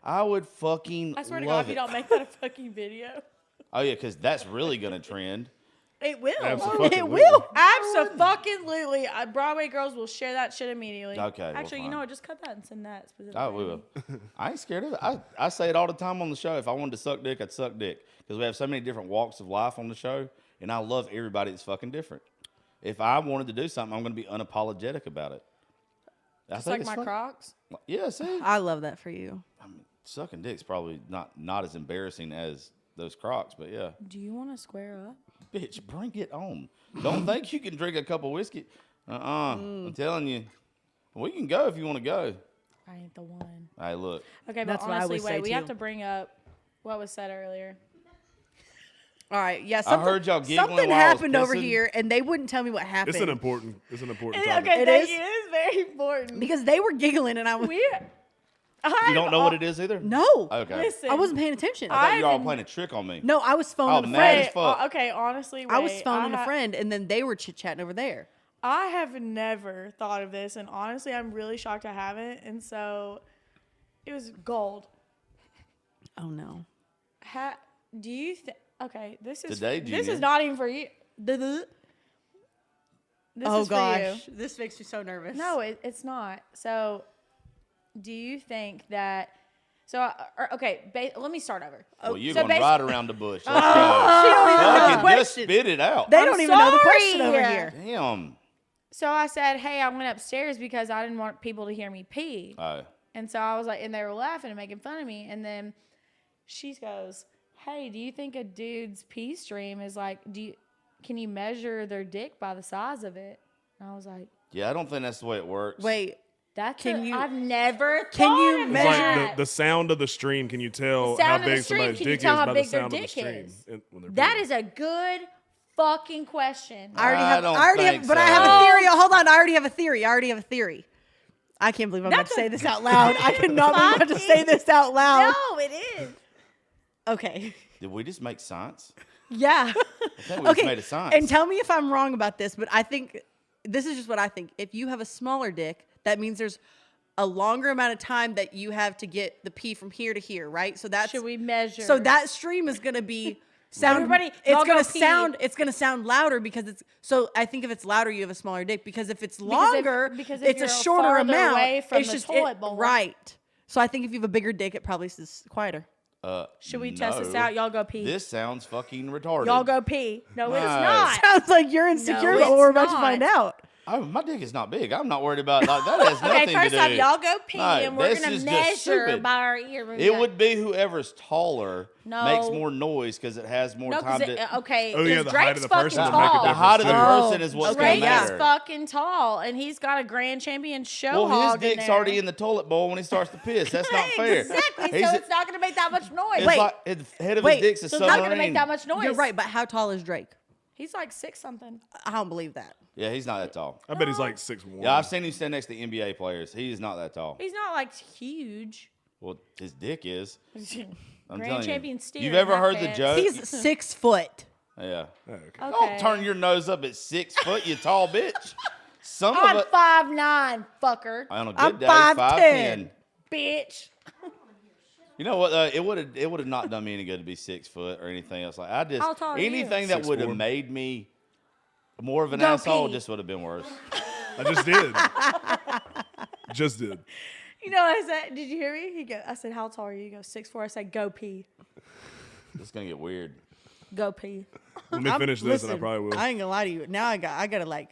Speaker 2: I would fucking
Speaker 3: I swear to God,
Speaker 2: love
Speaker 3: if you
Speaker 2: it.
Speaker 3: don't make that a fucking video.
Speaker 2: Oh yeah, because that's really gonna trend.
Speaker 3: It will.
Speaker 5: Abso-fucking-lutely.
Speaker 4: It will.
Speaker 3: Absolutely. Broadway girls will share that shit immediately.
Speaker 2: Okay, well,
Speaker 3: Actually, you
Speaker 2: fine.
Speaker 3: know what? Just cut that and send that specifically.
Speaker 2: I will. I ain't scared of it. I say it all the time on the show. If I wanted to suck dick, I'd suck dick because we have so many different walks of life on the show, and I love everybody that's fucking different. If I wanted to do something, I'm going to be unapologetic about it. I
Speaker 3: Just
Speaker 2: think
Speaker 3: like
Speaker 2: it's
Speaker 3: my
Speaker 2: fun.
Speaker 3: Crocs.
Speaker 2: Yeah, see,
Speaker 4: I love that for you.
Speaker 2: I mean, sucking dick's probably not as embarrassing as those Crocs, but yeah,
Speaker 3: Do you want to square up?
Speaker 2: bitch, bring it on. Don't think you can drink a cup of whiskey. I'm telling you, we can go if you want to go.
Speaker 3: I ain't the one.
Speaker 2: Hey, look,
Speaker 3: Okay,
Speaker 4: That's
Speaker 3: but
Speaker 4: what I
Speaker 3: honestly,
Speaker 4: would say,
Speaker 3: we have
Speaker 4: too.
Speaker 3: to bring up what was said earlier.
Speaker 4: All right, yeah.
Speaker 2: I heard y'all giggling
Speaker 4: Something
Speaker 2: while I was
Speaker 4: happened over
Speaker 2: pissing.
Speaker 4: here, and they wouldn't tell me what happened.
Speaker 5: It's an important topic.
Speaker 3: Okay,
Speaker 4: It
Speaker 3: thank
Speaker 4: is?
Speaker 3: you. It is very important.
Speaker 4: because they were giggling, and I was
Speaker 2: you don't know what it is either.
Speaker 4: no.
Speaker 2: Okay.
Speaker 3: Listen,
Speaker 4: I wasn't paying attention.
Speaker 2: I thought you were all
Speaker 3: I've-
Speaker 2: playing a trick on me.
Speaker 4: No, I was phoning
Speaker 2: Oh,
Speaker 4: a
Speaker 2: mad
Speaker 4: friend.
Speaker 2: as fuck.
Speaker 3: Okay, honestly,
Speaker 4: I was
Speaker 3: wait,
Speaker 4: phoning a
Speaker 3: ha-
Speaker 4: friend, and then they were chit chatting over there.
Speaker 3: I have never thought of this, and honestly, I'm really shocked I haven't. And so, it was gold.
Speaker 4: Oh no.
Speaker 3: Do you think? Okay, this is
Speaker 2: Today,
Speaker 3: this
Speaker 2: Junior.
Speaker 3: is not even for you. This
Speaker 4: Oh
Speaker 3: is
Speaker 4: gosh,
Speaker 3: for you.
Speaker 4: this makes me so nervous.
Speaker 3: No, it's not. So, do you think that? So, okay, let me start over.
Speaker 2: Well, you're
Speaker 3: So
Speaker 2: going
Speaker 3: basi-
Speaker 2: right around the bush. Let's
Speaker 4: she don't even
Speaker 2: go.
Speaker 4: know the
Speaker 2: Fucking just
Speaker 4: question.
Speaker 2: spit it out.
Speaker 4: They
Speaker 3: I'm
Speaker 4: don't even know the question
Speaker 3: sorry.
Speaker 4: over here.
Speaker 2: Damn.
Speaker 3: So I said, hey, I went upstairs because I didn't want people to hear me pee.
Speaker 2: Oh.
Speaker 3: And so I was like, and they were laughing and making fun of me. And then she goes, hey, do you think a dude's pee stream is like, can you measure their dick by the size of it? And I was like,
Speaker 2: Yeah, I don't think that's the way it works.
Speaker 4: Wait,
Speaker 3: I've never
Speaker 4: Can
Speaker 3: thought
Speaker 4: you
Speaker 3: of
Speaker 5: It's
Speaker 4: measure-
Speaker 3: that.
Speaker 5: like the sound of the stream. Can you tell
Speaker 3: The
Speaker 5: how
Speaker 3: sound of the
Speaker 5: big
Speaker 3: stream,
Speaker 5: somebody's
Speaker 3: can you
Speaker 5: dick
Speaker 3: tell
Speaker 5: is
Speaker 3: how
Speaker 5: by the
Speaker 3: big their
Speaker 5: sound of the
Speaker 3: dick
Speaker 5: stream?
Speaker 3: is?
Speaker 5: When they're
Speaker 3: That
Speaker 5: peeing?
Speaker 3: is a good fucking question.
Speaker 4: I already
Speaker 2: I
Speaker 4: have.
Speaker 2: don't
Speaker 4: I already
Speaker 2: think
Speaker 4: have. But I
Speaker 2: so.
Speaker 4: have a
Speaker 3: No.
Speaker 4: theory. Hold on. I already have a theory. I can't believe I'm about to say this out loud. I could not believe I'm about to say this out loud.
Speaker 3: No, it is.
Speaker 4: Okay.
Speaker 2: Did we just make science?
Speaker 4: Yeah.
Speaker 2: I think we just made a science.
Speaker 4: And tell me if I'm wrong about this, but I think this is just what I think. If you have a smaller dick, that means there's a longer amount of time that you have to get the pee from here to here, right? So that's
Speaker 3: Should we measure?
Speaker 4: So that stream is gonna be sound.
Speaker 3: Everybody,
Speaker 4: it's
Speaker 3: y'all go
Speaker 4: gonna
Speaker 3: pee.
Speaker 4: sound. It's gonna sound louder because it's. So I think if it's louder, you have a smaller dick. Because if it's longer,
Speaker 3: because if
Speaker 4: it's a
Speaker 3: you're
Speaker 4: shorter
Speaker 3: farther
Speaker 4: amount.
Speaker 3: away from
Speaker 4: it's
Speaker 3: the
Speaker 4: just
Speaker 3: toilet bowl.
Speaker 4: right. So I think if you have a bigger dick, it probably is quieter.
Speaker 3: Should we test this
Speaker 2: no.
Speaker 3: out? Y'all go pee.
Speaker 2: This sounds fucking retarded.
Speaker 3: Y'all go pee. No, it's
Speaker 2: Nice.
Speaker 3: not.
Speaker 4: Sounds like you're insecure,
Speaker 3: No,
Speaker 4: but we're
Speaker 3: it's
Speaker 4: about to
Speaker 3: not.
Speaker 4: find out.
Speaker 2: Oh, my dick is not big. I'm not worried about like that. Has nothing
Speaker 3: Okay, first
Speaker 2: to
Speaker 3: off,
Speaker 2: do.
Speaker 3: y'all go pee,
Speaker 2: No,
Speaker 3: and we're
Speaker 2: this
Speaker 3: gonna
Speaker 2: is just
Speaker 3: measure
Speaker 2: stupid.
Speaker 3: by our ear.
Speaker 2: It would be whoever's taller
Speaker 3: No.
Speaker 2: makes more noise because it has more
Speaker 3: No,
Speaker 2: time
Speaker 3: because
Speaker 2: to.
Speaker 3: okay,
Speaker 5: Oh, yeah,
Speaker 3: because
Speaker 5: the height of
Speaker 3: Drake's
Speaker 5: the
Speaker 3: fucking
Speaker 5: person would make a
Speaker 3: tall.
Speaker 2: The height of the
Speaker 4: Oh,
Speaker 2: person is what's
Speaker 4: okay,
Speaker 2: going
Speaker 3: Drake
Speaker 2: to
Speaker 3: is
Speaker 2: matter.
Speaker 3: fucking tall, and he's got a grand champion show
Speaker 2: Well, his
Speaker 3: hog
Speaker 2: dick's
Speaker 3: in there.
Speaker 2: already in the toilet bowl when he starts to piss. That's not fair.
Speaker 3: Exactly,
Speaker 2: He's
Speaker 3: so
Speaker 2: a-
Speaker 3: it's not going to make that much noise.
Speaker 2: It's
Speaker 4: Wait.
Speaker 2: like the head of
Speaker 4: Wait,
Speaker 2: his dick's a
Speaker 3: So it's not going to
Speaker 2: submarine.
Speaker 3: make that much noise.
Speaker 4: You're right, but how tall is Drake?
Speaker 3: He's like 6 something.
Speaker 4: I don't believe that.
Speaker 2: Yeah, he's not that tall.
Speaker 5: I bet he's like 6'1".
Speaker 2: Yeah, I've seen him stand next to NBA players. He is not that tall.
Speaker 3: He's not like huge.
Speaker 2: Well, his dick is. I'm
Speaker 3: Grand
Speaker 2: telling
Speaker 3: champion
Speaker 2: you.
Speaker 3: steer.
Speaker 2: You've ever
Speaker 3: in that
Speaker 2: heard the
Speaker 3: pants.
Speaker 2: joke?
Speaker 4: He's 6 foot.
Speaker 2: Yeah.
Speaker 5: Oh, okay.
Speaker 3: Okay.
Speaker 2: Don't turn your nose up at 6 foot, you tall bitch. Some
Speaker 3: I'm
Speaker 2: of it
Speaker 3: 5'9", fucker.
Speaker 2: on a good
Speaker 4: I'm
Speaker 2: day,
Speaker 4: 5'10".
Speaker 3: Bitch.
Speaker 2: You know what? It would have not done me any good to be 6 foot or anything else. Like I just
Speaker 3: How tall are you?
Speaker 2: anything that would have
Speaker 5: 6'4".
Speaker 2: made me more of an
Speaker 3: Go
Speaker 2: asshole
Speaker 3: pee.
Speaker 2: just would have been worse.
Speaker 5: I just did. Just did.
Speaker 3: You know what I said? Did you hear me? I said, how tall are you? He goes, 6'4". I said, go pee.
Speaker 2: It's gonna get weird.
Speaker 3: Go pee.
Speaker 5: Let me finish this, and I
Speaker 4: Listen,
Speaker 5: probably will.
Speaker 4: I ain't gonna lie to you. Now I gotta like.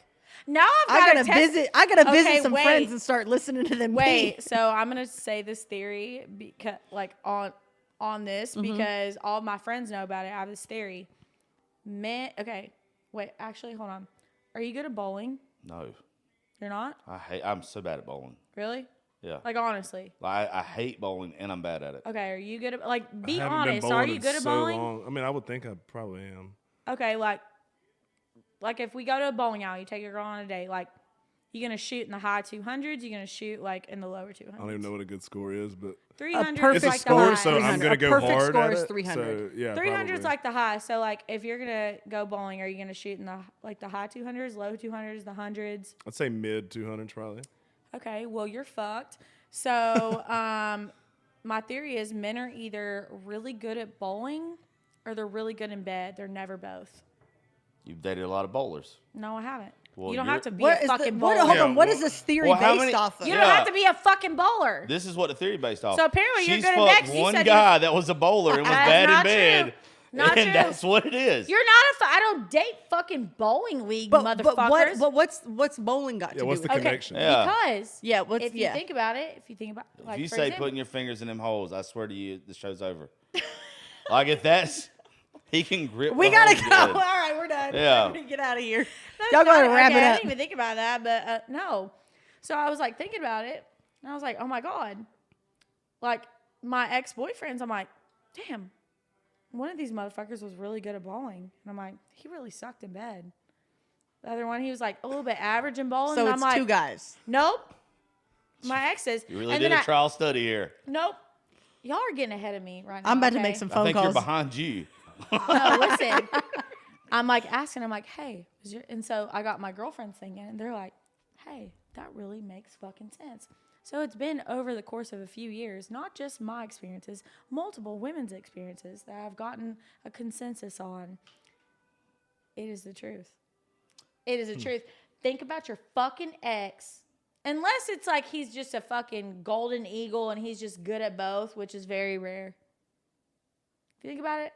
Speaker 3: Now I've
Speaker 4: I
Speaker 3: got
Speaker 4: gotta
Speaker 3: to test.
Speaker 4: visit. I gotta
Speaker 3: Okay,
Speaker 4: visit some
Speaker 3: wait.
Speaker 4: friends and start listening to them.
Speaker 3: Wait,
Speaker 4: pee.
Speaker 3: so I'm gonna say this theory because, like, on this because all my friends know about it. I have this theory. Okay, wait. Actually, hold on. Are you good at bowling?
Speaker 2: No,
Speaker 3: You're not?
Speaker 2: I'm so bad at bowling.
Speaker 3: Really?
Speaker 2: Yeah,
Speaker 3: Like, honestly.
Speaker 2: I hate bowling and I'm bad at it.
Speaker 3: Okay, are you good at, like,
Speaker 5: I
Speaker 3: be
Speaker 5: haven't been
Speaker 3: honest. Are
Speaker 5: bowling
Speaker 3: you
Speaker 5: in
Speaker 3: good at
Speaker 5: so
Speaker 3: bowling?
Speaker 5: long. I mean, I would think I probably am.
Speaker 3: Okay, like if we go to a bowling alley, you take your girl on a date, like, you gonna shoot in the high 200s? You gonna shoot, like, in the lower 200s?
Speaker 5: I don't even know what a good score is, but
Speaker 3: 300
Speaker 4: perfect
Speaker 5: it's a
Speaker 3: like the
Speaker 5: score,
Speaker 3: high.
Speaker 5: so I'm
Speaker 4: 300.
Speaker 5: gonna
Speaker 4: A
Speaker 5: go
Speaker 4: perfect
Speaker 5: hard
Speaker 4: score
Speaker 5: at
Speaker 4: is
Speaker 5: it.
Speaker 4: 300.
Speaker 5: So, yeah,
Speaker 3: 300 is
Speaker 5: probably.
Speaker 3: like the high. So, like, if you're gonna go bowling, are you gonna shoot in the high 200s, low 200s, the hundreds?
Speaker 5: I'd say mid 200s probably.
Speaker 3: Okay, well, you're fucked. So, my theory is men are either really good at bowling or they're really good in bed. They're never both.
Speaker 2: You've dated a lot of bowlers.
Speaker 3: No, I haven't.
Speaker 2: Well,
Speaker 3: you don't
Speaker 2: you're-
Speaker 3: have to be
Speaker 4: What
Speaker 3: a
Speaker 4: is
Speaker 3: fucking
Speaker 4: the,
Speaker 3: bowler.
Speaker 4: what, hold
Speaker 5: Yeah,
Speaker 4: on. What
Speaker 5: well-
Speaker 4: is this theory
Speaker 2: Well, how
Speaker 4: based
Speaker 2: many-
Speaker 4: off of?
Speaker 3: You
Speaker 2: Yeah.
Speaker 3: don't have to be a fucking bowler.
Speaker 2: This is what the theory based off.
Speaker 3: So apparently you're
Speaker 2: She's
Speaker 3: good at
Speaker 2: fucked
Speaker 3: bed 'cause you
Speaker 2: one
Speaker 3: said you-
Speaker 2: guy that was a bowler and was
Speaker 3: That's
Speaker 2: bad in
Speaker 3: not
Speaker 2: bed.
Speaker 3: true. Not
Speaker 2: and
Speaker 3: true.
Speaker 2: that's what it is.
Speaker 3: You're not I don't date fucking bowling league motherfuckers.
Speaker 4: But what's bowling got
Speaker 5: Yeah,
Speaker 4: to
Speaker 5: what's
Speaker 4: do
Speaker 5: the
Speaker 4: with it?
Speaker 5: connection?
Speaker 2: Yeah.
Speaker 3: Because
Speaker 4: Yeah, what's
Speaker 3: if you
Speaker 4: yeah.
Speaker 3: think about it, like,
Speaker 2: If you
Speaker 3: for
Speaker 2: say
Speaker 3: example-
Speaker 2: putting your fingers in them holes, I swear to you, the show's over. Like if that's he can grip.
Speaker 4: We
Speaker 2: the
Speaker 4: gotta
Speaker 2: holes
Speaker 4: go.
Speaker 2: good.
Speaker 4: All right, we're done.
Speaker 2: Yeah.
Speaker 4: Get out of here.
Speaker 3: That's
Speaker 4: Y'all go ahead and
Speaker 3: not-
Speaker 4: wrap
Speaker 3: okay,
Speaker 4: it
Speaker 3: I
Speaker 4: up.
Speaker 3: didn't even think about that, but no. So I was like thinking about it, and I was like, oh my god, like my ex-boyfriends. I'm like, damn, one of these motherfuckers was really good at bowling, and I'm like, he really sucked in bed. The other one, he was like a little bit average in bowling,
Speaker 4: So
Speaker 3: and
Speaker 4: it's
Speaker 3: I'm like,
Speaker 4: two guys.
Speaker 3: nope. My exes.
Speaker 2: You really
Speaker 3: and
Speaker 2: did
Speaker 3: then
Speaker 2: a trial study here.
Speaker 3: Nope. Y'all are getting ahead of me right now.
Speaker 4: I'm about to
Speaker 3: okay?
Speaker 4: make some
Speaker 2: I
Speaker 4: phone
Speaker 2: think you're
Speaker 4: calls.
Speaker 2: behind you.
Speaker 3: No, listen. I'm like asking, I'm like, hey, and so I got my girlfriends thinking, and they're like, hey, that really makes fucking sense. So it's been over the course of a few years, not just my experiences, multiple women's experiences that I've gotten a consensus on. It is the truth. It is the truth. Think about your fucking ex. Unless it's like he's just a fucking golden eagle and he's just good at both, which is very rare. If you think about it.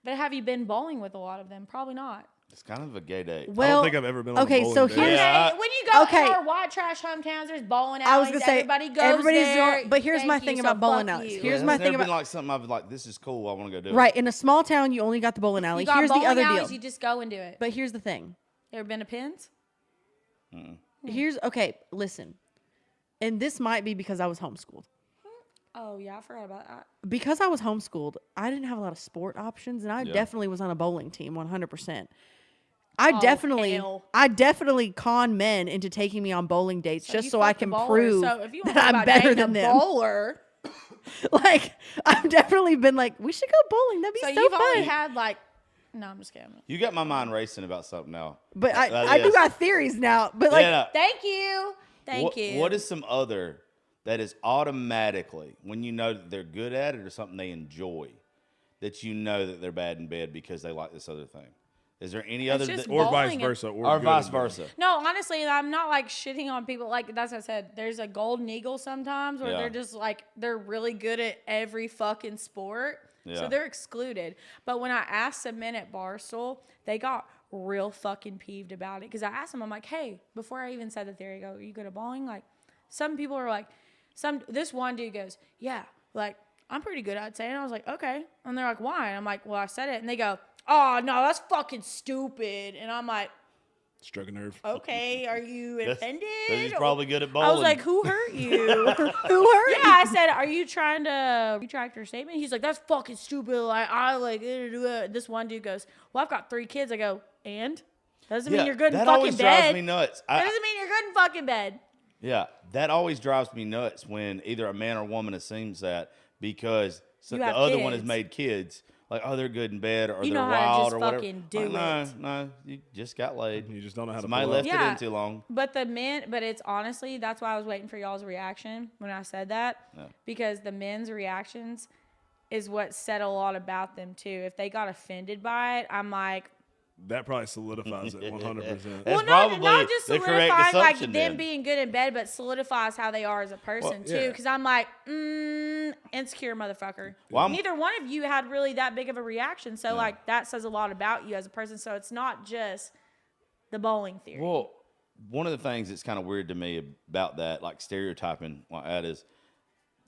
Speaker 3: But have you been bowling with a lot of them? Probably not.
Speaker 2: It's kind of a gay date.
Speaker 5: I
Speaker 4: Well,
Speaker 5: don't think I've ever been on
Speaker 4: okay,
Speaker 5: a bowling
Speaker 4: so
Speaker 5: date.
Speaker 4: here's-
Speaker 2: Yeah,
Speaker 3: Okay, when you go
Speaker 4: okay.
Speaker 3: to our white trash hometowns, there's bowling alleys.
Speaker 4: I was gonna say
Speaker 3: everybody goes
Speaker 4: everybody's
Speaker 3: there.
Speaker 4: going, but here's
Speaker 3: Thank
Speaker 4: my
Speaker 3: you,
Speaker 4: thing
Speaker 3: so
Speaker 4: about bowling
Speaker 3: fuck
Speaker 4: alleys.
Speaker 3: you.
Speaker 4: Here's
Speaker 2: Yeah,
Speaker 4: my
Speaker 2: it's
Speaker 4: thing
Speaker 2: never
Speaker 4: about
Speaker 2: been like something I've like. This is cool. I want to go do it.
Speaker 4: right in a small town. You only got the bowling alley.
Speaker 3: You got
Speaker 4: Here's the
Speaker 3: bowling
Speaker 4: other
Speaker 3: alleys,
Speaker 4: deal.
Speaker 3: you just go and do it.
Speaker 4: But here's the thing.
Speaker 3: Ever been to Pins?
Speaker 4: Here's okay. Listen, and this might be because I was homeschooled.
Speaker 3: Oh yeah, I forgot about that.
Speaker 4: Because I was homeschooled, I didn't have a lot of sport options, and I
Speaker 2: Yeah.
Speaker 4: definitely was on a bowling team 100%.
Speaker 3: Oh,
Speaker 4: I definitely con men into taking me on bowling dates just
Speaker 3: you
Speaker 4: so I
Speaker 3: fucked a
Speaker 4: can
Speaker 3: bowler.
Speaker 4: prove
Speaker 3: So if you want
Speaker 4: that
Speaker 3: to
Speaker 4: I'm
Speaker 3: about
Speaker 4: better
Speaker 3: dating
Speaker 4: than
Speaker 3: a
Speaker 4: them.
Speaker 3: bowler,
Speaker 4: Like, I've definitely been like, we should go bowling. That'd be
Speaker 3: so
Speaker 4: so
Speaker 3: you've
Speaker 4: fun.
Speaker 3: only had like. No, I'm just kidding.
Speaker 2: You got my mind racing about something now.
Speaker 4: But
Speaker 2: That
Speaker 4: I do
Speaker 2: is-
Speaker 4: got theories now. But like,
Speaker 2: Yeah, no.
Speaker 3: Thank you. Thank
Speaker 2: What-
Speaker 3: you.
Speaker 2: What is some other that is automatically, when you know that they're good at it or something they enjoy, that you know that they're bad in bed because they like this other thing? Is there any other
Speaker 3: just
Speaker 5: Or
Speaker 3: bowling
Speaker 5: vice
Speaker 3: and-
Speaker 5: versa.
Speaker 2: or
Speaker 5: good
Speaker 2: vice
Speaker 5: and bad.
Speaker 2: versa?
Speaker 3: No, honestly, I'm not like shitting on people. Like that's what I said. There's a golden eagle sometimes where
Speaker 2: Yeah.
Speaker 3: they're just like they're really good at every fucking sport,
Speaker 2: Yeah.
Speaker 3: so they're excluded. But when I asked some men at Barstool, they got real fucking peeved about it because I asked them, I'm like, hey, before I even said the theory, I go, are you good at bowling? Like, some people are like, this one dude goes, yeah, like I'm pretty good at it. And I was like, okay. And they're like, why? And I'm like, well, I said it. And they go, oh no, that's fucking stupid. And I'm like,
Speaker 5: Struck a nerve.
Speaker 3: okay, are you
Speaker 2: That's-
Speaker 3: offended?
Speaker 2: 'cause he's probably good at bowling.
Speaker 3: I was like, who hurt you?
Speaker 4: who hurt
Speaker 3: Yeah, I said, are you trying to retract your statement? He's like, that's fucking stupid. Like, I like this one dude goes, well, I've got 3 kids. I go, and? That doesn't mean you're good in
Speaker 2: that
Speaker 3: fucking
Speaker 2: always
Speaker 3: bed.
Speaker 2: drives me nuts.
Speaker 3: That doesn't mean you're good in fucking bed.
Speaker 2: Yeah, that always drives me nuts when either a man or woman assumes that because
Speaker 3: You
Speaker 2: the
Speaker 3: have
Speaker 2: other one has
Speaker 3: kids.
Speaker 2: made kids. Like, oh, they're good in bed or
Speaker 3: You
Speaker 2: they're
Speaker 3: know how to
Speaker 2: wild
Speaker 3: just
Speaker 2: or whatever.
Speaker 3: fucking do
Speaker 2: Like,
Speaker 3: it.
Speaker 2: No, you just got laid.
Speaker 5: You just don't know how
Speaker 2: Somebody
Speaker 5: to pull
Speaker 2: left
Speaker 5: up.
Speaker 3: Yeah.
Speaker 2: it in too long.
Speaker 3: But it's honestly, that's why I was waiting for y'all's reaction when I said that.
Speaker 2: Yeah.
Speaker 3: Because the men's reactions is what said a lot about them too. If they got offended by it, I'm like,
Speaker 5: That probably solidifies it 100%.
Speaker 2: That's
Speaker 3: well,
Speaker 2: probably
Speaker 3: not just
Speaker 2: the correct
Speaker 3: solidifying like
Speaker 2: assumption
Speaker 3: them
Speaker 2: then.
Speaker 3: being good in bed, but solidifies how they are as a person too.
Speaker 5: yeah.
Speaker 3: Because I'm like, insecure motherfucker.
Speaker 2: Well, I'm-
Speaker 3: Neither one of you had really that big of a reaction, so
Speaker 2: Yeah.
Speaker 3: like that says a lot about you as a person. So it's not just the bowling theory.
Speaker 2: Well, one of the things that's kind of weird to me about that, like stereotyping like that, is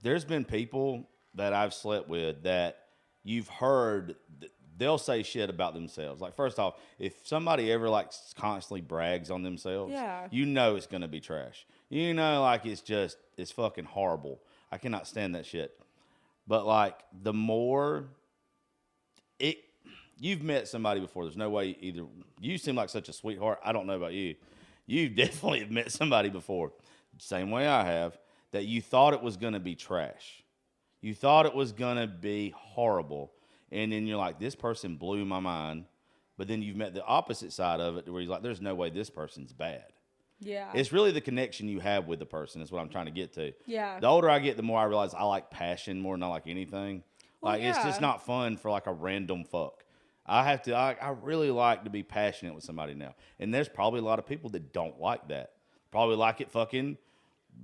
Speaker 2: there's been people that I've slept with that you've heard they'll say shit about themselves. Like, first off, if somebody ever like constantly brags on themselves,
Speaker 3: Yeah.
Speaker 2: you know it's gonna be trash. You know, like it's fucking horrible. I cannot stand that shit. But like the more you've met somebody before, there's no way either you seem like such a sweetheart. I don't know about you. You definitely have met somebody before, same way I have, that you thought it was gonna be trash. You thought it was gonna be horrible. And then you're like, this person blew my mind. But then you've met the opposite side of it where you're like, there's no way this person's bad.
Speaker 3: Yeah.
Speaker 2: It's really the connection you have with the person is what I'm trying to get to.
Speaker 3: Yeah.
Speaker 2: The older I get, the more I realize I like passion more than I like anything.
Speaker 3: Well,
Speaker 2: Like, it's just
Speaker 3: yeah.
Speaker 2: not fun for like a random fuck. I really like to be passionate with somebody now. And there's probably a lot of people that don't like that. Probably like it fucking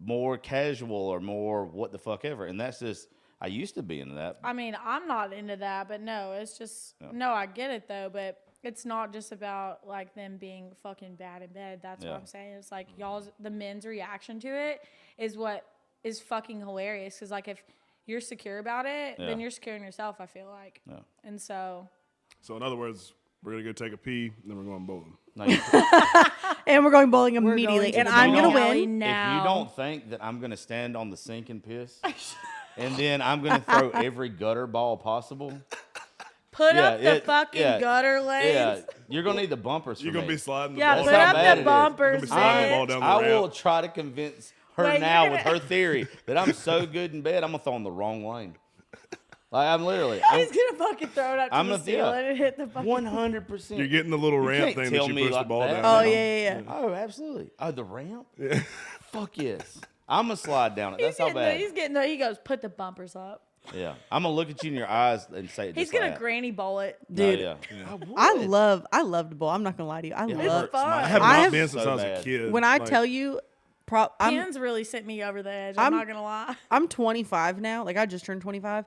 Speaker 2: more casual or more what the fuck ever. And that's just, I used to be into that.
Speaker 3: I mean, I'm not into that, but no, it's just no, I get it though, but it's not just about like them being fucking bad in bed. That's
Speaker 2: Yeah.
Speaker 3: what I'm saying. It's like the men's reaction to it is what is fucking hilarious. Because like if you're secure about it,
Speaker 2: Yeah.
Speaker 3: then you're secure in yourself. I feel like,
Speaker 2: Yeah.
Speaker 3: and so
Speaker 5: So in other words, we're gonna go take a pee, and then we're going bowling.
Speaker 2: No, you-
Speaker 4: and we're going bowling
Speaker 3: we're
Speaker 4: immediately,
Speaker 3: going to
Speaker 4: and
Speaker 3: the
Speaker 4: I'm gonna
Speaker 3: bowling alley
Speaker 4: win.
Speaker 3: now.
Speaker 2: If you don't think that I'm going to stand on the sink and piss, and then I'm going to throw every gutter ball possible,
Speaker 3: put
Speaker 2: Yeah,
Speaker 3: up the
Speaker 2: it-
Speaker 3: fucking
Speaker 2: yeah,
Speaker 3: gutter legs.
Speaker 2: yeah, you're going to need the bumpers.
Speaker 5: You're
Speaker 2: for
Speaker 5: gonna
Speaker 2: me.
Speaker 5: be sliding the
Speaker 3: Yeah,
Speaker 5: ball.
Speaker 3: put
Speaker 2: That's how
Speaker 3: up
Speaker 2: bad
Speaker 3: the
Speaker 2: it is.
Speaker 3: bumpers,
Speaker 5: You're gonna be sliding the
Speaker 3: man.
Speaker 5: ball down the
Speaker 2: I will
Speaker 5: ramp.
Speaker 2: try to convince her
Speaker 3: Wait, you're
Speaker 2: now
Speaker 3: gonna-
Speaker 2: with her theory that I'm so good in bed, I'm gonna throw in the wrong lane. Like I'm literally,
Speaker 3: He's gonna fucking throw it up to
Speaker 2: I'm
Speaker 3: the
Speaker 2: a- yeah.
Speaker 3: ceiling and hit the fucking.
Speaker 2: 100%.
Speaker 5: You're getting the little ramp
Speaker 2: can't
Speaker 5: thing
Speaker 2: tell
Speaker 5: that you
Speaker 2: me
Speaker 5: push the
Speaker 2: like
Speaker 5: ball
Speaker 2: that.
Speaker 5: down.
Speaker 4: Oh
Speaker 5: now.
Speaker 4: yeah.
Speaker 2: Oh, absolutely. Oh, the ramp. Fuck yes. I'm gonna slide down it.
Speaker 3: He's
Speaker 2: That's how
Speaker 3: getting
Speaker 2: bad.
Speaker 3: he's getting the, he goes, put the bumpers up.
Speaker 2: Yeah, I'm gonna look at you in your eyes and say it.
Speaker 3: He's
Speaker 2: just
Speaker 3: gonna
Speaker 2: like that.
Speaker 3: granny bowl it.
Speaker 4: Dude,
Speaker 2: Oh, yeah.
Speaker 4: I love to bowl. I'm not gonna lie to you. I
Speaker 2: It
Speaker 4: love.
Speaker 2: hurts
Speaker 3: fun.
Speaker 2: my
Speaker 5: I
Speaker 2: head.
Speaker 5: have
Speaker 4: I
Speaker 5: not
Speaker 4: have-
Speaker 5: been since
Speaker 2: so
Speaker 5: I was
Speaker 2: bad.
Speaker 5: a kid.
Speaker 4: When I
Speaker 5: Like,
Speaker 4: tell you, I'm
Speaker 3: Pins really sent me over the edge. I'm not gonna lie.
Speaker 4: I'm 25 now. Like I just turned 25.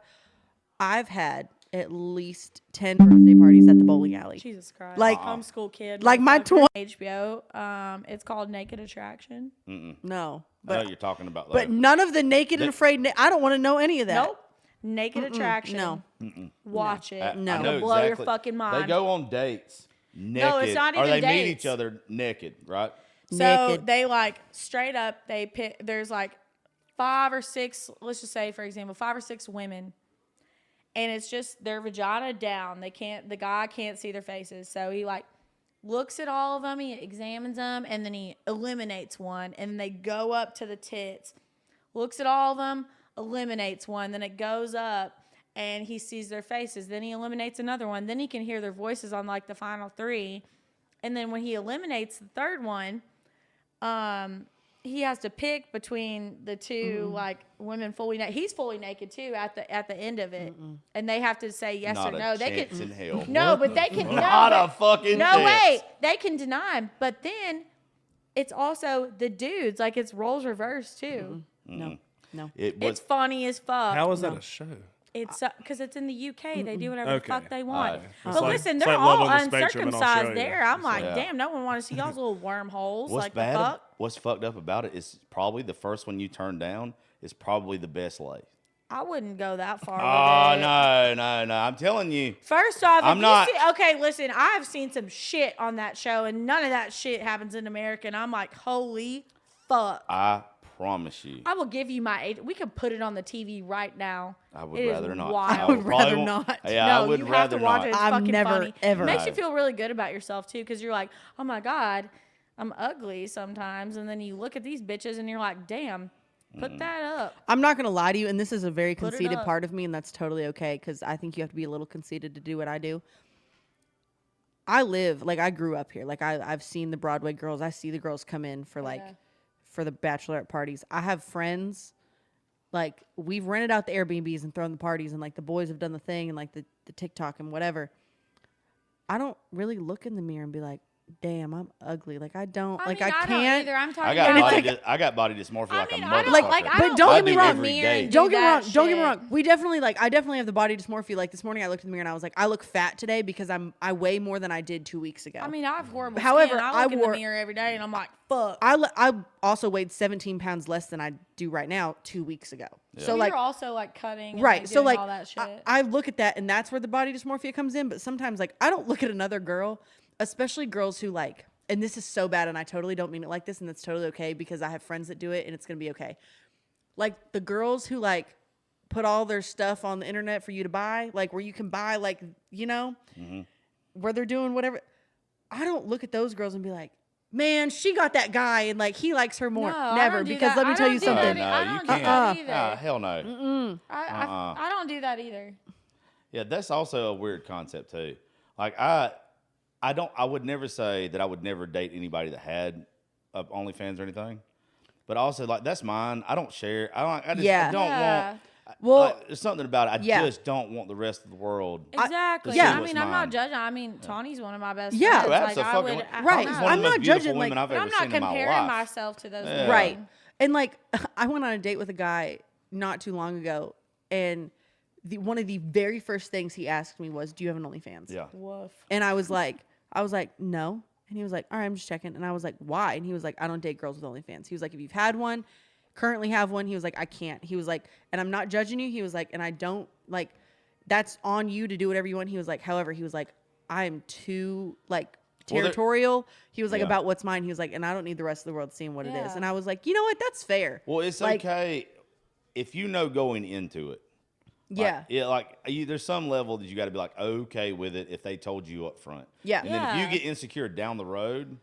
Speaker 4: I've had at least 10 birthday parties at the bowling alley.
Speaker 3: Jesus Christ.
Speaker 4: Like-
Speaker 3: homeschool kid.
Speaker 4: like my
Speaker 3: motherfucker. HBO. It's called Naked Attraction.
Speaker 4: No,
Speaker 2: I know
Speaker 4: but
Speaker 2: you're talking about that.
Speaker 4: but none of the naked and afraid. I don't want to know any of that.
Speaker 3: Nope. Naked Attraction.
Speaker 4: No.
Speaker 3: Watch it.
Speaker 4: No.
Speaker 2: I know
Speaker 3: It'll blow your
Speaker 2: exactly.
Speaker 3: fucking mind.
Speaker 2: They go on dates naked.
Speaker 3: it's not
Speaker 2: or
Speaker 3: even
Speaker 2: they meet
Speaker 3: dates.
Speaker 2: each other naked, right?
Speaker 3: So
Speaker 4: Naked.
Speaker 3: they like straight up. They pick. There's like 5 or 6, let's just say, for example, 5 or 6 women, and it's just their vagina down. The guy can't see their faces. So he like looks at all of them, he examines them, and then he eliminates one, and they go up to the tits, looks at all of them, eliminates one, then it goes up, and he sees their faces. Then he eliminates another one. Then he can hear their voices on like the final 3. And then when he eliminates the third one, he has to pick between the 2 like women fully naked. He's fully naked too at the end of it, and they have to say yes
Speaker 2: Not
Speaker 3: or
Speaker 2: a
Speaker 3: no. They
Speaker 2: chance
Speaker 3: can
Speaker 2: in hell.
Speaker 3: no, but they can
Speaker 2: Not
Speaker 3: no,
Speaker 2: a fucking
Speaker 3: no
Speaker 2: chance.
Speaker 3: wait. They can deny him, but then it's also the dudes. Like it's roles reversed too.
Speaker 4: No.
Speaker 2: It
Speaker 3: It's
Speaker 2: was
Speaker 3: funny as fuck.
Speaker 5: How is that a show?
Speaker 3: It's because it's in the UK. They do whatever the
Speaker 5: Okay.
Speaker 3: fuck they want.
Speaker 2: Right.
Speaker 3: But
Speaker 5: It's like-
Speaker 3: listen,
Speaker 5: it's
Speaker 3: they're
Speaker 5: like Love
Speaker 3: all
Speaker 5: on the Spectrum in
Speaker 3: uncircumcised
Speaker 5: Australia.
Speaker 3: there. I'm like,
Speaker 2: Yeah.
Speaker 3: damn, no one want to see y'all's little wormholes.
Speaker 2: what's
Speaker 3: Like
Speaker 2: bad.
Speaker 3: the fuck.
Speaker 2: What's fucked up about it is probably the first one you turn down is probably the best lay.
Speaker 3: I wouldn't go that far.
Speaker 2: Oh
Speaker 3: with it.
Speaker 2: no! I'm telling you.
Speaker 3: First off,
Speaker 2: I'm
Speaker 3: if
Speaker 2: not-
Speaker 3: you see, okay, listen, I've seen some shit on that show, and none of that shit happens in America. And I'm like, holy fuck.
Speaker 2: I promise you.
Speaker 3: I will give you my age. We can put it on the TV right now.
Speaker 2: I would
Speaker 3: It is
Speaker 2: rather not.
Speaker 3: wild.
Speaker 4: I would
Speaker 2: probably
Speaker 4: rather
Speaker 2: won't-
Speaker 4: not.
Speaker 2: Yeah,
Speaker 3: No,
Speaker 2: I would
Speaker 3: you have
Speaker 2: rather
Speaker 3: to watch
Speaker 2: not.
Speaker 3: it. It's
Speaker 4: I'm
Speaker 3: fucking
Speaker 4: never,
Speaker 3: funny.
Speaker 4: ever.
Speaker 3: It makes you
Speaker 2: No.
Speaker 3: feel really good about yourself too, because you're like, oh my god, I'm ugly sometimes, and then you look at these bitches and you're like, damn, put that up.
Speaker 4: I'm not gonna lie to you, and this is a very
Speaker 3: Put it
Speaker 4: conceited
Speaker 3: up.
Speaker 4: part of me, and that's totally okay because I think you have to be a little conceited to do what I do. I grew up here. Like I've seen the Broadway girls. I see the girls come in for
Speaker 3: Yeah.
Speaker 4: for the bachelorette parties. I have friends, like we've rented out the Airbnbs and thrown the parties, and like the boys have done the thing and like the TikTok and whatever. I don't really look in the mirror and be like, damn, I'm ugly. Like I don't
Speaker 3: I
Speaker 4: like
Speaker 3: mean,
Speaker 4: I
Speaker 3: don't
Speaker 4: can't.
Speaker 3: either. I'm talking
Speaker 2: I got
Speaker 3: about
Speaker 2: body.
Speaker 3: like,
Speaker 2: I got body dysmorphia
Speaker 3: I
Speaker 2: like
Speaker 3: mean,
Speaker 2: a
Speaker 3: I
Speaker 2: motherfucker.
Speaker 3: don't like. I
Speaker 4: But
Speaker 3: don't
Speaker 4: don't
Speaker 3: go
Speaker 4: get me
Speaker 3: to
Speaker 4: wrong.
Speaker 3: the
Speaker 2: every
Speaker 3: mirror
Speaker 2: day.
Speaker 3: and
Speaker 4: Don't
Speaker 3: do
Speaker 4: get me
Speaker 3: that
Speaker 4: wrong. Don't get me
Speaker 3: shit.
Speaker 4: wrong. We definitely I definitely have the body dysmorphia. Like this morning, I looked in the mirror and I was like, I look fat today because I weigh more than I did 2 weeks ago.
Speaker 3: I mean, I have horrible
Speaker 4: However,
Speaker 3: skin. I look
Speaker 4: I
Speaker 3: in
Speaker 4: wore-
Speaker 3: the mirror every day and I'm like, fuck.
Speaker 4: I also weighed 17 pounds less than I do right now 2 weeks ago. So
Speaker 3: Well,
Speaker 4: like
Speaker 3: you're also like cutting, and,
Speaker 4: right.
Speaker 3: Like,
Speaker 4: So
Speaker 3: doing
Speaker 4: like
Speaker 3: all that shit.
Speaker 4: I look at that and that's where the body dysmorphia comes in. But sometimes like I don't look at another girl, especially girls who like. And this is so bad, and I totally don't mean it like this, and that's totally okay because I have friends that do it, and it's gonna be okay. Like the girls who like put all their stuff on the internet for you to buy, like where you can buy, like where they're doing whatever. I don't look at those girls and be like, man, she got that guy, and like he likes her more.
Speaker 3: No, I
Speaker 4: Never,
Speaker 3: don't do
Speaker 4: because
Speaker 3: that.
Speaker 4: let me
Speaker 3: I
Speaker 4: tell
Speaker 3: don't
Speaker 4: you
Speaker 3: do
Speaker 2: No,
Speaker 3: that
Speaker 4: something.
Speaker 3: I
Speaker 2: you
Speaker 3: don't do
Speaker 2: can't.
Speaker 3: that either.
Speaker 2: Hell no.
Speaker 3: I don't do that either.
Speaker 2: Yeah, that's also a weird concept too. Like I would never say that I would never date anybody that had OnlyFans or anything. But also like that's mine. I don't share. I don't
Speaker 4: Yeah.
Speaker 2: want.
Speaker 4: Well,
Speaker 2: Like, there's something about it. I
Speaker 4: yeah.
Speaker 2: just don't want the rest of the world.
Speaker 3: Exactly.
Speaker 4: yeah.
Speaker 3: I
Speaker 2: what's
Speaker 3: mean, I'm not
Speaker 2: mine.
Speaker 3: judging. I mean, Tawny's one of my best
Speaker 4: Yeah.
Speaker 3: friends.
Speaker 2: Oh,
Speaker 3: Like, I
Speaker 2: absolutely.
Speaker 3: would,
Speaker 4: Right.
Speaker 2: She's
Speaker 3: I,
Speaker 2: one
Speaker 4: I'm
Speaker 2: of the
Speaker 4: not
Speaker 2: most beautiful
Speaker 4: judging, like-
Speaker 2: women I've
Speaker 3: but
Speaker 2: ever
Speaker 3: I'm not
Speaker 2: seen in my
Speaker 3: comparing
Speaker 2: life.
Speaker 3: myself to those
Speaker 2: Yeah.
Speaker 3: women.
Speaker 4: Right. And like I went on a date with a guy not too long ago, and one of the very first things he asked me was, "Do you have an OnlyFans?"
Speaker 2: Yeah.
Speaker 3: Woof.
Speaker 4: And I was like, no. And he was like, all right, I'm just checking. And I was like, why? And he was like, I don't date girls with OnlyFans. He was like, if you've had one, currently have one. He was like, I can't. He was like, and I'm not judging you. He was like, and I don't like, that's on you to do whatever you want. He was like, however, he was like, I'm too like
Speaker 2: Well, there-
Speaker 4: territorial. He was like,
Speaker 2: Yeah.
Speaker 4: about what's mine. He was like, and I don't need the rest of the world seeing what it is.
Speaker 3: Yeah.
Speaker 4: And I was like, you know what? That's fair.
Speaker 2: Well, it's
Speaker 4: Like,
Speaker 2: okay if you know going into it.
Speaker 4: Yeah.
Speaker 2: There's some level that you got to be like okay with it if they told you up front.
Speaker 4: Yeah.
Speaker 2: And then if
Speaker 3: Yeah.
Speaker 2: you get insecure down the road,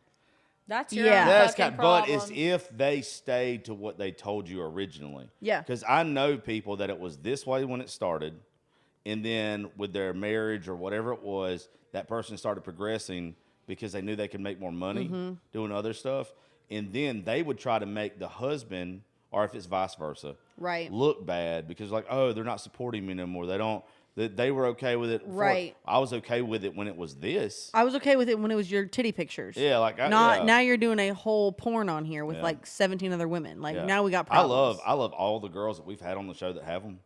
Speaker 3: That's your
Speaker 4: Yeah.
Speaker 3: own
Speaker 2: that's
Speaker 3: fucking
Speaker 2: but
Speaker 3: problem.
Speaker 2: it's if they stayed to what they told you originally.
Speaker 4: Yeah.
Speaker 2: Because I know people that it was this way when it started, and then with their marriage or whatever it was, that person started progressing because they knew they could make more money
Speaker 4: Mm-hmm.
Speaker 2: doing other stuff, and then they would try to make the husband, or if it's vice versa,
Speaker 4: Right.
Speaker 2: look bad because like, oh, they're not supporting me no more. They don't. They were okay with it. before.
Speaker 4: Right.
Speaker 2: I was okay with it when it was this.
Speaker 4: I was okay with it when it was your titty pictures.
Speaker 2: Yeah, like
Speaker 4: Not
Speaker 2: yeah.
Speaker 4: now you're doing a whole porn on here with
Speaker 2: Yeah.
Speaker 4: like 17 other women. Like
Speaker 2: Yeah.
Speaker 4: now we got
Speaker 2: I
Speaker 4: problems.
Speaker 2: love all the girls that we've had on the show that have them.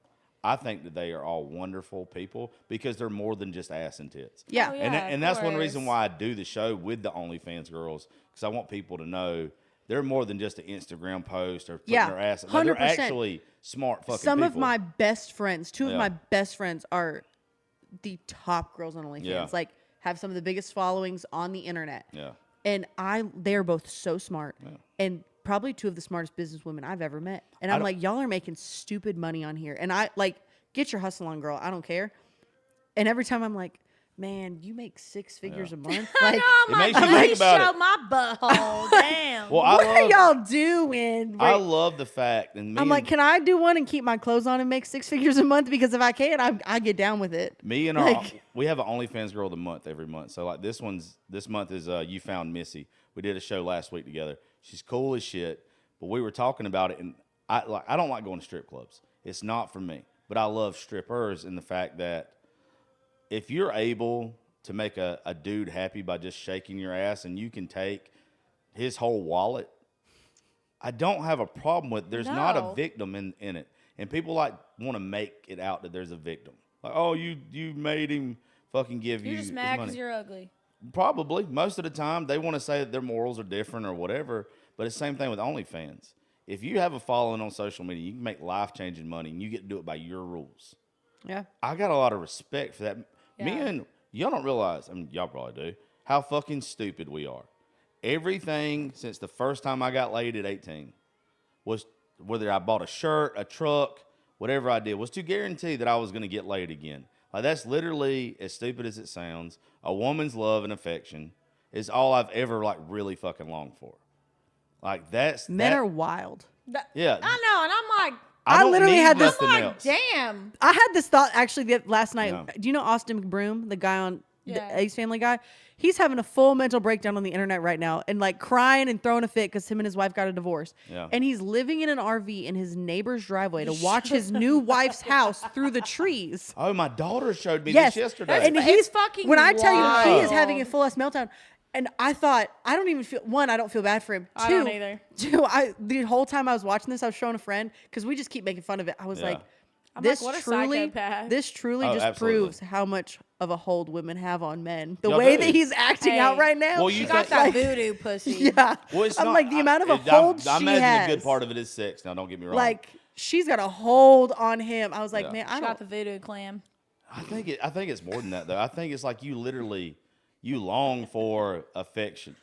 Speaker 2: I think that they are all wonderful people because they're more than just ass and tits.
Speaker 4: Yeah.
Speaker 3: Oh,
Speaker 2: And,
Speaker 3: yeah,
Speaker 2: and
Speaker 3: of
Speaker 2: that's one reason
Speaker 3: course.
Speaker 2: why I do the show with the OnlyFans girls, because I want people to know they're more than just an Instagram post or putting
Speaker 4: Yeah,
Speaker 2: their ass. Like, they're
Speaker 4: 100%.
Speaker 2: actually smart fucking
Speaker 4: Some of
Speaker 2: people.
Speaker 4: my best friends, two of
Speaker 2: Yeah.
Speaker 4: my best friends are the top girls on OnlyFans.
Speaker 2: Yeah.
Speaker 4: Like have some of the biggest followings on the internet.
Speaker 2: Yeah.
Speaker 4: And they're both so smart. And probably two of the smartest business women I've ever met. And I'm like, y'all are making stupid money on here. And I like, get your hustle on, girl. I don't care. And every time I'm like, man, you make 6 figures a month. Like,
Speaker 3: I'm
Speaker 2: It
Speaker 3: like,
Speaker 2: makes you
Speaker 3: let
Speaker 2: think
Speaker 3: me
Speaker 2: about
Speaker 3: show
Speaker 2: it.
Speaker 3: my butthole. Damn.
Speaker 2: Well,
Speaker 4: what are y'all doing?
Speaker 2: I
Speaker 4: Wait,
Speaker 2: love the fact, and
Speaker 4: I'm like, can I do one and keep my clothes on and make 6 figures a month? Because if I can, I get down with it.
Speaker 2: me and
Speaker 4: like-
Speaker 2: we have an OnlyFans girl of the month every month. So like this month is You Found Missy. We did a show last week together. She's cool as shit, but we were talking about it, and I don't like going to strip clubs. It's not for me, but I love strippers in the fact that if you're able to make a dude happy by just shaking your ass, and you can take his whole wallet, I don't have a problem with. There's not
Speaker 3: No.
Speaker 2: a victim in it, and people like want to make it out that there's a victim. Like, oh, you made him fucking give
Speaker 3: You're
Speaker 2: you
Speaker 3: just
Speaker 2: his
Speaker 3: mad
Speaker 2: money.
Speaker 3: because you're ugly.
Speaker 2: Probably most of the time they want to say that their morals are different or whatever. But it's the same thing with OnlyFans. If you have a following on social media, you can make life changing money, and you get to do it by your rules.
Speaker 4: Yeah.
Speaker 2: I got a lot of respect for that.
Speaker 3: Yeah.
Speaker 2: Men, y'all don't realize, I mean, y'all probably do, how fucking stupid we are. Everything since the first time I got laid at 18 was, whether I bought a shirt, a truck, whatever I did, was to guarantee that I was going to get laid again. Like, that's literally, as stupid as it sounds, a woman's love and affection is all I've ever, like, really fucking longed for. Like,
Speaker 4: Men
Speaker 2: that,
Speaker 4: are wild.
Speaker 2: yeah.
Speaker 3: I know, and I'm like,
Speaker 4: I
Speaker 2: don't
Speaker 4: literally
Speaker 2: need
Speaker 4: had this-
Speaker 2: nothing
Speaker 3: like,
Speaker 2: else.
Speaker 3: damn.
Speaker 4: I had this thought actually last night.
Speaker 2: Yeah.
Speaker 4: Do you know Austin McBroom, the guy on
Speaker 3: Yeah.
Speaker 4: the Ace Family guy? He's having a full mental breakdown on the internet right now and like crying and throwing a fit because him and his wife got a divorce.
Speaker 2: Yeah.
Speaker 4: And he's living in an RV in his neighbor's driveway to watch his new wife's house through the trees.
Speaker 2: Oh, my daughter showed me
Speaker 4: Yes,
Speaker 2: this yesterday.
Speaker 4: and
Speaker 3: It's
Speaker 4: he's
Speaker 3: fucking
Speaker 4: when I tell you he is
Speaker 3: wild.
Speaker 4: having a full ass meltdown. And I thought, I don't even feel, one, I don't feel bad for him.
Speaker 3: I
Speaker 4: Two,
Speaker 3: don't either.
Speaker 4: the whole time I was watching this, I was showing a friend because we just keep making fun of it. I was
Speaker 2: Yeah.
Speaker 4: like,
Speaker 3: I'm
Speaker 4: this
Speaker 3: like, what a
Speaker 4: truly,
Speaker 3: psychopath.
Speaker 4: this truly
Speaker 2: Oh,
Speaker 4: just
Speaker 2: absolutely.
Speaker 4: proves how much of a hold women have on men. The
Speaker 2: Y'all
Speaker 4: way
Speaker 2: do.
Speaker 4: that he's acting
Speaker 3: Hey.
Speaker 4: out right now.
Speaker 2: Well,
Speaker 3: She
Speaker 2: you
Speaker 3: got
Speaker 2: think-
Speaker 3: that voodoo pussy.
Speaker 4: yeah.
Speaker 2: Well, it's
Speaker 4: I'm
Speaker 2: not,
Speaker 4: like the amount of a
Speaker 2: I
Speaker 4: hold
Speaker 2: I
Speaker 4: she
Speaker 2: imagine
Speaker 4: has.
Speaker 2: a good part of it is sex. Now, don't get me wrong.
Speaker 4: Like she's got a hold on him. I was like,
Speaker 2: Yeah.
Speaker 4: man, I
Speaker 3: She
Speaker 4: don't.
Speaker 3: got the voodoo clam.
Speaker 2: I think it's more than that though. I think it's like you literally long for affection.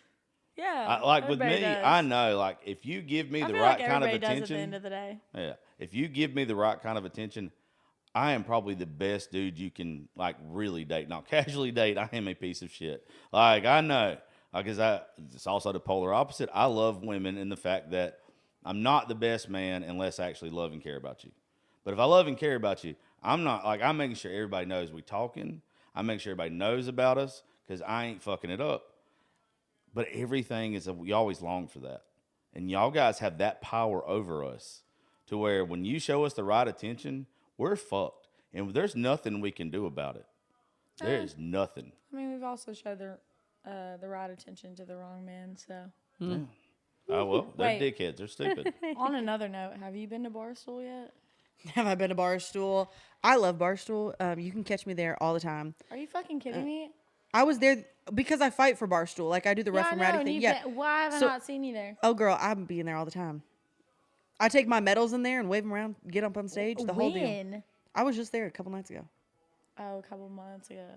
Speaker 3: Yeah.
Speaker 2: Like with
Speaker 3: everybody
Speaker 2: me,
Speaker 3: does.
Speaker 2: I know like if you give me
Speaker 3: I
Speaker 2: the
Speaker 3: feel
Speaker 2: right
Speaker 3: like
Speaker 2: kind of
Speaker 3: everybody does at the
Speaker 2: attention,
Speaker 3: end of the day.
Speaker 2: yeah. If you give me the right kind of attention, I am probably the best dude you can like really date. Not casually date. I am a piece of shit. Like I know, because it's also the polar opposite. I love women in the fact that I'm not the best man unless I actually love and care about you. But if I love and care about you, I'm not like I'm making sure everybody knows we talking. I'm making sure everybody knows about us because I ain't fucking it up. But everything is we always long for that, and y'all guys have that power over us to where when you show us the right attention, we're fucked, and there's nothing we can do about it. There is nothing.
Speaker 3: I mean, we've also showed the right attention to the wrong man. So,
Speaker 2: Oh well, they're
Speaker 3: Wait.
Speaker 2: dickheads. They're stupid.
Speaker 3: on another note, have you been to Barstool yet?
Speaker 4: Have I been to Barstool? I love Barstool. You can catch me there all the time.
Speaker 3: Are you fucking kidding me?
Speaker 4: I was there because I fight for Barstool. Like I do the rough
Speaker 3: Yeah, I
Speaker 4: and
Speaker 3: know,
Speaker 4: ratty
Speaker 3: and
Speaker 4: thing.
Speaker 3: you've
Speaker 4: Yeah.
Speaker 3: been- why have I
Speaker 4: So-
Speaker 3: not seen you there?
Speaker 4: Oh, girl, I'm being there all the time. I take my medals in there and wave them around, get up on stage, the whole deal.
Speaker 3: When?
Speaker 4: I was just there a couple nights ago.
Speaker 3: Oh, a couple months ago.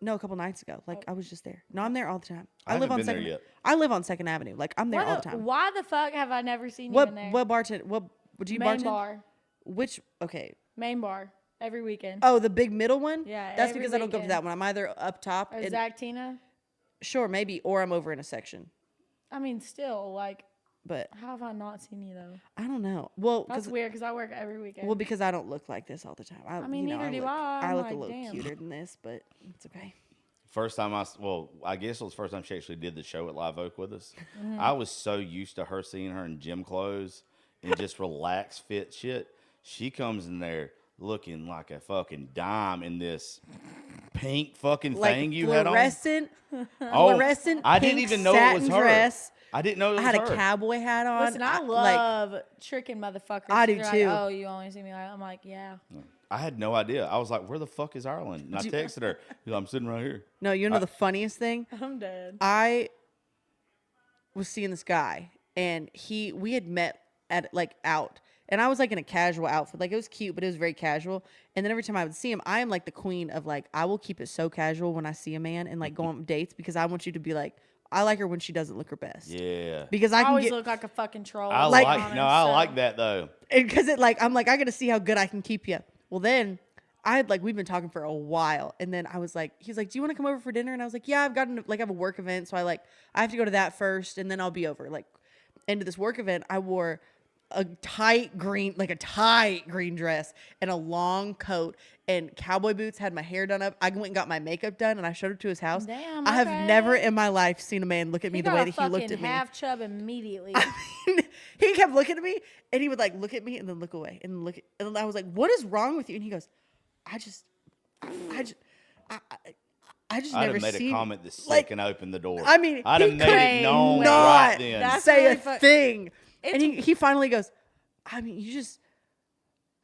Speaker 4: No, a couple nights ago. Like I was just there. No, I'm there all the time.
Speaker 2: I
Speaker 4: live
Speaker 2: haven't
Speaker 4: on
Speaker 2: been there
Speaker 4: Second.
Speaker 2: yet.
Speaker 4: I live on Second Avenue. Like I'm there all the time.
Speaker 3: Why the fuck have I never seen you
Speaker 4: What
Speaker 3: in there?
Speaker 4: what bartend? What do you
Speaker 3: Main
Speaker 4: bartend?
Speaker 3: bar.
Speaker 4: Which okay?
Speaker 3: Main bar. Every weekend.
Speaker 4: Oh, the big middle one.
Speaker 3: Yeah,
Speaker 4: that's
Speaker 3: every
Speaker 4: because I don't go to
Speaker 3: weekend.
Speaker 4: that one. I'm either up top.
Speaker 3: Or
Speaker 4: and-
Speaker 3: Zach Tina.
Speaker 4: Sure, maybe, or I'm over in a section.
Speaker 3: I mean, still, like,
Speaker 4: But
Speaker 3: how have I not seen you though?
Speaker 4: I don't know. Well,
Speaker 3: That's
Speaker 4: because
Speaker 3: weird because I work every weekend.
Speaker 4: well, because I don't look like this all the time.
Speaker 3: I mean, neither do
Speaker 4: look,
Speaker 3: I.
Speaker 4: I
Speaker 3: I'm
Speaker 4: look a
Speaker 3: like,
Speaker 4: little
Speaker 3: damn.
Speaker 4: cuter than this, but it's okay.
Speaker 2: First time I guess it was the first time she actually did the show at Live Oak with us.
Speaker 3: Mm-hmm.
Speaker 2: I was so used to her seeing her in gym clothes and just relaxed fit shit. She comes in there looking like a fucking dime in this pink fucking
Speaker 4: Like
Speaker 2: thing you had on.
Speaker 4: fluorescent,
Speaker 2: Oh,
Speaker 4: fluorescent.
Speaker 2: I didn't
Speaker 4: pink
Speaker 2: even know it was
Speaker 4: satin
Speaker 2: her.
Speaker 4: Dress.
Speaker 2: I didn't know it
Speaker 4: I
Speaker 2: was
Speaker 4: had
Speaker 2: her.
Speaker 4: a cowboy hat on.
Speaker 3: Listen, I
Speaker 4: like,
Speaker 3: love tricking motherfuckers.
Speaker 4: I do
Speaker 3: They're
Speaker 4: too.
Speaker 3: Like, oh, you only see me like I'm like, yeah.
Speaker 2: I had no idea. I was like, "Where the fuck is Ireland?" And I texted her. She's like, I'm sitting right here.
Speaker 4: No, you know the funniest thing?
Speaker 3: I'm dead.
Speaker 4: I was seeing this guy, and we had met at like out, and I was like in a casual outfit, like it was cute, but it was very casual. And then every time I would see him, I am like the queen of like I will keep it so casual when I see a man and like go on dates because I want you to be like, I like her when she doesn't look her best.
Speaker 2: Yeah.
Speaker 4: Because I
Speaker 3: I
Speaker 4: can
Speaker 3: always
Speaker 4: get
Speaker 3: look like a fucking troll.
Speaker 2: I
Speaker 4: Like-
Speaker 2: like,
Speaker 3: honest,
Speaker 2: no, I
Speaker 3: so-
Speaker 2: like that though.
Speaker 4: because it like I'm like I got to see how good I can keep you. Well, then I had like we've been talking for a while, and then I was like, he was like, "Do you want to come over for dinner?" And I was like, "Yeah, I've got I have a work event, so I have to go to that first, and then I'll be over." Like, into this work event, I wore a tight green dress and a long coat and cowboy boots. Had my hair done up. I went and got my makeup done, and I showed up to his house.
Speaker 3: Damn,
Speaker 4: I have
Speaker 3: okay.
Speaker 4: never in my life seen a man look at me the way that he looked at me.
Speaker 3: half chub immediately.
Speaker 4: He kept looking at me, and he would like look at me and then look away and look. And I was like, "What is wrong with you?" And he goes, I just
Speaker 2: I'd
Speaker 4: never
Speaker 2: have made
Speaker 4: seen
Speaker 2: a comment the
Speaker 4: like,
Speaker 2: second I opened the door.
Speaker 4: I mean,
Speaker 2: I'd
Speaker 4: he
Speaker 2: have made
Speaker 4: could
Speaker 2: it known
Speaker 4: not
Speaker 2: right then.
Speaker 3: That's
Speaker 4: say
Speaker 3: really
Speaker 4: a thing. And he finally goes, I mean,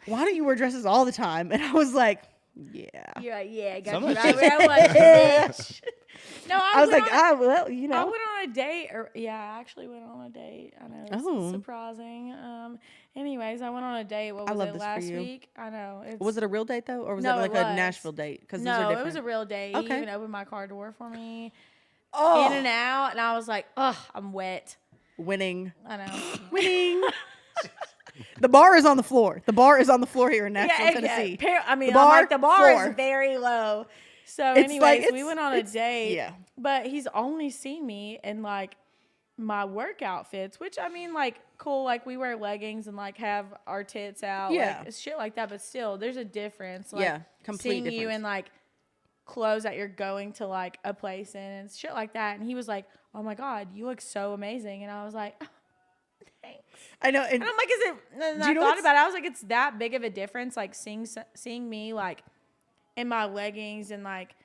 Speaker 4: why don't you wear dresses all the time? And I was like, yeah.
Speaker 3: You're like, yeah, I got
Speaker 2: Some
Speaker 3: you
Speaker 2: of
Speaker 3: right
Speaker 2: it-
Speaker 3: where I was, bitch. No,
Speaker 4: I was
Speaker 3: went
Speaker 4: like,
Speaker 3: on-
Speaker 4: well,
Speaker 3: I went on a date, I actually went on a date. I know, it's
Speaker 4: Oh.
Speaker 3: surprising. Anyways, I went on a date. What
Speaker 4: I
Speaker 3: was
Speaker 4: love
Speaker 3: it,
Speaker 4: this for
Speaker 3: last
Speaker 4: you.
Speaker 3: week? I know.
Speaker 4: Was it a real date though, or was
Speaker 3: No,
Speaker 4: it like
Speaker 3: it
Speaker 4: a
Speaker 3: was.
Speaker 4: Nashville date? Because
Speaker 3: No,
Speaker 4: those are
Speaker 3: it
Speaker 4: different.
Speaker 3: was a real date.
Speaker 4: Okay.
Speaker 3: He even opened my car door for me.
Speaker 4: Oh,
Speaker 3: In and out, and I was like, ugh, I'm wet.
Speaker 4: winning.
Speaker 3: I know.
Speaker 4: Winning. The bar is on the floor. The bar is on the floor here in Nashville, Tennessee.
Speaker 3: I mean,
Speaker 4: The bar,
Speaker 3: the bar
Speaker 4: floor.
Speaker 3: is very low. So,
Speaker 4: It's like-
Speaker 3: anyways, we
Speaker 4: it's-
Speaker 3: went on a
Speaker 4: it's-
Speaker 3: date.
Speaker 4: yeah.
Speaker 3: But he's only seen me in like my work outfits, which I mean, like, cool. Like, we wear leggings and like have our tits out.
Speaker 4: Yeah.
Speaker 3: Like, shit like that. But still, there's a difference. Like,
Speaker 4: Yeah, complete
Speaker 3: seeing you
Speaker 4: difference.
Speaker 3: in like clothes that you're going to like a place in and shit like that. And he was like, oh my God, you look so amazing. And I was like, thanks.
Speaker 4: I know. And
Speaker 3: And I'm like, is it? And
Speaker 4: Do
Speaker 3: I
Speaker 4: you know
Speaker 3: thought
Speaker 4: what's-
Speaker 3: about it. I was like, it's that big of a difference, like seeing me like in my leggings and like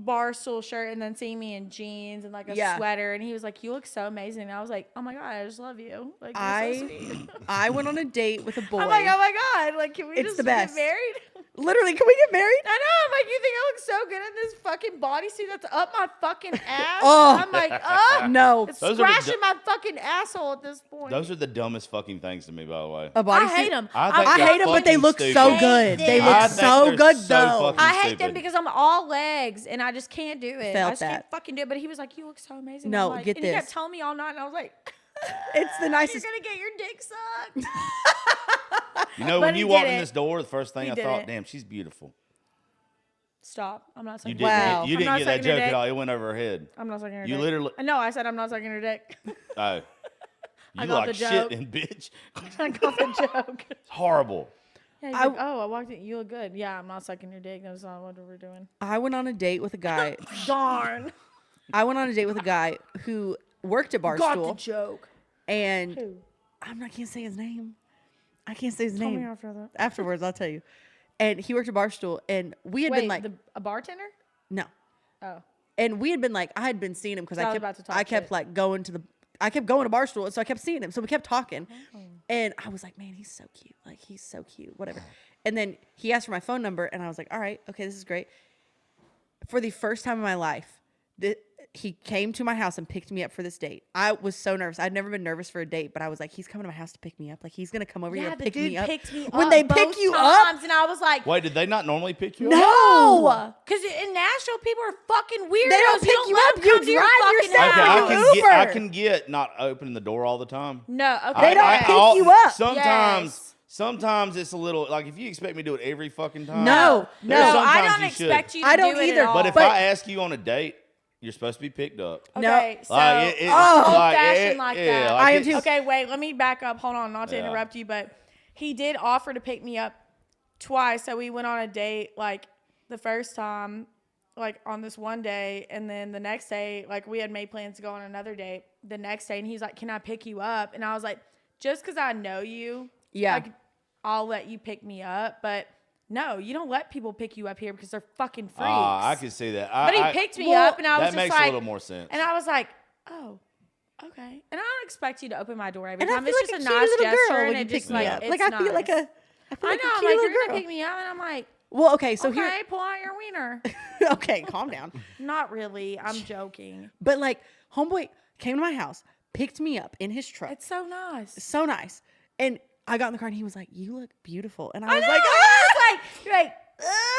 Speaker 3: Barstool shirt, and then seeing me in jeans and like a
Speaker 4: Yeah.
Speaker 3: sweater. And he was like, you look so amazing. And I was like, oh my God, I just love you. Like, you're so sweet.
Speaker 4: I went on a date with a boy.
Speaker 3: I'm like, oh my God, like, can we
Speaker 4: It's
Speaker 3: just
Speaker 4: the best.
Speaker 3: get married?
Speaker 4: Literally, can we get married?
Speaker 3: I know. I'm like, you think I look so good in this fucking bodysuit that's up my fucking ass?
Speaker 4: Oh.
Speaker 3: I'm like, oh
Speaker 4: No.
Speaker 3: it's
Speaker 2: Those are the
Speaker 3: scratching my fucking asshole at this point.
Speaker 2: Those are the dumbest fucking things to me, by the way.
Speaker 4: A bodysuit.
Speaker 3: I hate them.
Speaker 2: I
Speaker 4: I
Speaker 2: they're
Speaker 4: hate them, but they
Speaker 2: fucking
Speaker 4: look
Speaker 2: stupid.
Speaker 4: so
Speaker 3: Hate
Speaker 4: good. They
Speaker 3: them.
Speaker 4: look
Speaker 2: I think
Speaker 4: so
Speaker 2: they're
Speaker 4: good,
Speaker 2: so
Speaker 4: though.
Speaker 2: fucking
Speaker 3: I hate them
Speaker 2: stupid.
Speaker 3: because I'm all legs and I just can't do it.
Speaker 4: Felt
Speaker 3: I just
Speaker 4: that.
Speaker 3: can't fucking do it. But he was like, "You look so amazing."
Speaker 4: No,
Speaker 3: I'm like,
Speaker 4: get
Speaker 3: and he kept
Speaker 4: this.
Speaker 3: telling me all night, and I was like,
Speaker 4: It's the
Speaker 3: "You're
Speaker 4: nicest.
Speaker 3: gonna get your dick sucked."
Speaker 2: You know,
Speaker 3: But
Speaker 2: when
Speaker 3: he
Speaker 2: you
Speaker 3: did
Speaker 2: walked in
Speaker 3: it.
Speaker 2: this door, the first thing
Speaker 3: He
Speaker 2: I
Speaker 3: did
Speaker 2: thought,
Speaker 3: it.
Speaker 2: damn, she's beautiful.
Speaker 3: Stop. I'm not
Speaker 2: You
Speaker 3: sucking.
Speaker 2: didn't,
Speaker 4: Wow.
Speaker 2: you
Speaker 3: I'm
Speaker 2: didn't
Speaker 3: not
Speaker 2: get that
Speaker 3: sucking her
Speaker 2: joke at
Speaker 3: dick.
Speaker 2: all. It went over her head.
Speaker 3: I'm not sucking her
Speaker 2: You
Speaker 3: dick.
Speaker 2: literally,
Speaker 3: No, I said I'm not sucking her dick.
Speaker 2: oh,
Speaker 3: I
Speaker 2: you
Speaker 3: got
Speaker 2: like
Speaker 3: the
Speaker 2: shit,
Speaker 3: joke.
Speaker 2: and bitch,
Speaker 3: I got the joke.
Speaker 2: it's horrible.
Speaker 3: Yeah, he's
Speaker 4: I-
Speaker 3: like, oh, I walked in. You look good. Yeah, I'm not sucking your dick. That's not what we're doing.
Speaker 4: I went on a date with a guy.
Speaker 3: Darn.
Speaker 4: I went on a date with a guy who worked at
Speaker 3: Got the
Speaker 4: Barstool,
Speaker 3: joke.
Speaker 4: and
Speaker 3: Who?
Speaker 4: I can't say his name. I can't say his
Speaker 3: Tell me
Speaker 4: name.
Speaker 3: after that.
Speaker 4: Afterwards, I'll tell you. And he worked at Barstool, and we had
Speaker 3: Wait,
Speaker 4: been like,
Speaker 3: a bartender?
Speaker 4: no.
Speaker 3: Oh.
Speaker 4: And we had been like, I had been seeing him because
Speaker 3: I
Speaker 4: I
Speaker 3: was
Speaker 4: kept,
Speaker 3: about to talk
Speaker 4: I kept
Speaker 3: shit.
Speaker 4: like going to Barstool, so I kept seeing him. So we kept talking, and I was like, man, he's so cute. Like he's so cute, whatever. And then he asked for my phone number, and I was like, all right, okay, this is great. For the first time in my life, he came to my house and picked me up for this date. I was so nervous. I'd never been nervous for a date, but I was like, he's coming to my house to pick me up. Like he's gonna come over here
Speaker 3: Yeah,
Speaker 4: and
Speaker 3: the
Speaker 4: pick
Speaker 3: dude
Speaker 4: me up.
Speaker 3: picked me
Speaker 4: When
Speaker 3: up
Speaker 4: they
Speaker 3: both
Speaker 4: pick you up,
Speaker 3: times, and I was like,
Speaker 2: Wait, did they not normally pick you up?
Speaker 3: no, because in Nashville, people are fucking weirdos.
Speaker 4: They don't pick you
Speaker 3: let
Speaker 4: up,
Speaker 3: them
Speaker 4: you
Speaker 3: come to your
Speaker 4: drive
Speaker 3: fucking
Speaker 4: yourself.
Speaker 2: Okay,
Speaker 3: house.
Speaker 2: I
Speaker 4: Uber.
Speaker 2: can get not opening the door all the time.
Speaker 3: No, okay.
Speaker 4: They don't
Speaker 2: I-
Speaker 4: pick
Speaker 2: I'll-
Speaker 4: you up.
Speaker 2: Sometimes,
Speaker 3: Yes.
Speaker 2: it's a little like if you expect me to do it every fucking time.
Speaker 4: No,
Speaker 3: No,
Speaker 2: there's
Speaker 3: I
Speaker 2: sometimes
Speaker 3: don't
Speaker 2: you should.
Speaker 3: expect you to
Speaker 4: I don't
Speaker 3: do it
Speaker 4: either,
Speaker 3: at all.
Speaker 2: But if
Speaker 4: But-
Speaker 2: I ask you on a date, you're supposed to be picked up.
Speaker 4: No.
Speaker 3: Okay, so
Speaker 2: Like, it-
Speaker 3: I'm
Speaker 2: like,
Speaker 3: old-fashioned
Speaker 2: it-
Speaker 3: like
Speaker 2: yeah,
Speaker 3: that.
Speaker 2: like
Speaker 4: I am
Speaker 2: it's-
Speaker 4: too.
Speaker 3: Okay, wait, let me back up. Hold on, not to
Speaker 2: Yeah.
Speaker 3: interrupt you, but he did offer to pick me up twice. So we went on a date like the first time, like on this one day, and then the next day, like we had made plans to go on another date the next day, and he's like, "Can I pick you up?" And I was like, "Just because I know you,
Speaker 4: Yeah.
Speaker 3: like I'll let you pick me up, but." No, you don't let people pick you up here because they're fucking freaks.
Speaker 2: I can see that.
Speaker 3: But he picked me up, and I was
Speaker 2: that
Speaker 3: just
Speaker 2: makes
Speaker 3: like,
Speaker 2: a little more sense.
Speaker 3: and I was like, oh, okay. And I don't expect you to open my door every
Speaker 4: And I
Speaker 3: time.
Speaker 4: feel
Speaker 3: It's
Speaker 4: like
Speaker 3: just
Speaker 4: a
Speaker 3: a
Speaker 4: cute
Speaker 3: nice
Speaker 4: little
Speaker 3: gesture,
Speaker 4: girl
Speaker 3: and
Speaker 4: when
Speaker 3: it
Speaker 4: you
Speaker 3: just
Speaker 4: pick
Speaker 3: like
Speaker 4: me up.
Speaker 3: it's
Speaker 4: Like I feel
Speaker 3: nice.
Speaker 4: like a. I feel
Speaker 3: I
Speaker 4: like
Speaker 3: know.
Speaker 4: a
Speaker 3: I'm
Speaker 4: cute
Speaker 3: like,
Speaker 4: little
Speaker 3: you're
Speaker 4: girl.
Speaker 3: gonna pick me up, and I'm like,
Speaker 4: Well, okay, so
Speaker 3: okay,
Speaker 4: here.
Speaker 3: pull out your wiener.
Speaker 4: Okay, calm down.
Speaker 3: Not really. I'm joking.
Speaker 4: But like, homeboy came to my house, picked me up in his truck.
Speaker 3: It's so nice.
Speaker 4: So nice. And I got in the car and he was like, "You look beautiful." And I
Speaker 3: I
Speaker 4: was
Speaker 3: know.
Speaker 4: like,
Speaker 3: You're like,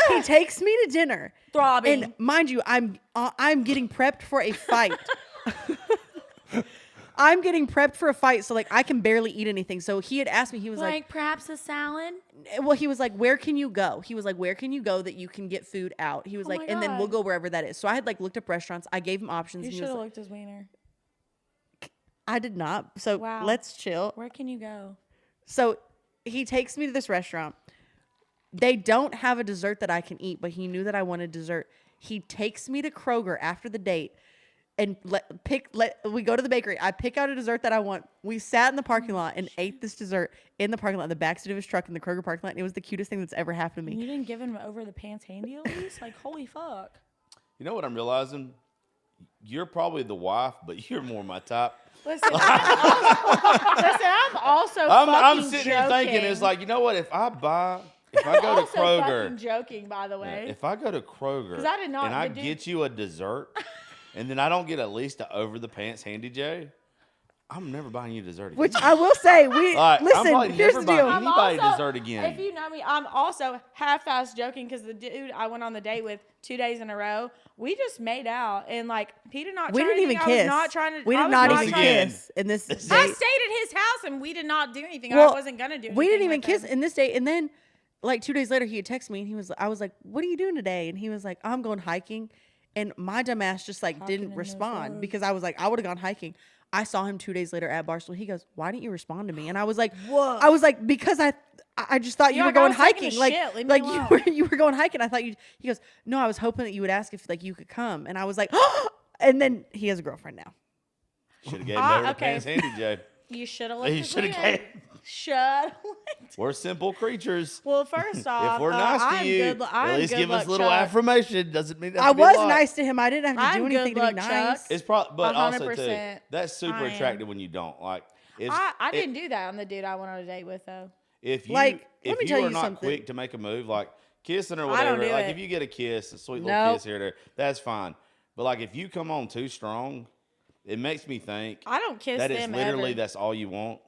Speaker 4: He takes me to dinner.
Speaker 3: throbbing.
Speaker 4: And mind you, I'm getting prepped for a fight I'm getting prepped for a fight, so like I can barely eat anything. So he had asked me, he was
Speaker 3: Like perhaps a salad.
Speaker 4: well, he was like, where can you go? He was like, where can you go that you can get food out? He was
Speaker 3: Oh
Speaker 4: like,
Speaker 3: my
Speaker 4: and then we'll
Speaker 3: God.
Speaker 4: go wherever that is. So I had like looked up restaurants. I gave him options.
Speaker 3: You
Speaker 4: and he
Speaker 3: should
Speaker 4: was
Speaker 3: have
Speaker 4: like,
Speaker 3: looked his wiener.
Speaker 4: I did not. So
Speaker 3: Wow.
Speaker 4: let's chill.
Speaker 3: Where can you go?
Speaker 4: So he takes me to this restaurant. They don't have a dessert that I can eat, but he knew that I wanted dessert. He takes me to Kroger after the date and we go to the bakery. I pick out a dessert that I want. We sat in the parking lot and ate this dessert in the parking lot, in the backseat of his truck in the Kroger parking lot. And it was the cutest thing that's ever happened to
Speaker 3: You
Speaker 4: me.
Speaker 3: didn't give him over the pants handy at least? Like, holy fuck.
Speaker 2: You know what I'm realizing? You're probably the wife, but you're more my type.
Speaker 3: Listen, I'm also
Speaker 2: I'm
Speaker 3: fucking
Speaker 2: sitting here thinking,
Speaker 3: joking.
Speaker 2: it's like, you know what? If I go to
Speaker 3: also fucking
Speaker 2: Kroger,
Speaker 3: joking, by the way.
Speaker 2: if I go to Kroger
Speaker 3: 'Cause I did not-
Speaker 2: and I
Speaker 3: the dude-
Speaker 2: get you a dessert, and then I don't get at least a over the pants handy J, I'm never buying you dessert again.
Speaker 4: Which I will say, we
Speaker 2: I'm
Speaker 4: listen.
Speaker 2: probably
Speaker 4: Here's
Speaker 2: never
Speaker 4: the deal.
Speaker 2: buying anybody dessert again.
Speaker 3: If you know me, I'm also half-ass joking because the dude I went on the date with 2 days in a row, we just made out and like he did not.
Speaker 4: We
Speaker 3: try
Speaker 4: didn't even
Speaker 3: anything.
Speaker 4: kiss.
Speaker 3: I was not trying to.
Speaker 4: We
Speaker 3: I
Speaker 4: did
Speaker 3: was
Speaker 4: not
Speaker 2: Once
Speaker 4: even
Speaker 3: trying to-
Speaker 2: again,
Speaker 4: kiss in this date.
Speaker 3: I stayed at his house and we did not do anything.
Speaker 4: Well,
Speaker 3: I wasn't gonna do anything.
Speaker 4: We didn't even
Speaker 3: with
Speaker 4: kiss
Speaker 3: him.
Speaker 4: in this date. And then, like 2 days later, he had texted me and I was like, "What are you doing today?" And he was like, "I'm going hiking." And my dumb ass just like
Speaker 3: Hiking in
Speaker 4: didn't
Speaker 3: the
Speaker 4: respond
Speaker 3: woods.
Speaker 4: because I was like, I would have gone hiking. I saw him 2 days later at Barstool. He goes, "Why didn't you respond to me?" And I was like,
Speaker 3: Whoa.
Speaker 4: I was like, because I just thought you
Speaker 3: You're
Speaker 4: were
Speaker 3: like, I
Speaker 4: going
Speaker 3: was taking a
Speaker 4: hiking. Like,
Speaker 3: shit. Leave me
Speaker 4: like
Speaker 3: alone.
Speaker 4: you were going hiking. I thought you. He goes, "No, I was hoping that you would ask if like you could come." And I was like, and then he has a girlfriend now.
Speaker 2: Should have gave him over the
Speaker 3: okay.
Speaker 2: pants handy J.
Speaker 3: You should have
Speaker 2: You
Speaker 3: looked. his
Speaker 2: shoulda
Speaker 3: wiener.
Speaker 2: gave-
Speaker 3: Should have.
Speaker 2: We're simple creatures.
Speaker 3: Well, first off,
Speaker 2: If we're nice to
Speaker 3: I'm
Speaker 2: you,
Speaker 3: good, I'm
Speaker 2: at least
Speaker 3: good
Speaker 2: give us
Speaker 3: luck
Speaker 2: a little
Speaker 3: Chuck.
Speaker 2: affirmation. Doesn't mean that
Speaker 4: I was nice to him. I didn't have to do
Speaker 3: I'm
Speaker 4: anything
Speaker 3: good
Speaker 4: to be
Speaker 3: luck,
Speaker 4: nice.
Speaker 3: Chuck.
Speaker 2: It's probably, but also too,
Speaker 3: 100%
Speaker 2: that's super
Speaker 3: I am.
Speaker 2: attractive when you don't like. If,
Speaker 3: I didn't do that on the dude I went on a date with though.
Speaker 2: If you
Speaker 4: Like, let
Speaker 2: if
Speaker 4: me
Speaker 2: you
Speaker 4: tell
Speaker 2: are
Speaker 4: you
Speaker 2: not
Speaker 4: something.
Speaker 2: quick to make a move, like kissing or
Speaker 3: I
Speaker 2: whatever,
Speaker 3: don't do
Speaker 2: like
Speaker 3: it.
Speaker 2: if you get a kiss, a sweet little
Speaker 4: Nope.
Speaker 2: kiss here or there, that's fine. But like if you come on too strong, it makes me think
Speaker 3: I don't kiss
Speaker 2: that it's
Speaker 3: them
Speaker 2: literally
Speaker 3: ever.
Speaker 2: that's all you want,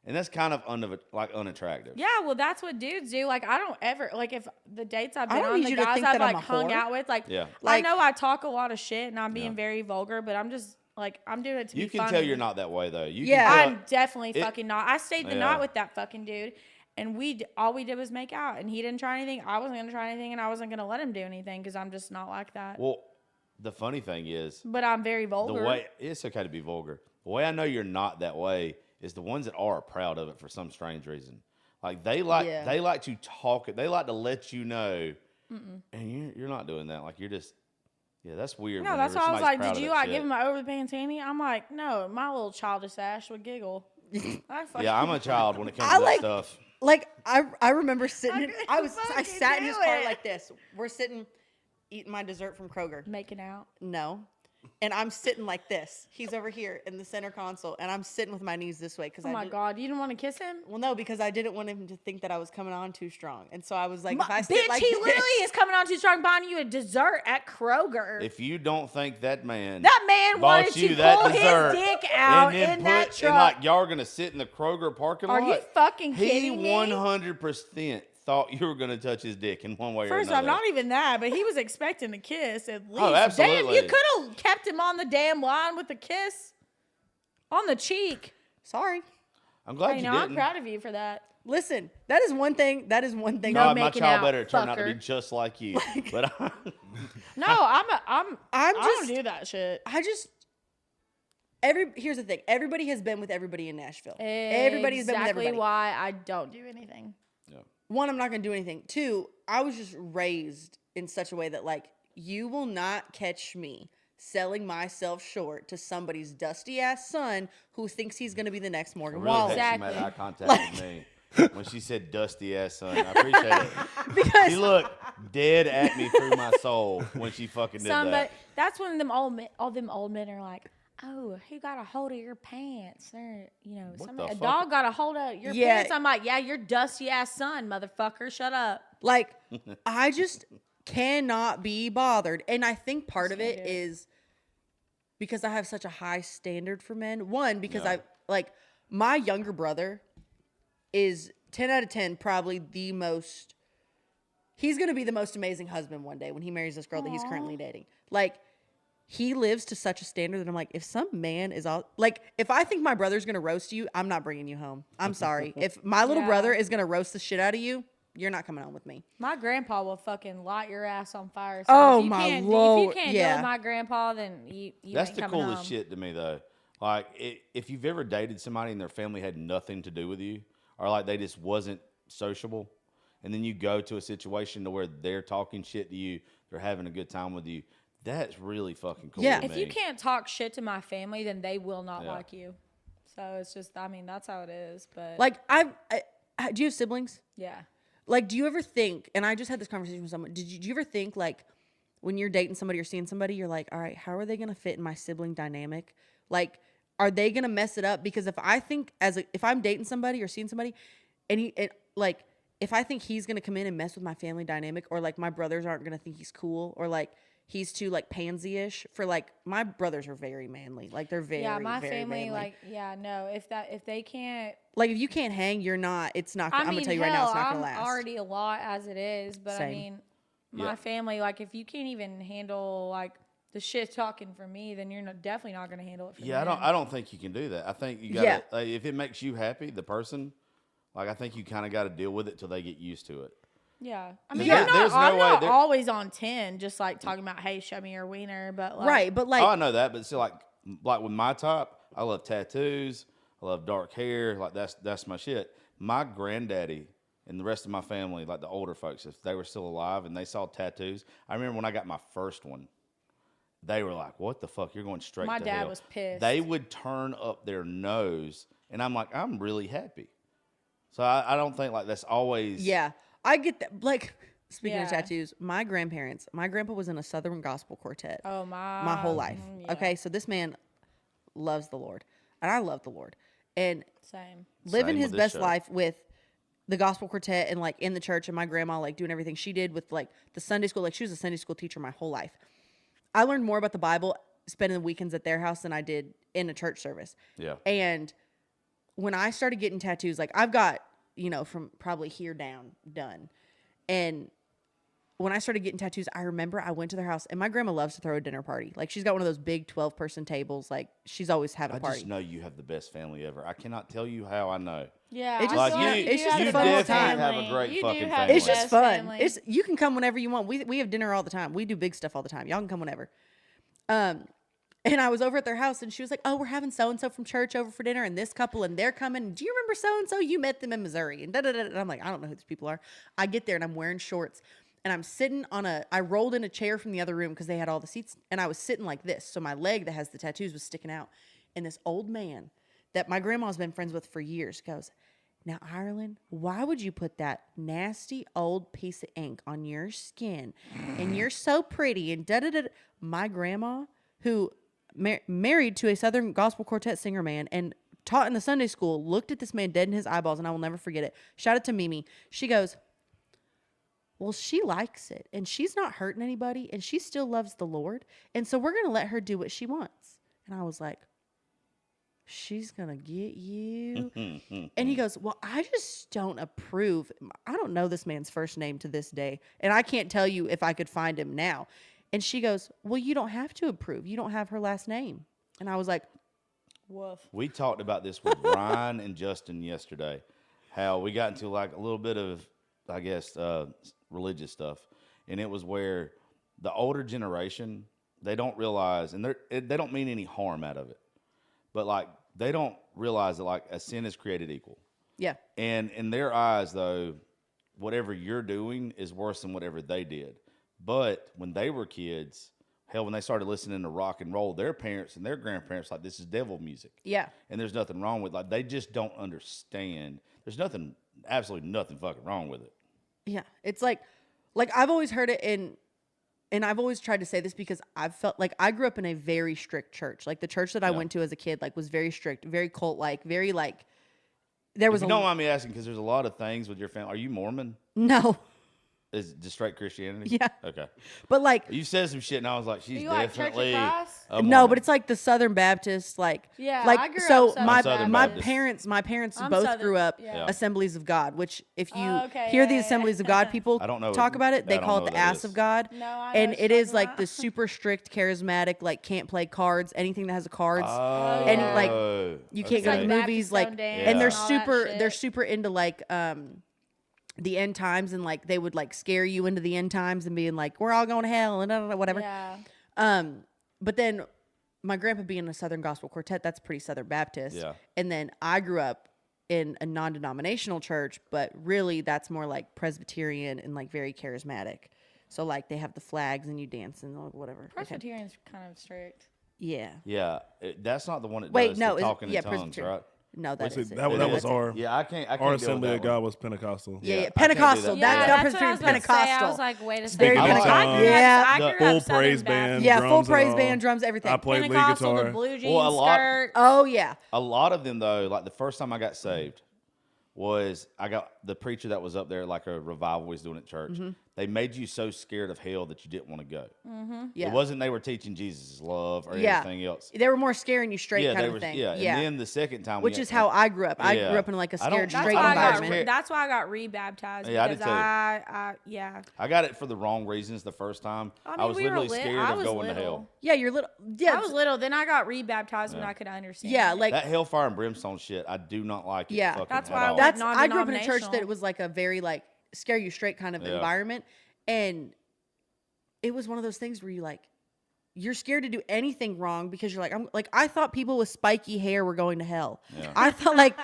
Speaker 2: and that's kind of unattractive.
Speaker 3: Yeah, well, that's what dudes do. Like, I don't ever like if the dates I've
Speaker 4: I
Speaker 3: been
Speaker 4: don't
Speaker 3: on,
Speaker 4: need
Speaker 3: the
Speaker 4: you to
Speaker 3: guys
Speaker 4: think
Speaker 3: I've
Speaker 4: that I'm
Speaker 3: like
Speaker 4: a
Speaker 3: hung
Speaker 4: whore.
Speaker 3: out with, like,
Speaker 2: Yeah.
Speaker 3: I
Speaker 4: Like-
Speaker 3: know I talk a lot of shit and I'm being very vulgar, but I'm just like I'm doing it to
Speaker 2: You
Speaker 3: be
Speaker 2: can
Speaker 3: funny.
Speaker 2: tell you're not that way though. You
Speaker 4: Yeah.
Speaker 2: can tell,
Speaker 3: I'm definitely
Speaker 2: It-
Speaker 3: fucking not. I stayed the
Speaker 2: Yeah.
Speaker 3: night with that fucking dude, and all we did was make out, and he didn't try anything. I wasn't gonna try anything, and I wasn't gonna let him do anything because I'm just not like that.
Speaker 2: Well, the funny thing is,
Speaker 3: But I'm very
Speaker 2: the
Speaker 3: vulgar.
Speaker 2: way it's okay to be vulgar. The way I know you're not that way is the ones that are proud of it for some strange reason. Like they like
Speaker 4: Yeah.
Speaker 2: they like to talk it. They like to let you know, and you're not doing that. Like you're just that's weird.
Speaker 3: No, that's why
Speaker 2: whenever
Speaker 3: I was
Speaker 2: somebody's
Speaker 3: like,
Speaker 2: proud
Speaker 3: did
Speaker 2: of
Speaker 3: you
Speaker 2: that
Speaker 3: like
Speaker 2: shit.
Speaker 3: give him my over the pants handy? I'm like, no, my little childish ass would giggle. I fucking,
Speaker 2: Yeah, I'm a child when it comes
Speaker 4: I
Speaker 2: to
Speaker 4: like-
Speaker 2: that stuff.
Speaker 4: Like I remember sitting.
Speaker 3: couldn't
Speaker 4: I
Speaker 3: fucking
Speaker 4: sat in his
Speaker 3: do
Speaker 4: car
Speaker 3: it.
Speaker 4: like this. We're sitting, eating my dessert from Kroger.
Speaker 3: making out.
Speaker 4: No. And I'm sitting like this. He's over here in the center console, and I'm sitting with my knees this way because
Speaker 3: Oh my god, you didn't want to kiss him?
Speaker 4: Well, no, because I didn't want him to think that I was coming on too strong, and so I was like,
Speaker 3: My,
Speaker 4: if I sit
Speaker 3: bitch,
Speaker 4: like
Speaker 3: he
Speaker 4: this,
Speaker 3: literally is coming on too strong buying you a dessert at Kroger.
Speaker 2: If you don't think that man
Speaker 3: That man
Speaker 2: bought
Speaker 3: wanted
Speaker 2: you
Speaker 3: to
Speaker 2: that
Speaker 3: pull
Speaker 2: dessert
Speaker 3: his dick out
Speaker 2: and then
Speaker 3: in that
Speaker 2: and
Speaker 3: truck.
Speaker 2: like y'all are gonna sit in the Kroger parking
Speaker 3: Are
Speaker 2: lot.
Speaker 3: you fucking
Speaker 2: He
Speaker 3: kidding me?
Speaker 2: 100% thought you were gonna touch his dick in one way
Speaker 3: First
Speaker 2: or
Speaker 3: off,
Speaker 2: another.
Speaker 3: not even that, but he was expecting a kiss at least.
Speaker 2: Oh, absolutely.
Speaker 3: Damn, you could have kept him on the damn line with a kiss on the cheek.
Speaker 4: sorry.
Speaker 2: I'm glad
Speaker 3: Hey,
Speaker 2: you
Speaker 3: no, I'm
Speaker 2: didn't.
Speaker 3: proud of you for that.
Speaker 4: Listen, that is one thing. That is one thing.
Speaker 3: No,
Speaker 2: God, my
Speaker 3: making
Speaker 2: child
Speaker 3: out,
Speaker 2: better turn out to be
Speaker 3: fucker.
Speaker 2: just like you. But
Speaker 3: No, I
Speaker 4: I'm
Speaker 3: don't
Speaker 4: just.
Speaker 3: do that shit.
Speaker 4: I just. Here's the thing. Everybody has been with everybody in Nashville. Everybody has been with
Speaker 3: Exactly
Speaker 4: everybody.
Speaker 3: why I don't do anything.
Speaker 4: One, I'm not going to do anything. Two, I was just raised in such a way that, like, you will not catch me selling myself short to somebody's dusty ass son who thinks he's going to be the next Morgan
Speaker 2: really
Speaker 4: Wallen.
Speaker 2: hope
Speaker 3: Exactly.
Speaker 2: she made eye contact with me when she said dusty ass son. I appreciate it.
Speaker 4: Because
Speaker 2: She looked dead at me through my soul when she fucking did that.
Speaker 3: That's when all them old men are like, oh, who got a hold of your pants? Or,
Speaker 2: What the
Speaker 3: a
Speaker 2: fuck?
Speaker 3: dog got a hold of your
Speaker 4: Yeah.
Speaker 3: pants. I'm like, yeah, your dusty ass son, motherfucker. Shut up.
Speaker 4: like, I just cannot be bothered. And I think part of it
Speaker 3: Can't do it.
Speaker 4: is because I have such a high standard for men. One, because
Speaker 2: No.
Speaker 4: my younger brother is 10 out of 10, probably the most, he's going to be the most amazing husband one day when he marries this girl that he's currently dating. Like, he lives to such a standard that I'm like, if some man is all like, if I think my brother's gonna roast you, I'm not bringing you home. I'm sorry. If my little
Speaker 3: Yeah.
Speaker 4: brother is gonna roast the shit out of you, you're not coming home with me.
Speaker 3: My grandpa will fucking light your ass on fire. So
Speaker 4: Oh,
Speaker 3: if you
Speaker 4: my
Speaker 3: can't, If
Speaker 4: Lord,
Speaker 3: you can't deal
Speaker 4: yeah.
Speaker 3: with my grandpa, then you
Speaker 2: That's
Speaker 3: ain't
Speaker 2: the
Speaker 3: coming
Speaker 2: coolest
Speaker 3: home.
Speaker 2: shit to me, though. Like, if you've ever dated somebody and their family had nothing to do with you, or like they just wasn't sociable, and then you go to a situation to where they're talking shit to you, they're having a good time with you, that's really fucking cool.
Speaker 4: Yeah.
Speaker 2: to
Speaker 3: If
Speaker 2: me.
Speaker 3: you can't talk shit to my family, then they will not
Speaker 2: Yeah.
Speaker 3: like you. So it's just, I mean, that's how it is. But
Speaker 4: Like, do you have siblings?
Speaker 3: yeah.
Speaker 4: Like, do you ever think, and I just had this conversation with someone, do you ever think, like, when you're dating somebody or seeing somebody, you're like, all right, how are they going to fit in my sibling dynamic? Like, are they going to mess it up? Because if I think, if I'm dating somebody or seeing somebody, and like, if I think he's going to come in and mess with my family dynamic, or, like, my brothers aren't going to think he's cool, or, like, he's too, like, pansy-ish for, like, my brothers are very manly. Like, they're very,
Speaker 3: Yeah, my
Speaker 4: very
Speaker 3: family,
Speaker 4: manly.
Speaker 3: like, yeah, no. If they can't,
Speaker 4: Like, if you can't hang, you're not, it's not,
Speaker 3: I
Speaker 4: I'm
Speaker 3: mean,
Speaker 4: going to tell you right now, it's not going
Speaker 3: I'm
Speaker 4: to last.
Speaker 3: already a lot as it is, but I
Speaker 4: Same.
Speaker 3: mean, my
Speaker 2: Yeah.
Speaker 3: family, like, if you can't even handle like the shit talking for me, then you're definitely not gonna handle it for
Speaker 2: Yeah,
Speaker 3: them.
Speaker 2: I don't think you can do that. I think you got to,
Speaker 4: Yeah.
Speaker 2: if it makes you happy, the person, like, I think you kind of got to deal with it till they get used to it.
Speaker 3: Yeah, I mean,
Speaker 2: Yeah.
Speaker 3: I'm
Speaker 2: There's
Speaker 3: not,
Speaker 2: no
Speaker 3: I'm
Speaker 2: way
Speaker 3: not
Speaker 2: there-
Speaker 3: always on 10, just like talking about, hey, show me your wiener, but like,
Speaker 4: Right, but, like,
Speaker 2: Oh, I know that, but still, like with my top, I love tattoos. I love dark hair. Like that's my shit. My granddaddy and the rest of my family, like the older folks, if they were still alive and they saw tattoos, I remember when I got my first one, they were like, "What the fuck? You're going straight
Speaker 3: My
Speaker 2: to
Speaker 3: dad
Speaker 2: hell."
Speaker 3: was pissed.
Speaker 2: They would turn up their nose, and I'm like, I'm really happy. So I don't think like that's always.
Speaker 4: Yeah, I get that. Like, speaking of
Speaker 3: Yeah.
Speaker 4: tattoos, my grandpa was in a Southern gospel quartet
Speaker 3: oh
Speaker 4: my whole life.
Speaker 3: yeah,
Speaker 4: Okay, so this man loves the Lord, and I love the Lord, and
Speaker 3: same.
Speaker 4: living
Speaker 2: Same
Speaker 4: his
Speaker 2: with this
Speaker 4: best
Speaker 2: show.
Speaker 4: life with the gospel quartet and like in the church, and my grandma like doing everything she did with like the Sunday school. Like, she was a Sunday school teacher my whole life. I learned more about the Bible spending the weekends at their house than I did in a church service.
Speaker 2: Yeah.
Speaker 4: And when I started getting tattoos, like I've got, from probably here down done. And when I started getting tattoos, I remember I went to their house, and my grandma loves to throw a dinner party. Like, she's got one of those big 12-person tables. Like, she's always having
Speaker 2: I
Speaker 4: a party.
Speaker 2: just know you have the best family ever. I cannot tell you how I know.
Speaker 3: Yeah,
Speaker 4: It just-
Speaker 2: Like,
Speaker 3: I feel
Speaker 2: you-
Speaker 3: do
Speaker 4: it's just
Speaker 3: have
Speaker 4: a
Speaker 3: the
Speaker 4: fun
Speaker 3: best
Speaker 4: time.
Speaker 2: have a
Speaker 3: family.
Speaker 2: great
Speaker 3: You
Speaker 2: fucking
Speaker 3: do have
Speaker 2: family.
Speaker 3: the
Speaker 4: It's just
Speaker 3: best
Speaker 4: fun.
Speaker 3: family.
Speaker 4: It's you can come whenever you want. We have dinner all the time. We do big stuff all the time. Y'all can come whenever. And I was over at their house, and she was like, "Oh, we're having so and so from church over for dinner, and this couple, and they're coming. Do you remember so and so? You met them in Missouri." And da da da. And I'm like, I don't know who these people are. I get there, and I'm wearing shorts, and I'm sitting I rolled in a chair from the other room because they had all the seats, and I was sitting like this, so my leg that has the tattoos was sticking out. And this old man that my grandma's been friends with for years goes, "Now, Ireland, why would you put that nasty old piece of ink on your skin? And you're so pretty." And da da da. My grandma, who married to a Southern gospel quartet singer man and taught in the Sunday school, looked at this man dead in his eyeballs, and I will never forget it. Shout out to Mimi. She goes, "Well, she likes it, and she's not hurting anybody, and she still loves the Lord, and so we're going to let her do what she wants." And I was like, "She's going to get you." And he goes, "Well, I just don't approve. I don't know this man's first name to this day, and I can't tell you if I could find him now." And she goes, "Well, you don't have to approve. You don't have her last name." And I was like,
Speaker 3: Woof.
Speaker 2: We talked about this with Ryan and Justin yesterday, how we got into like a little bit of, I guess, religious stuff. And it was where the older generation, they don't realize, and they don't mean any harm out of it, but like they don't realize that like a sin is created equal.
Speaker 4: yeah,
Speaker 2: And in their eyes, though, whatever you're doing is worse than whatever they did. But when they were kids, hell, when they started listening to rock and roll, their parents and their grandparents like, this is devil music.
Speaker 4: yeah.
Speaker 2: And there's nothing wrong with like they just don't understand. There's absolutely nothing fucking wrong with it.
Speaker 4: Yeah, it's like I've always heard it and I've always tried to say this because I've felt like I grew up in a very strict church. Like the church that I went to as a kid, like was very strict, very cult like, very like there was
Speaker 2: If you don't mind me asking, because there's a lot of things with your family. Are you Mormon?
Speaker 4: no.
Speaker 2: Is it just straight Christianity?
Speaker 4: Yeah.
Speaker 2: Okay.
Speaker 4: But like,
Speaker 2: You said some shit, and I was like, she's
Speaker 3: You like Church of
Speaker 2: definitely
Speaker 3: Christ?
Speaker 2: a
Speaker 4: no,
Speaker 2: Mormon.
Speaker 4: but it's like the Southern Baptist, like
Speaker 3: Yeah,
Speaker 4: like
Speaker 3: I grew up
Speaker 4: so
Speaker 3: Southern
Speaker 4: my
Speaker 2: Southern
Speaker 4: my
Speaker 2: Baptist.
Speaker 4: my parents
Speaker 3: I'm
Speaker 4: both
Speaker 3: Southern-
Speaker 4: grew up
Speaker 3: yeah.
Speaker 4: Assemblies of God, which if you
Speaker 3: Okay,
Speaker 4: hear the
Speaker 3: yeah,
Speaker 4: Assemblies
Speaker 3: yeah.
Speaker 4: of God people
Speaker 2: I don't know
Speaker 4: talk
Speaker 2: what-
Speaker 4: about it,
Speaker 2: I
Speaker 4: they
Speaker 2: don't
Speaker 4: call
Speaker 2: know
Speaker 4: it the
Speaker 2: what that
Speaker 4: ass of
Speaker 2: is.
Speaker 4: God.
Speaker 3: No, I know
Speaker 4: and
Speaker 3: what
Speaker 4: it
Speaker 3: you're
Speaker 4: is
Speaker 3: talking
Speaker 4: like
Speaker 3: about.
Speaker 4: the super strict, charismatic, like can't play cards, anything that has a cards.
Speaker 2: Oh,
Speaker 4: and, like, you can't go to
Speaker 3: Like
Speaker 4: the
Speaker 3: Baptist
Speaker 4: movies, like,
Speaker 3: Stone Dance
Speaker 4: and they're
Speaker 3: and all that
Speaker 4: super
Speaker 3: shit.
Speaker 4: they're super into like the end times, and like they would like scare you into the end times and being like, we're all going to hell and whatever.
Speaker 3: Yeah.
Speaker 4: But then my grandpa being a Southern Gospel Quartet, that's pretty Southern Baptist.
Speaker 2: Yeah.
Speaker 4: And then I grew up in a non-denominational church, but really that's more like Presbyterian and like very charismatic. So like they have the flags and you dance and whatever. Okay.
Speaker 3: Presbyterian's kind of strict.
Speaker 4: Yeah.
Speaker 2: Yeah, that's not the one that
Speaker 4: Wait,
Speaker 2: does
Speaker 4: no,
Speaker 2: the
Speaker 4: is it-
Speaker 2: talking
Speaker 4: yeah,
Speaker 2: in tongues,
Speaker 4: Presbyterian.
Speaker 2: right?
Speaker 4: No, that
Speaker 5: See,
Speaker 4: is it.
Speaker 5: that
Speaker 2: It
Speaker 5: was
Speaker 2: is.
Speaker 5: our
Speaker 2: Yeah, I can't
Speaker 5: our
Speaker 2: go with
Speaker 5: Assembly
Speaker 2: that
Speaker 5: of
Speaker 2: one.
Speaker 5: God was Pentecostal.
Speaker 4: Yeah,
Speaker 2: Yeah,
Speaker 4: yeah.
Speaker 2: I can't do that.
Speaker 4: Pentecostal.
Speaker 2: Yeah,
Speaker 4: That's
Speaker 3: that's
Speaker 4: not
Speaker 3: what I was
Speaker 4: Presbyterian,
Speaker 3: gonna say. I
Speaker 4: Pentecostal.
Speaker 3: was like, wait a
Speaker 4: very
Speaker 3: second.
Speaker 5: Pentecostal.
Speaker 3: I grew up,
Speaker 4: Yeah.
Speaker 3: I grew
Speaker 5: Full
Speaker 3: up Southern
Speaker 5: praise
Speaker 3: Baptist.
Speaker 5: band.
Speaker 4: Yeah, full
Speaker 5: drums and
Speaker 4: praise
Speaker 5: all.
Speaker 4: band, drums, everything.
Speaker 5: I played lead
Speaker 3: Pentecostal,
Speaker 5: guitar.
Speaker 3: the blue jeans
Speaker 2: Well, a lot-
Speaker 3: skirt.
Speaker 4: Oh yeah.
Speaker 2: A lot of them though, like the first time I got saved was I got the preacher that was up there, like a revival we was doing at church.
Speaker 4: Mm-hmm.
Speaker 2: They made you so scared of hell that you didn't want to go.
Speaker 4: Yeah.
Speaker 2: It wasn't they were teaching Jesus' love or
Speaker 4: Yeah.
Speaker 2: anything else.
Speaker 4: They were more scaring you straight
Speaker 2: Yeah,
Speaker 4: kind
Speaker 2: they
Speaker 4: of
Speaker 2: were.
Speaker 4: thing.
Speaker 2: Yeah, and then the second time,
Speaker 4: Which
Speaker 2: we
Speaker 4: is how I grew up. I
Speaker 2: Yeah.
Speaker 4: grew up in like a
Speaker 2: I don't-
Speaker 4: scared
Speaker 2: That's
Speaker 4: straight
Speaker 3: That's why,
Speaker 4: environment.
Speaker 3: that's why I got rebaptized.
Speaker 2: Yeah, I did
Speaker 3: because
Speaker 2: too.
Speaker 3: yeah.
Speaker 2: I got it for the wrong reasons the first time.
Speaker 3: I
Speaker 2: I,
Speaker 3: mean,
Speaker 2: was
Speaker 3: we were
Speaker 2: literally
Speaker 3: lit-
Speaker 2: scared
Speaker 3: I
Speaker 2: of
Speaker 3: was
Speaker 2: going to
Speaker 3: little.
Speaker 2: hell.
Speaker 4: Yeah, you're little. Yeah,
Speaker 3: I was little. Then I got rebaptized when I could understand.
Speaker 4: yeah,
Speaker 3: it.
Speaker 4: like
Speaker 2: That hellfire and brimstone shit, I do not like it.
Speaker 4: Yeah.
Speaker 2: fucking
Speaker 3: That's
Speaker 2: at
Speaker 3: why I
Speaker 2: all.
Speaker 3: went-
Speaker 4: that's. I grew up in a church that
Speaker 3: non-denominational.
Speaker 4: was like a very like scare you straight kind of
Speaker 2: Yeah.
Speaker 4: environment, and it was one of those things where you like you're scared to do anything wrong because you're like I'm like I thought people with spiky hair were going to hell.
Speaker 2: Yeah.
Speaker 4: I thought like.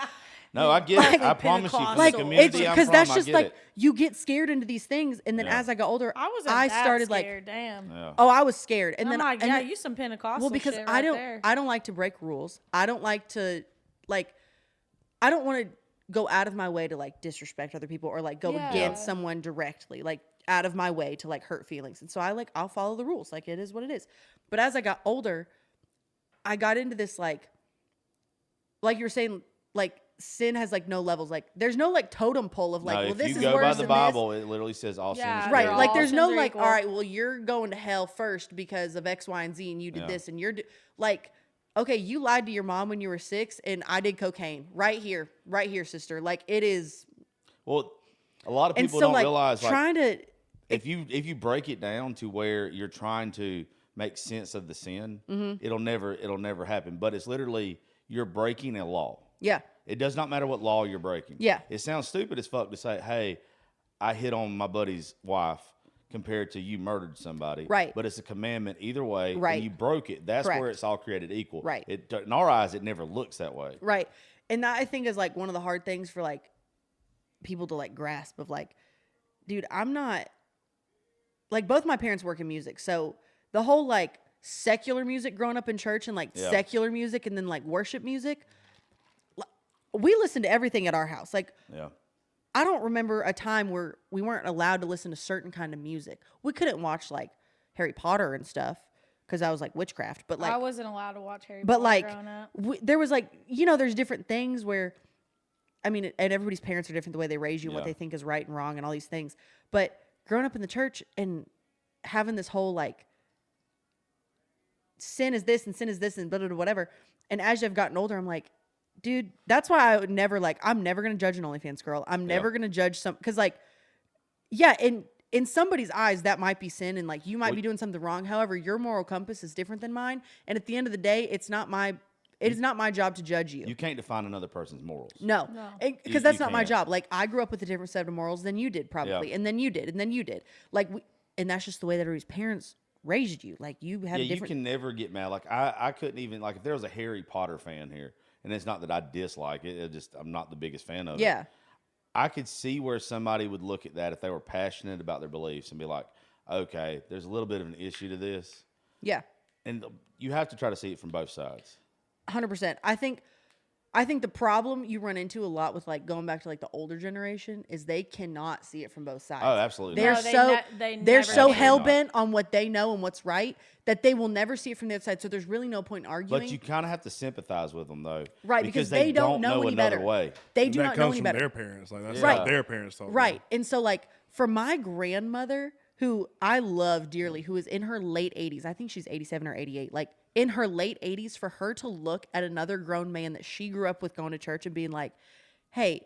Speaker 2: No, I get it. I
Speaker 3: Like
Speaker 2: promise you, from
Speaker 3: Pentecostal.
Speaker 2: the
Speaker 4: Like
Speaker 2: community
Speaker 4: it's
Speaker 2: I'm
Speaker 4: because
Speaker 2: from,
Speaker 4: that's
Speaker 2: I
Speaker 4: just
Speaker 2: get
Speaker 4: like
Speaker 2: it.
Speaker 4: you get scared into these things, and then
Speaker 2: Yeah.
Speaker 4: as I got older,
Speaker 3: I wasn't.
Speaker 4: I
Speaker 3: that
Speaker 4: started
Speaker 3: scared. Damn.
Speaker 2: Yeah.
Speaker 4: oh, I was scared, and
Speaker 3: And
Speaker 4: then
Speaker 3: I'm like,
Speaker 4: and
Speaker 3: yeah,
Speaker 4: then-
Speaker 3: you some Pentecostal.
Speaker 4: well because
Speaker 3: shit
Speaker 4: I
Speaker 3: right
Speaker 4: don't
Speaker 3: there.
Speaker 4: I don't like to break rules. I don't like to like I don't want to go out of my way to like disrespect other people or like go
Speaker 3: Yeah.
Speaker 4: against someone directly, like out of my way to like hurt feelings. And so I'll follow the rules. Like it is what it is. But as I got older, I got into this like you were saying, like sin has like no levels. Like there's no like totem pole of like,
Speaker 2: No,
Speaker 4: well,
Speaker 2: if
Speaker 4: this
Speaker 2: you
Speaker 4: is
Speaker 2: go
Speaker 4: worse
Speaker 2: by the
Speaker 4: than
Speaker 2: Bible, it literally says all
Speaker 3: Yeah,
Speaker 2: sins.
Speaker 4: this. Right.
Speaker 3: they're
Speaker 4: Like
Speaker 3: all
Speaker 4: there's
Speaker 3: sins
Speaker 4: no
Speaker 3: are
Speaker 4: like,
Speaker 3: equal.
Speaker 4: all right, well, you're going to hell first because of X, Y, and Z, and you did
Speaker 2: Yeah.
Speaker 4: this, and like, okay, you lied to your mom when you were 6, and I did cocaine right here, sister. Like it is,
Speaker 2: Well, a lot of
Speaker 4: and
Speaker 2: people
Speaker 4: so
Speaker 2: don't
Speaker 4: like
Speaker 2: realize like
Speaker 4: trying to,
Speaker 2: if you break it down to where you're trying to make sense of the sin,
Speaker 4: Mm-hmm.
Speaker 2: it'll never happen. But it's literally you're breaking a law.
Speaker 4: yeah,
Speaker 2: It does not matter what law you're breaking.
Speaker 4: Yeah.
Speaker 2: It sounds stupid as fuck to say, hey, I hit on my buddy's wife compared to you murdered somebody.
Speaker 4: Right.
Speaker 2: But it's a commandment either way.
Speaker 4: Right.
Speaker 2: And you broke it. That's where
Speaker 4: Correct.
Speaker 2: it's all created equal.
Speaker 4: Right.
Speaker 2: In our eyes, it never looks that way.
Speaker 4: right. And that I think is like one of the hard things for like people to like grasp of like, dude, I'm not like both my parents work in music. So the whole like secular music growing up in church and like
Speaker 2: Yeah.
Speaker 4: secular music and then like worship music, we listened to everything at our house. Like
Speaker 2: Yeah.
Speaker 4: I don't remember a time where we weren't allowed to listen to certain kind of music. We couldn't watch like Harry Potter and stuff because I was like witchcraft. But like,
Speaker 3: I wasn't allowed to watch Harry
Speaker 4: but
Speaker 3: Potter
Speaker 4: like,
Speaker 3: growing up.
Speaker 4: there was like, you know, there's different things where, I mean, and everybody's parents are different the way they raise you and what
Speaker 2: Yeah.
Speaker 4: they think is right and wrong and all these things. But growing up in the church and having this whole like, sin is this and sin is this and blah, blah, blah, whatever. And as I've gotten older, I'm like, dude, that's why I would never like, I'm never going to judge an OnlyFans girl. I'm never going to judge cause like, yeah. In somebody's eyes, that might be sin and like, you might be doing something wrong. However, your moral compass is different than mine. And at the end of the day, it is not my job to judge you.
Speaker 2: You can't define another person's morals.
Speaker 4: No,
Speaker 3: No.
Speaker 4: because that's
Speaker 2: you
Speaker 4: not my
Speaker 2: can't.
Speaker 4: job. Like I grew up with a different set of morals than you did, probably,
Speaker 2: Yeah.
Speaker 4: and then you did, and then you did. Like, and that's just the way that everybody's parents raised you. Like you had
Speaker 2: Yeah,
Speaker 4: a different.
Speaker 2: you can never get mad. Like I couldn't even like if there was a Harry Potter fan here, and it's not that I dislike it. I'm not the biggest fan of it.
Speaker 4: Yeah,
Speaker 2: I could see where somebody would look at that if they were passionate about their beliefs and be like, okay, there's a little bit of an issue to this.
Speaker 4: yeah,
Speaker 2: And you have to try to see it from both sides.
Speaker 4: 100%. I think I think the problem you run into a lot with like going back to like the older generation is they cannot see it from both sides.
Speaker 2: Oh, absolutely
Speaker 4: They're
Speaker 2: not.
Speaker 3: No,
Speaker 4: so
Speaker 3: they
Speaker 4: they're
Speaker 3: never
Speaker 4: so
Speaker 3: can.
Speaker 4: hell bent on what they know and what's right that they will never see it from the other side. So there's really no point in arguing.
Speaker 2: But you kind of have to sympathize with them, though.
Speaker 4: Right, because they don't know any
Speaker 2: another
Speaker 4: better.
Speaker 2: way.
Speaker 4: They
Speaker 5: And
Speaker 4: do
Speaker 5: that
Speaker 4: not know
Speaker 5: comes
Speaker 4: any
Speaker 5: from
Speaker 4: better.
Speaker 5: their parents. Like that's
Speaker 2: Right.
Speaker 5: what their parents taught them.
Speaker 4: Right. And so like for my grandmother, who I love dearly, who is in her late 80s, I think she's 87 or 88, like in her late 80s, for her to look at another grown man that she grew up with going to church and being like, hey,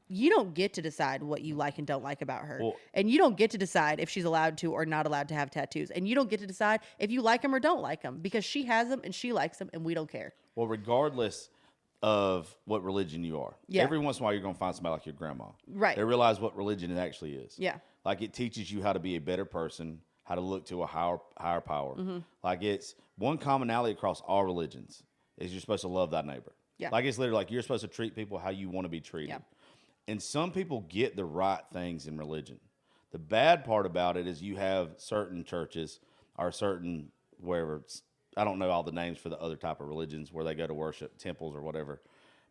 Speaker 4: you don't get to decide what you like and don't like about her.
Speaker 2: Well-
Speaker 4: And you don't get to decide if she's allowed to or not allowed to have tattoos. And you don't get to decide if you like them or don't like them, because she has them and she likes them and we don't care.
Speaker 2: Well, regardless of what religion you are,
Speaker 4: Yeah.
Speaker 2: every once in a while you're going to find somebody like your grandma.
Speaker 4: Right.
Speaker 2: They realize what religion it actually is.
Speaker 4: Yeah.
Speaker 2: Like it teaches you how to be a better person, how to look to a higher power.
Speaker 4: Mm-hmm.
Speaker 2: Like it's one commonality across all religions is you're supposed to love thy neighbor.
Speaker 4: Yeah.
Speaker 2: Like it's literally like you're supposed to treat people how you want to be treated.
Speaker 4: Yeah.
Speaker 2: And some people get the right things in religion. The bad part about it is you have certain churches or certain wherever, I don't know all the names for the other type of religions where they go to worship, temples or whatever,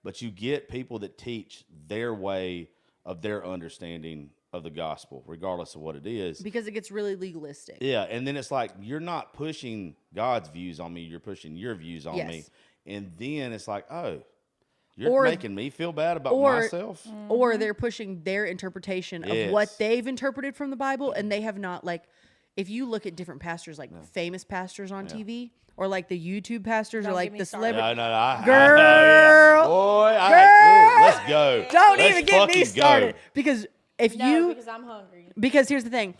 Speaker 2: but you get people that teach their way of their understanding of the gospel, regardless of what it is.
Speaker 4: Because it gets really legalistic.
Speaker 2: Yeah, and then it's like you're not pushing God's views on me, you're pushing your views on
Speaker 4: Yes.
Speaker 2: me. And then it's like, oh, you're
Speaker 4: Or-
Speaker 2: making me feel bad about
Speaker 4: or-
Speaker 2: myself?
Speaker 4: Or they're pushing their interpretation of what
Speaker 2: Yes.
Speaker 4: they've interpreted from the Bible, and they have not, like, if you look at different pastors, like famous pastors on TV, or like the YouTube pastors, or
Speaker 3: Don't
Speaker 4: like
Speaker 3: get me
Speaker 4: the
Speaker 3: started.
Speaker 4: celebrity.
Speaker 2: No,
Speaker 4: Girl.
Speaker 2: Boy,
Speaker 4: Girl.
Speaker 2: let's go.
Speaker 4: Don't
Speaker 2: Let's
Speaker 4: even get me
Speaker 2: fucking
Speaker 4: started.
Speaker 2: go.
Speaker 4: Because if
Speaker 3: No,
Speaker 4: you,
Speaker 3: because I'm hungry.
Speaker 4: because here's the thing,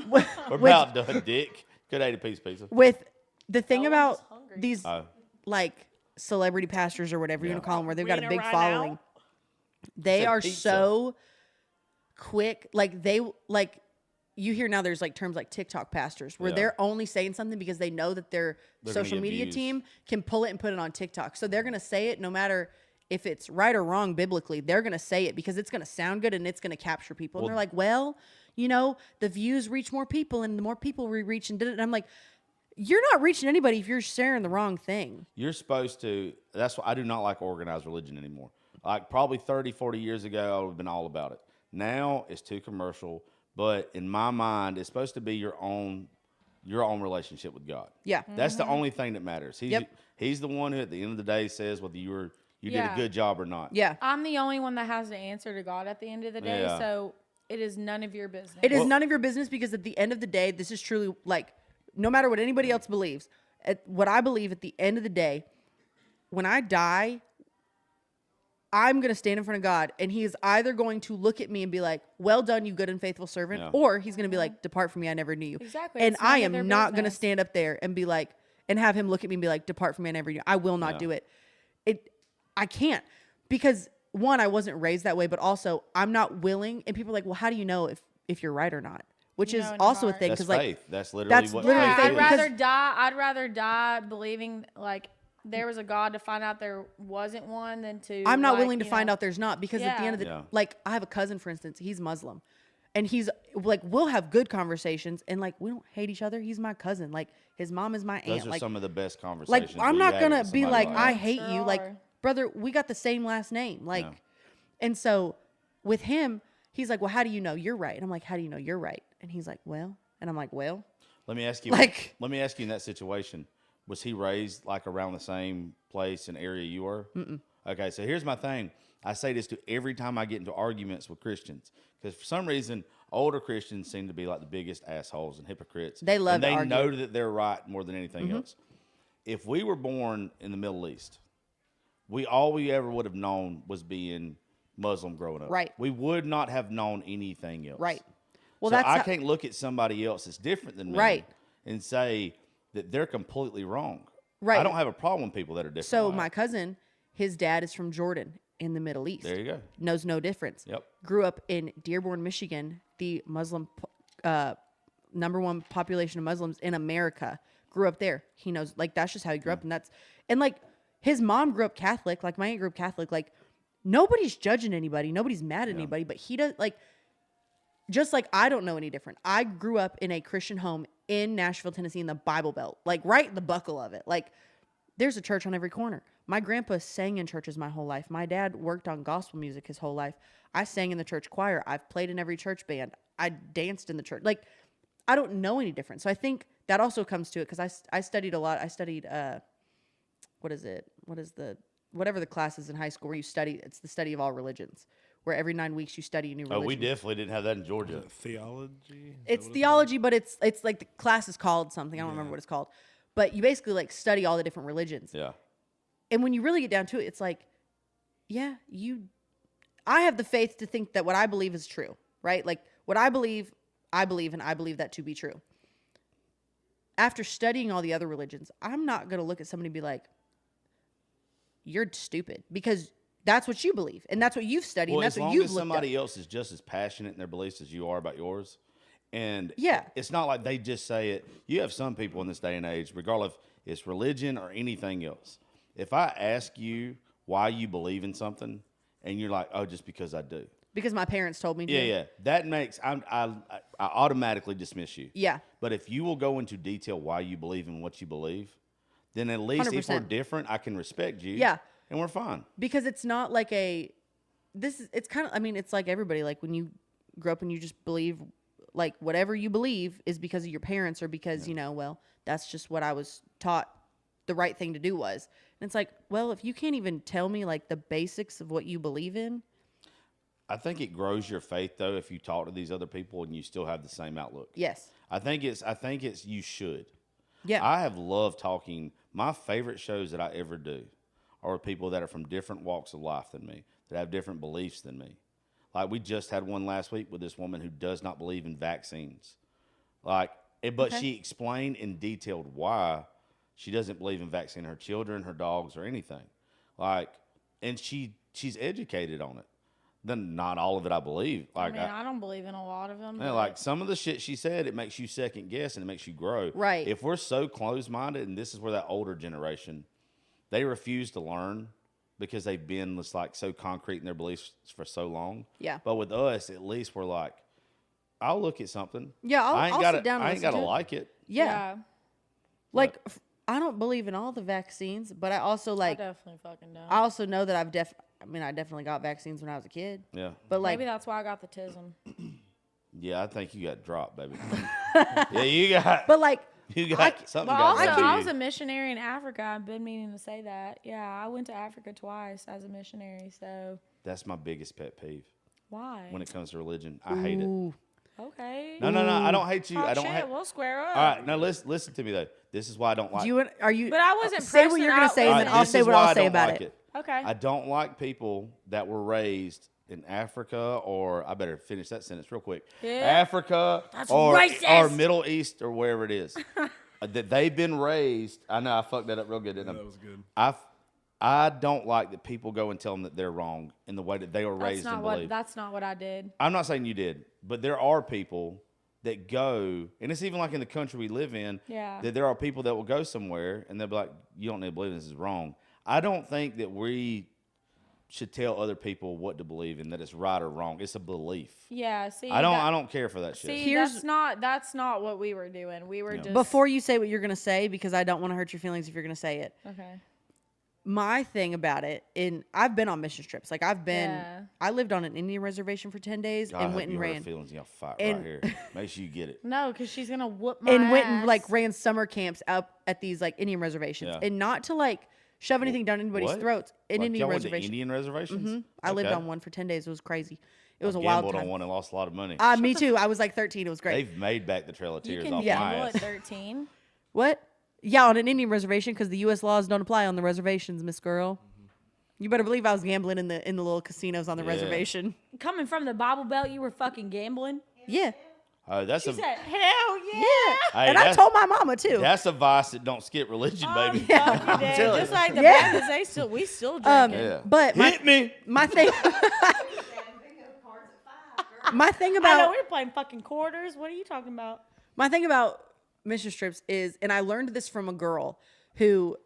Speaker 2: We're about done, Dick. Good 80-piece pizza.
Speaker 4: with the thing
Speaker 3: No, I'm
Speaker 4: about
Speaker 3: just hungry.
Speaker 4: these
Speaker 2: Oh.
Speaker 4: like celebrity pastors or whatever you want to call them, where they've got a
Speaker 3: Rena
Speaker 4: big
Speaker 3: right
Speaker 4: following,
Speaker 3: now?
Speaker 4: they
Speaker 2: Said
Speaker 4: are
Speaker 2: pizza.
Speaker 4: so quick. Like they like you hear now there's like terms like TikTok pastors where
Speaker 2: Yeah.
Speaker 4: they're only saying something because they know that their
Speaker 2: They're gonna
Speaker 4: social
Speaker 2: get
Speaker 4: media
Speaker 2: views.
Speaker 4: team can pull it and put it on TikTok. So they're gonna say it no matter if it's right or wrong biblically. They're gonna say it because it's gonna sound good and it's gonna capture people. And they're like, well, you know, the views reach more people, and the more people we reach, and did it. And I'm like, you're not reaching anybody if you're sharing the wrong thing.
Speaker 2: You're supposed to, that's why I do not like organized religion anymore. Like probably 30, 40 years ago, I would have been all about it. Now it's too commercial, but in my mind, it's supposed to be your own relationship with God.
Speaker 4: Yeah.
Speaker 2: That's the only thing that matters.
Speaker 4: Yep.
Speaker 2: He's the one who at the end of the day says whether you did
Speaker 3: Yeah.
Speaker 2: a good job or not.
Speaker 4: Yeah.
Speaker 3: I'm the only one that has to answer to God at the end of the day,
Speaker 2: Yeah.
Speaker 3: so it is none of your business.
Speaker 4: It is none of your business, because at the end of the day, this is truly like, no matter what anybody else believes, what I believe at the end of the day, when I die, I'm going to stand in front of God, and he is either going to look at me and be like, well done, you good and faithful servant,
Speaker 2: Yeah.
Speaker 4: or he's going to be like, depart from me, I never knew you.
Speaker 3: Exactly,
Speaker 4: And
Speaker 3: it's none
Speaker 4: I
Speaker 3: of their
Speaker 4: am not going to
Speaker 3: business.
Speaker 4: stand up there and be like, and have him look at me and be like, depart from me, I never knew you. I will not
Speaker 2: Yeah.
Speaker 4: do it. I can't, because one, I wasn't raised that way, but also I'm not willing. And people are like, well, how do you know if you're right or not? Which
Speaker 3: You
Speaker 4: is
Speaker 3: know in your
Speaker 4: also a
Speaker 3: heart.
Speaker 4: thing.
Speaker 2: That's
Speaker 4: Cause like,
Speaker 2: faith. That's literally
Speaker 4: that's
Speaker 2: what
Speaker 4: literally
Speaker 3: Yeah,
Speaker 2: faith
Speaker 4: faith,
Speaker 2: is.
Speaker 4: because-
Speaker 3: I'd rather die believing like there was a God to find out there wasn't one than to.
Speaker 4: I'm not
Speaker 3: like,
Speaker 4: willing to
Speaker 3: you
Speaker 4: find
Speaker 3: know-
Speaker 4: out there's not, because at the
Speaker 3: Yeah.
Speaker 4: end of the
Speaker 2: Yeah.
Speaker 4: like, I have a cousin, for instance, he's Muslim, and he's like, we'll have good conversations, and like, we don't hate each other. He's my cousin. Like, his mom is my
Speaker 2: Those
Speaker 4: aunt.
Speaker 2: are
Speaker 4: Like,
Speaker 2: some of the best
Speaker 4: like
Speaker 2: conversations.
Speaker 4: I'm
Speaker 2: you
Speaker 4: not
Speaker 2: have
Speaker 4: gonna
Speaker 2: with
Speaker 4: be
Speaker 2: somebody
Speaker 4: like, I
Speaker 2: that.
Speaker 4: hate you. Like,
Speaker 3: Sure.
Speaker 4: brother, we got the same last name. Like,
Speaker 2: Yeah.
Speaker 4: and so with him, he's like, well, how do you know you're right? And I'm like, how do you know you're right? And he's like, well, and I'm like, well,
Speaker 2: Let me ask you.
Speaker 4: Like-
Speaker 2: let me ask you in that situation. Was he raised like around the same place and area you were? Mm-mm. Okay, so here's my thing. I say this to every time I get into arguments with Christians, because for some reason older Christians seem to be like the biggest assholes and hypocrites.
Speaker 4: They love
Speaker 2: and
Speaker 4: to
Speaker 2: they
Speaker 4: argue.
Speaker 2: know that they're right more than anything else. If we were born in the Middle East, all we ever would have known was being Muslim growing up.
Speaker 4: Right.
Speaker 2: We would not have known anything else.
Speaker 4: right. Well,
Speaker 2: So
Speaker 4: that's
Speaker 2: I
Speaker 4: how-
Speaker 2: can't look at somebody else that's different than me,
Speaker 4: Right.
Speaker 2: and say that they're completely wrong.
Speaker 4: Right.
Speaker 2: I don't have a problem with people that are different.
Speaker 4: So
Speaker 2: like
Speaker 4: my
Speaker 2: that.
Speaker 4: cousin, his dad is from Jordan in the Middle East.
Speaker 2: There you go.
Speaker 4: Knows no difference.
Speaker 2: Yep.
Speaker 4: Grew up in Dearborn, Michigan, the Muslim number one population of Muslims in America. Grew up there. He knows, like, that's just how he grew up, and like his mom grew up Catholic. Like, my aunt grew up Catholic. Like, nobody's judging anybody. Nobody's mad at anybody. But he does, like, just like I don't know any different. I grew up in a Christian home in Nashville, Tennessee, in the Bible Belt, like right in the buckle of it. Like, there's a church on every corner. My grandpa sang in churches my whole life. My dad worked on gospel music his whole life. I sang in the church choir. I've played in every church band. I danced in the church. Like, I don't know any different. So I think that also comes to it because I studied a lot. I studied, what is it? Whatever the class is in high school where you study, it's the study of all religions, where every 9 weeks you study a new religion.
Speaker 2: Oh, we definitely didn't have that in Georgia.
Speaker 5: Theology?
Speaker 4: It's theology, but it's like the class is called something. I don't remember what it's called. But you basically like study all the different religions.
Speaker 2: Yeah.
Speaker 4: And when you really get down to it, it's like, yeah, I have the faith to think that what I believe is true, right? Like what I believe, and I believe that to be true. After studying all the other religions, I'm not going to look at somebody and be like, you're stupid, because that's what you believe. And that's what you've studied.
Speaker 2: Well,
Speaker 4: and that's
Speaker 2: as
Speaker 4: what
Speaker 2: long
Speaker 4: you've
Speaker 2: as
Speaker 4: looked
Speaker 2: somebody
Speaker 4: up.
Speaker 2: else is just as passionate in their beliefs as you are about yours, and
Speaker 4: Yeah.
Speaker 2: it's not like they just say it. You have some people in this day and age, regardless if it's religion or anything else. If I ask you why you believe in something, and you're like, oh, just because I do.
Speaker 4: Because my parents told me to.
Speaker 2: Yeah. That makes I automatically dismiss you.
Speaker 4: Yeah.
Speaker 2: But if you will go into detail why you believe in what you believe, then at least if we're
Speaker 4: 100%.
Speaker 2: different, I can respect you.
Speaker 4: Yeah.
Speaker 2: And we're fine.
Speaker 4: Because it's not like it's kind of, I mean, it's like everybody, like when you grow up and you just believe, like whatever you believe is because of your parents or because, well, that's just what I was taught the right thing to do was. And it's like, well, if you can't even tell me like the basics of what you believe in.
Speaker 2: I think it grows your faith though if you talk to these other people and you still have the same outlook.
Speaker 4: Yes.
Speaker 2: I think it's you should.
Speaker 4: Yeah.
Speaker 2: I have loved talking. My favorite shows that I ever do are with people that are from different walks of life than me, that have different beliefs than me. Like we just had one last week with this woman who does not believe in vaccines. But she explained and detailed why she doesn't believe in vaccinating her children, her dogs, or anything. And she's educated on it. Then not all of it I believe.
Speaker 3: I mean, I don't believe in a lot of them.
Speaker 2: Yeah, like some of the shit she said, it makes you second guess and it makes you grow.
Speaker 4: Right.
Speaker 2: If we're so close minded, and this is where that older generation, they refuse to learn because they've been just like so concrete in their beliefs for so long.
Speaker 4: Yeah.
Speaker 2: But with us, at least we're like, I'll look at something.
Speaker 4: Yeah, I'll
Speaker 2: gotta,
Speaker 4: sit down and
Speaker 2: I ain't
Speaker 4: listen
Speaker 2: gotta
Speaker 4: to it.
Speaker 2: like it.
Speaker 4: Yeah. Like, I don't believe in all the vaccines, but I also
Speaker 3: I
Speaker 4: like,
Speaker 3: definitely fucking don't.
Speaker 4: I also know that I definitely got vaccines when I was a kid.
Speaker 2: Yeah.
Speaker 4: But like,
Speaker 3: Maybe that's why I got the tism.
Speaker 2: Yeah, I think you got dropped, baby. Yeah, you got.
Speaker 4: but like,
Speaker 2: You got something.
Speaker 3: But
Speaker 2: got
Speaker 3: also,
Speaker 2: into
Speaker 3: I
Speaker 2: you.
Speaker 3: was a missionary in Africa. I've been meaning to say that. Yeah, I went to Africa twice as a missionary. So
Speaker 2: That's my biggest pet peeve
Speaker 3: why?
Speaker 2: when it comes to religion. I hate it.
Speaker 3: Okay.
Speaker 2: No. I don't hate you.
Speaker 3: Oh,
Speaker 2: I don't
Speaker 3: shit,
Speaker 2: hate.
Speaker 3: we'll square up.
Speaker 2: All right, now listen to me though. This is why I don't like.
Speaker 4: are you?
Speaker 3: But I wasn't
Speaker 4: say what
Speaker 3: pressing
Speaker 4: you're gonna
Speaker 3: out
Speaker 4: say, and
Speaker 3: with
Speaker 4: then
Speaker 3: it.
Speaker 4: I'll
Speaker 2: This
Speaker 4: say
Speaker 2: is
Speaker 4: what
Speaker 2: why
Speaker 4: I'll
Speaker 2: I
Speaker 4: say
Speaker 2: don't
Speaker 4: about
Speaker 2: like
Speaker 4: it.
Speaker 3: Okay.
Speaker 2: I don't like people that were raised in Africa, or I better finish that sentence real quick.
Speaker 3: Yeah.
Speaker 2: Africa
Speaker 3: That's
Speaker 2: or
Speaker 3: racist.
Speaker 2: Middle East or wherever it is. That they've been raised. I know I fucked that up real good, didn't I?
Speaker 5: That was good.
Speaker 2: I don't like that people go and tell them that they're wrong in the way that they were raised and believe.
Speaker 3: That's not what I did.
Speaker 2: I'm not saying you did, but there are people that go, and it's even like in the country we live in,
Speaker 3: Yeah.
Speaker 2: that there are people that will go somewhere and they'll be like, you don't need to believe this is wrong. I don't think that we should tell other people what to believe and that it's right or wrong. It's a belief.
Speaker 3: Yeah. See.
Speaker 2: I don't care for that shit.
Speaker 3: See,
Speaker 4: Here's-
Speaker 3: that's not what we were doing. We were just
Speaker 4: Before you say what you're gonna say, because I don't want to hurt your feelings if you're gonna say it.
Speaker 3: Okay.
Speaker 4: My thing about it, I've been on mission trips. Like
Speaker 3: Yeah.
Speaker 4: I lived on an Indian reservation for 10 days
Speaker 2: God, I
Speaker 4: and
Speaker 2: hope
Speaker 4: went and
Speaker 2: you hurt her
Speaker 4: ran.
Speaker 2: feelings. You got fight
Speaker 4: And-
Speaker 2: right here. Make sure you get it.
Speaker 3: No, because she's gonna whoop my
Speaker 4: And went and
Speaker 3: ass.
Speaker 4: like ran summer camps up at these like Indian reservations.
Speaker 2: Yeah.
Speaker 4: And not to like shove anything down anybody's
Speaker 2: What?
Speaker 4: throats. An
Speaker 2: Like,
Speaker 4: Indian
Speaker 2: y'all went to
Speaker 4: reservation.
Speaker 2: Indian reservations?
Speaker 4: I lived
Speaker 2: Okay.
Speaker 4: on one for 10 days. It was crazy. It was
Speaker 2: I
Speaker 4: a wild
Speaker 2: gambled on
Speaker 4: time.
Speaker 2: one and lost a lot of money.
Speaker 4: Me too. I was like 13. It was great.
Speaker 2: They've made back the Trail of
Speaker 3: you
Speaker 2: Tears
Speaker 3: can
Speaker 2: off
Speaker 4: Yeah.
Speaker 2: my
Speaker 3: gamble
Speaker 2: ass.
Speaker 3: at 13.
Speaker 4: What? Yeah, on an Indian reservation because the U.S. laws don't apply on the reservations, Miss Girl. You better believe I was gambling in the little casinos on the
Speaker 2: Yeah.
Speaker 4: reservation.
Speaker 3: Coming from the Bible Belt, you were fucking gambling.
Speaker 4: Yeah.
Speaker 2: Oh, that's
Speaker 3: She
Speaker 2: a
Speaker 3: said, "Hell yeah!"
Speaker 2: Hey,
Speaker 4: And I
Speaker 2: that's-
Speaker 4: told my mama too.
Speaker 2: that's a vice that don't skip religion, baby.
Speaker 3: Fuck you,
Speaker 2: I'm
Speaker 3: Dad.
Speaker 2: telling
Speaker 3: Just
Speaker 2: you.
Speaker 3: like the
Speaker 4: Yeah.
Speaker 3: Baptists, we still drink it.
Speaker 2: Yeah.
Speaker 4: But
Speaker 2: Hit me.
Speaker 4: my thing, my thing
Speaker 3: I know
Speaker 4: about
Speaker 3: we were playing fucking quarters. What are you talking about?
Speaker 4: my thing about mission trips is, and I learned this from a girl who,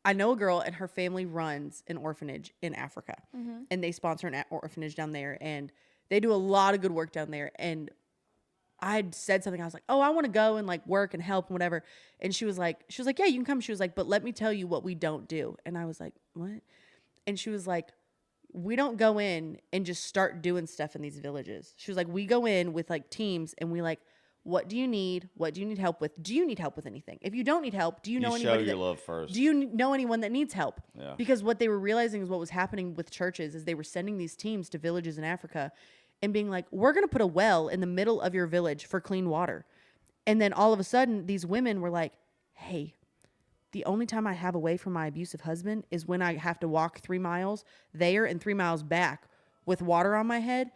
Speaker 4: I know a girl and her family runs an orphanage in Africa, and they sponsor an orphanage down there, and they do a lot of good work down there. And I had said something. I was like, oh, I want to go and like work and help and whatever. And she was like, yeah, you can come. She was like, but let me tell you what we don't do. And I was like, what? And she was like, we don't go in and just start doing stuff in these villages. She was like, we go in with like teams and we like, what do you need? What do you need help with? Do you need help with anything? If you don't need help, do you know
Speaker 2: show
Speaker 4: anybody
Speaker 2: your love first.
Speaker 4: Do you know anyone that needs help?
Speaker 2: Yeah.
Speaker 4: Because what they were realizing is what was happening with churches is they were sending these teams to villages in Africa and being like, we're going to put a well in the middle of your village for clean water. And then all of a sudden, these women were like, hey, the only time I have away from my abusive husband is when I have to walk 3 miles there and 3 miles back with water on my head.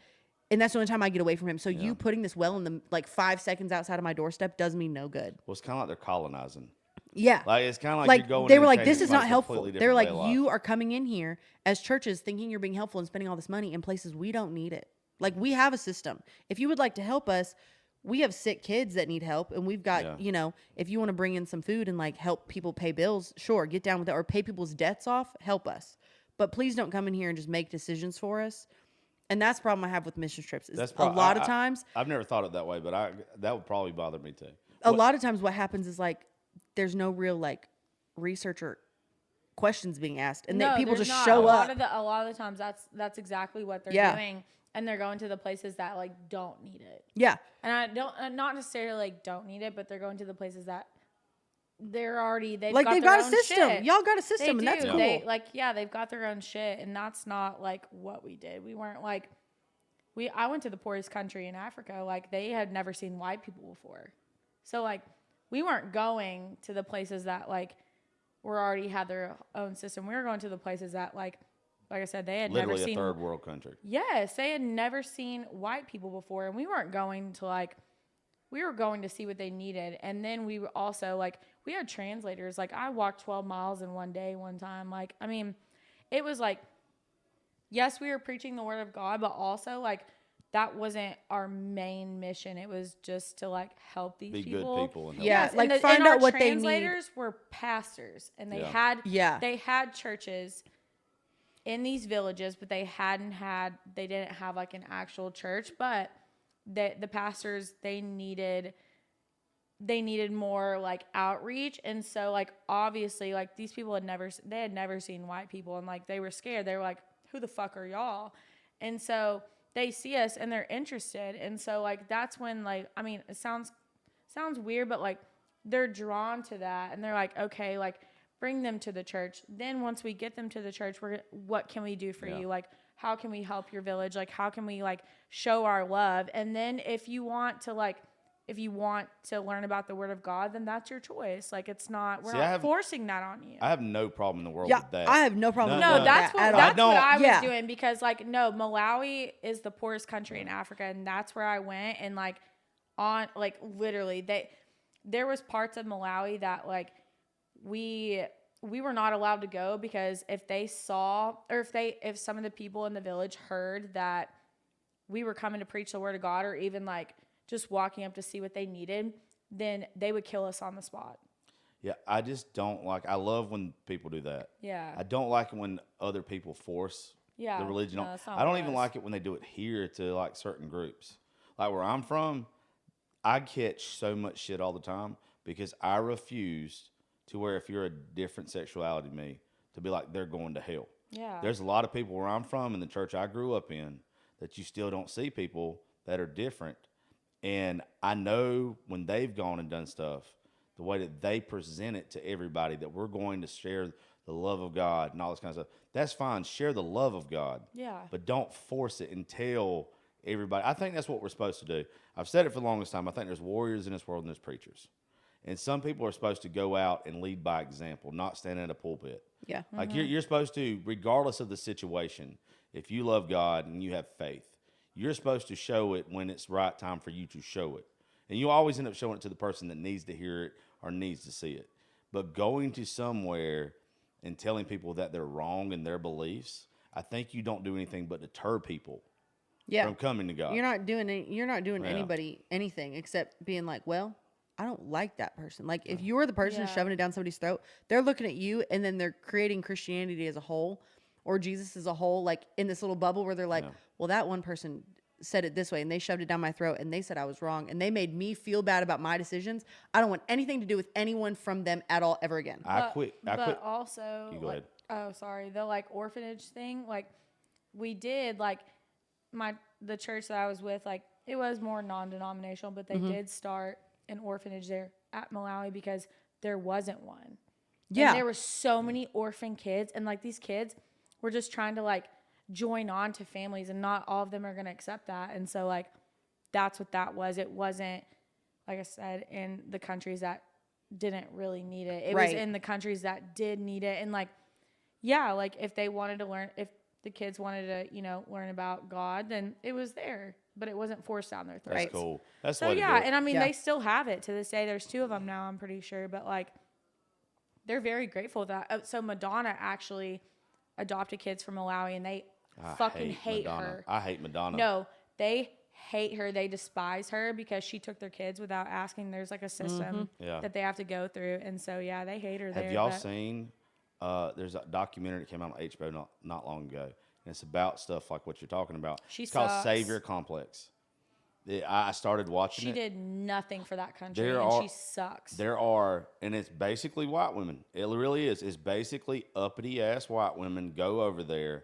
Speaker 4: And that's the only time I get away from him. So you putting this well in the like 5 seconds outside of my doorstep does me no good.
Speaker 2: Well, it's kind of like they're colonizing.
Speaker 4: Yeah.
Speaker 2: Like it's kind of like,
Speaker 4: Like
Speaker 2: you're going
Speaker 4: they
Speaker 2: in
Speaker 4: were
Speaker 2: and
Speaker 4: like, this
Speaker 2: changing
Speaker 4: is not
Speaker 2: somebody's
Speaker 4: helpful.
Speaker 2: completely
Speaker 4: They were like,
Speaker 2: different way of
Speaker 4: you
Speaker 2: life.
Speaker 4: are coming in here as churches thinking you're being helpful and spending all this money in places we don't need it. Like we have a system. If you would like to help us, we have sick kids that need help. And we've got, you know, if you want to bring in some food and like help people pay bills, sure, get down with it, or pay people's debts off, help us. But please don't come in here and just make decisions for us. And that's the problem I have with mission trips. Is a lot of times,
Speaker 2: I've never thought it that way, but that would probably bother me too.
Speaker 4: a lot of times what happens is like, there's no real like research or questions being asked. And
Speaker 3: No,
Speaker 4: people
Speaker 3: there's
Speaker 4: just
Speaker 3: not.
Speaker 4: show
Speaker 3: a
Speaker 4: up.
Speaker 3: A lot of the times that's exactly what they're doing, and they're going to the places that like don't need it.
Speaker 4: Yeah.
Speaker 3: And I don't not necessarily like don't need it, but they're going to the places that they've
Speaker 4: Like
Speaker 3: got
Speaker 4: they've
Speaker 3: their
Speaker 4: got a
Speaker 3: own
Speaker 4: system.
Speaker 3: shit.
Speaker 4: Y'all got a
Speaker 3: They
Speaker 4: system, and that's
Speaker 3: do.
Speaker 4: cool.
Speaker 3: They've got their own shit, and that's not like what we did. We weren't like I went to the poorest country in Africa. Like they had never seen white people before, so like we weren't going to the places that like were already had their own system. We were going to the places that like I said, they had
Speaker 2: Literally
Speaker 3: never seen
Speaker 2: a third world country.
Speaker 3: Yes, they had never seen white people before, and we weren't going to like. We were going to see what they needed, and then we were also like we had translators. Like I walked 12 miles in one day one time. Like I mean, it was like yes, we were preaching the word of God, but also like that wasn't our main mission. It was just to like help these
Speaker 2: Be
Speaker 3: people.
Speaker 2: good people and help.
Speaker 4: Yeah,
Speaker 3: Yes,
Speaker 4: like
Speaker 3: and
Speaker 4: find
Speaker 3: and
Speaker 4: out
Speaker 3: our
Speaker 4: what they need.
Speaker 3: translators were pastors, and they
Speaker 2: Yeah.
Speaker 3: had churches in these villages, but they didn't have like an actual church. But the pastors they needed more like outreach, and so like obviously like these people had never seen white people, and like they were scared. They were like, who the fuck are y'all? And so they see us and they're interested, and so like that's when like I mean it sounds weird, but like they're drawn to that, and they're like, okay, like bring them to the church. Then once we get them to the church, what can we do for you? Like how can we help your village? Like how can we like show our love? And then if you want to learn about the word of God, then that's your choice. Like it's not we're not forcing that on you.
Speaker 2: I have no problem in the world
Speaker 4: Yeah,
Speaker 2: with that.
Speaker 4: I have no problem.
Speaker 3: No,
Speaker 4: with
Speaker 3: that's
Speaker 4: that
Speaker 3: what
Speaker 4: at all.
Speaker 3: I was
Speaker 4: Yeah.
Speaker 3: doing, because like no, Malawi is the poorest country in Africa, and that's where I went, and like on like literally there was parts of Malawi that like we were not allowed to go, because if they saw or if some of the people in the village heard that we were coming to preach the word of God, or even like just walking up to see what they needed, then they would kill us on the spot.
Speaker 2: Yeah, I just don't like. I love when people do that.
Speaker 3: Yeah.
Speaker 2: I don't like it when other people force
Speaker 3: Yeah,
Speaker 2: the religion
Speaker 3: no,
Speaker 2: on.
Speaker 3: that's not
Speaker 2: I don't
Speaker 3: what it
Speaker 2: even
Speaker 3: is.
Speaker 2: like it when they do it here to like certain groups. Like where I'm from, I catch so much shit all the time because I refuse to where if you're a different sexuality than me, to be like they're going to hell.
Speaker 3: Yeah.
Speaker 2: There's a lot of people where I'm from in the church I grew up in that you still don't see people that are different. And I know when they've gone and done stuff, the way that they present it to everybody, that we're going to share the love of God and all this kind of stuff. That's fine. Share the love of God.
Speaker 3: Yeah.
Speaker 2: But don't force it and tell everybody. I think that's what we're supposed to do. I've said it for the longest time. I think there's warriors in this world and there's preachers. And some people are supposed to go out and lead by example, not stand at a pulpit.
Speaker 4: Yeah.
Speaker 2: Like you're supposed to, regardless of the situation, if you love God and you have faith, you're supposed to show it when it's right time for you to show it. And you always end up showing it to the person that needs to hear it or needs to see it. But going to somewhere and telling people that they're wrong in their beliefs, I think you don't do anything but deter people from coming to God.
Speaker 4: You're not doing anybody anything except being like, well, I don't like that person. Like if you're the person shoving it down somebody's throat, they're looking at you and then they're creating Christianity as a whole or Jesus as a whole, like in this little bubble where they're like, well, that one person said it this way, and they shoved it down my throat, and they said I was wrong, and they made me feel bad about my decisions. I don't want anything to do with anyone from them at all ever again.
Speaker 2: I quit.
Speaker 3: But also,
Speaker 2: You go
Speaker 3: like,
Speaker 2: ahead.
Speaker 3: oh, sorry, the like orphanage thing, like we did, like the church that I was with, like it was more non-denominational, but they did start an orphanage there at Malawi because there wasn't one.
Speaker 4: Yeah.
Speaker 3: And there were so many orphan kids, and like these kids were just trying to like join on to families, and not all of them are going to accept that. And so like that's what that was. It wasn't, like I said, in the countries that didn't really need it. It was in the countries that did need it. And like, yeah, like if they wanted to learn, if the kids wanted to, you know, learn about God, then it was there, but it wasn't forced down their throats.
Speaker 2: That's cool. That's
Speaker 3: So
Speaker 2: what
Speaker 3: yeah,
Speaker 2: it is.
Speaker 3: and I mean,
Speaker 4: Yeah.
Speaker 3: they still have it to this day. There's 2 of them now, I'm pretty sure, but like they're very grateful that. So Madonna actually adopted kids from Malawi, and they fucking hate
Speaker 2: Madonna.
Speaker 3: her.
Speaker 2: I hate Madonna.
Speaker 3: No, they hate her. They despise her because she took their kids without asking. There's like a system
Speaker 2: Yeah.
Speaker 3: that they have to go through, and so yeah, they hate her.
Speaker 2: Have y'all seen? There's a documentary that came out on HBO not long ago, and it's about stuff like what you're talking about.
Speaker 3: She
Speaker 2: it's called
Speaker 3: sucks.
Speaker 2: Savior Complex. I started watching
Speaker 3: She
Speaker 2: it.
Speaker 3: did nothing for that country,
Speaker 2: There
Speaker 3: and
Speaker 2: are-
Speaker 3: she sucks.
Speaker 2: There are, and it's basically white women. It really is. It's basically uppity ass white women go over there,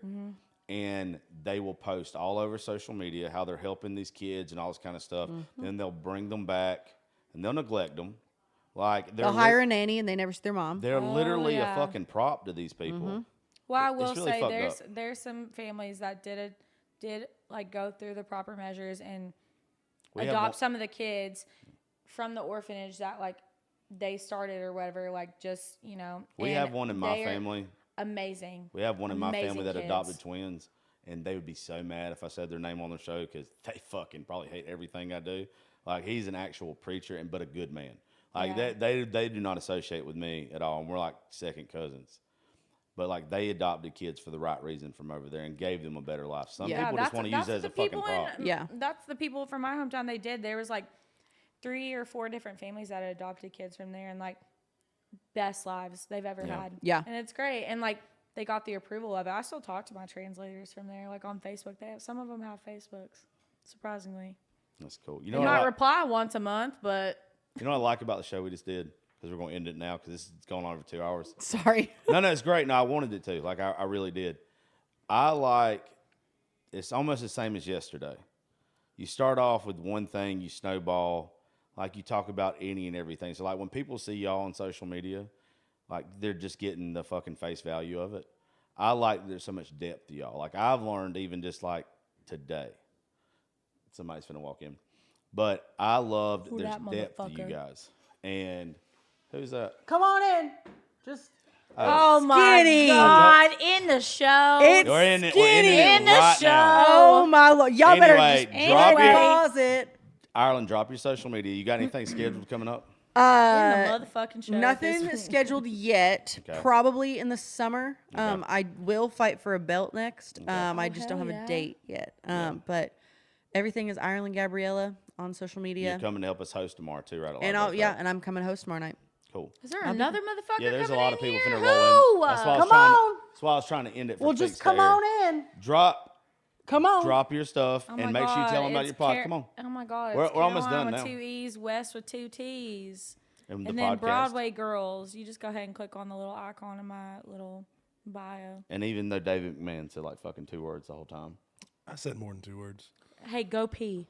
Speaker 2: and they will post all over social media how they're helping these kids and all this kind of stuff. Then they'll bring them back, and they'll neglect them. Like
Speaker 4: They'll hire a nanny, and they never see their mom.
Speaker 2: they're literally
Speaker 3: yeah.
Speaker 2: a fucking prop to these people.
Speaker 3: Well, I will
Speaker 2: really
Speaker 3: say
Speaker 2: fucked
Speaker 3: there's some families that did like go through the proper measures and
Speaker 2: We have
Speaker 3: adopt
Speaker 2: one-
Speaker 3: some of the kids from the orphanage that like they started or whatever. Like just, you know.
Speaker 2: We
Speaker 3: and
Speaker 2: have one in my
Speaker 3: they are
Speaker 2: family.
Speaker 3: Amazing.
Speaker 2: We have one in my
Speaker 3: Amazing
Speaker 2: family that
Speaker 3: kids.
Speaker 2: adopted twins, and they would be so mad if I said their name on the show because they fucking probably hate everything I do. Like he's an actual preacher but a good man. Like
Speaker 3: Yeah.
Speaker 2: they do not associate with me at all, and we're like second cousins. But like they adopted kids for the right reason from over there and gave them a better life. Some
Speaker 4: Yeah.
Speaker 2: people just want to use it as
Speaker 3: the
Speaker 2: a fucking
Speaker 3: people
Speaker 2: prop.
Speaker 4: Yeah.
Speaker 3: That's the people from my hometown. They did. There was like 3 or 4 different families that adopted kids from there, and like best lives they've ever had.
Speaker 4: Yeah.
Speaker 3: And it's great. And like they got the approval of it. I still talk to my translators from there, like on Facebook. Some of them have Facebooks, surprisingly.
Speaker 2: That's cool.
Speaker 3: They might reply once a month, but
Speaker 2: You know what I like about the show we just did? Because we're going to end it now because this is going on for 2 hours.
Speaker 4: Sorry.
Speaker 2: No, it's great. No, I wanted it to. Like, I really did. It's almost the same as yesterday. You start off with one thing, you snowball. Like, you talk about any and everything. So, like, when people see y'all on social media, like, they're just getting the fucking face value of it. I like there's so much depth to y'all. Like, I've learned even just, like, today. Somebody's finna walk in. But I loved
Speaker 3: Who
Speaker 2: there's
Speaker 3: that
Speaker 2: depth to you
Speaker 3: motherfucker?
Speaker 2: guys. And who's that?
Speaker 4: Come on in. Just
Speaker 3: oh my
Speaker 4: Skinny.
Speaker 3: God, in the show.
Speaker 4: It's
Speaker 2: We're in it
Speaker 3: In the
Speaker 2: right
Speaker 3: show.
Speaker 2: now.
Speaker 4: oh my lord. Y'all better
Speaker 2: Anyway,
Speaker 4: just
Speaker 2: drop your-
Speaker 4: pause it.
Speaker 2: Ireland, drop your social media. You got anything scheduled coming up?
Speaker 3: in the motherfucking show.
Speaker 4: Nothing
Speaker 3: this week.
Speaker 4: scheduled yet.
Speaker 2: Okay.
Speaker 4: Probably in the summer. I will fight for a belt next. I just don't
Speaker 3: hell
Speaker 4: have
Speaker 3: yeah.
Speaker 4: a date yet. But everything is Ireland Gabriella on social media.
Speaker 2: You're coming to help us host tomorrow too, right?
Speaker 4: And and I'm coming to host tomorrow night.
Speaker 2: Cool.
Speaker 3: Is there another motherfucker?
Speaker 2: Yeah, there's a
Speaker 3: coming
Speaker 2: lot of
Speaker 3: in
Speaker 2: people
Speaker 3: here?
Speaker 2: finna roll in.
Speaker 3: Who?
Speaker 2: That's why I was
Speaker 4: Come
Speaker 2: trying
Speaker 4: on.
Speaker 2: that's why I was trying to end it for
Speaker 4: Well,
Speaker 2: Fix
Speaker 4: just come
Speaker 2: Hair.
Speaker 4: on in. Come on.
Speaker 2: Drop your stuff
Speaker 3: Oh my
Speaker 2: and make sure you tell
Speaker 3: God,
Speaker 2: them about
Speaker 3: it's
Speaker 2: your pod.
Speaker 3: Car-
Speaker 2: Come on.
Speaker 3: Oh my God.
Speaker 2: We're
Speaker 3: it's
Speaker 2: almost
Speaker 3: Caroline
Speaker 2: done
Speaker 3: with
Speaker 2: now.
Speaker 3: 2 E's, West with 2 T's.
Speaker 2: And the
Speaker 3: And then
Speaker 2: podcast.
Speaker 3: Broadway Girls. You just go ahead and click on the little icon in my little bio.
Speaker 2: And even though David McMahon said like fucking 2 words the whole time.
Speaker 5: I said more than 2 words.
Speaker 3: Hey, go pee.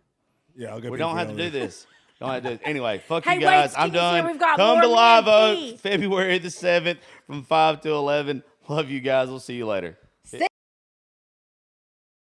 Speaker 5: Yeah, I'll go.
Speaker 2: We
Speaker 5: pee
Speaker 2: don't
Speaker 5: for
Speaker 2: have to
Speaker 5: y'all
Speaker 2: do
Speaker 5: later.
Speaker 2: this. Don't have to do this. Anyway, fuck
Speaker 3: Hey,
Speaker 2: you
Speaker 3: wait,
Speaker 2: guys. I'm
Speaker 3: Skinny's here.
Speaker 2: done.
Speaker 3: We've got
Speaker 2: Come
Speaker 3: more
Speaker 2: to Live
Speaker 3: men
Speaker 2: Oak
Speaker 3: pee.
Speaker 2: February the 7th from 5 to 11. Love you guys. We'll see you later.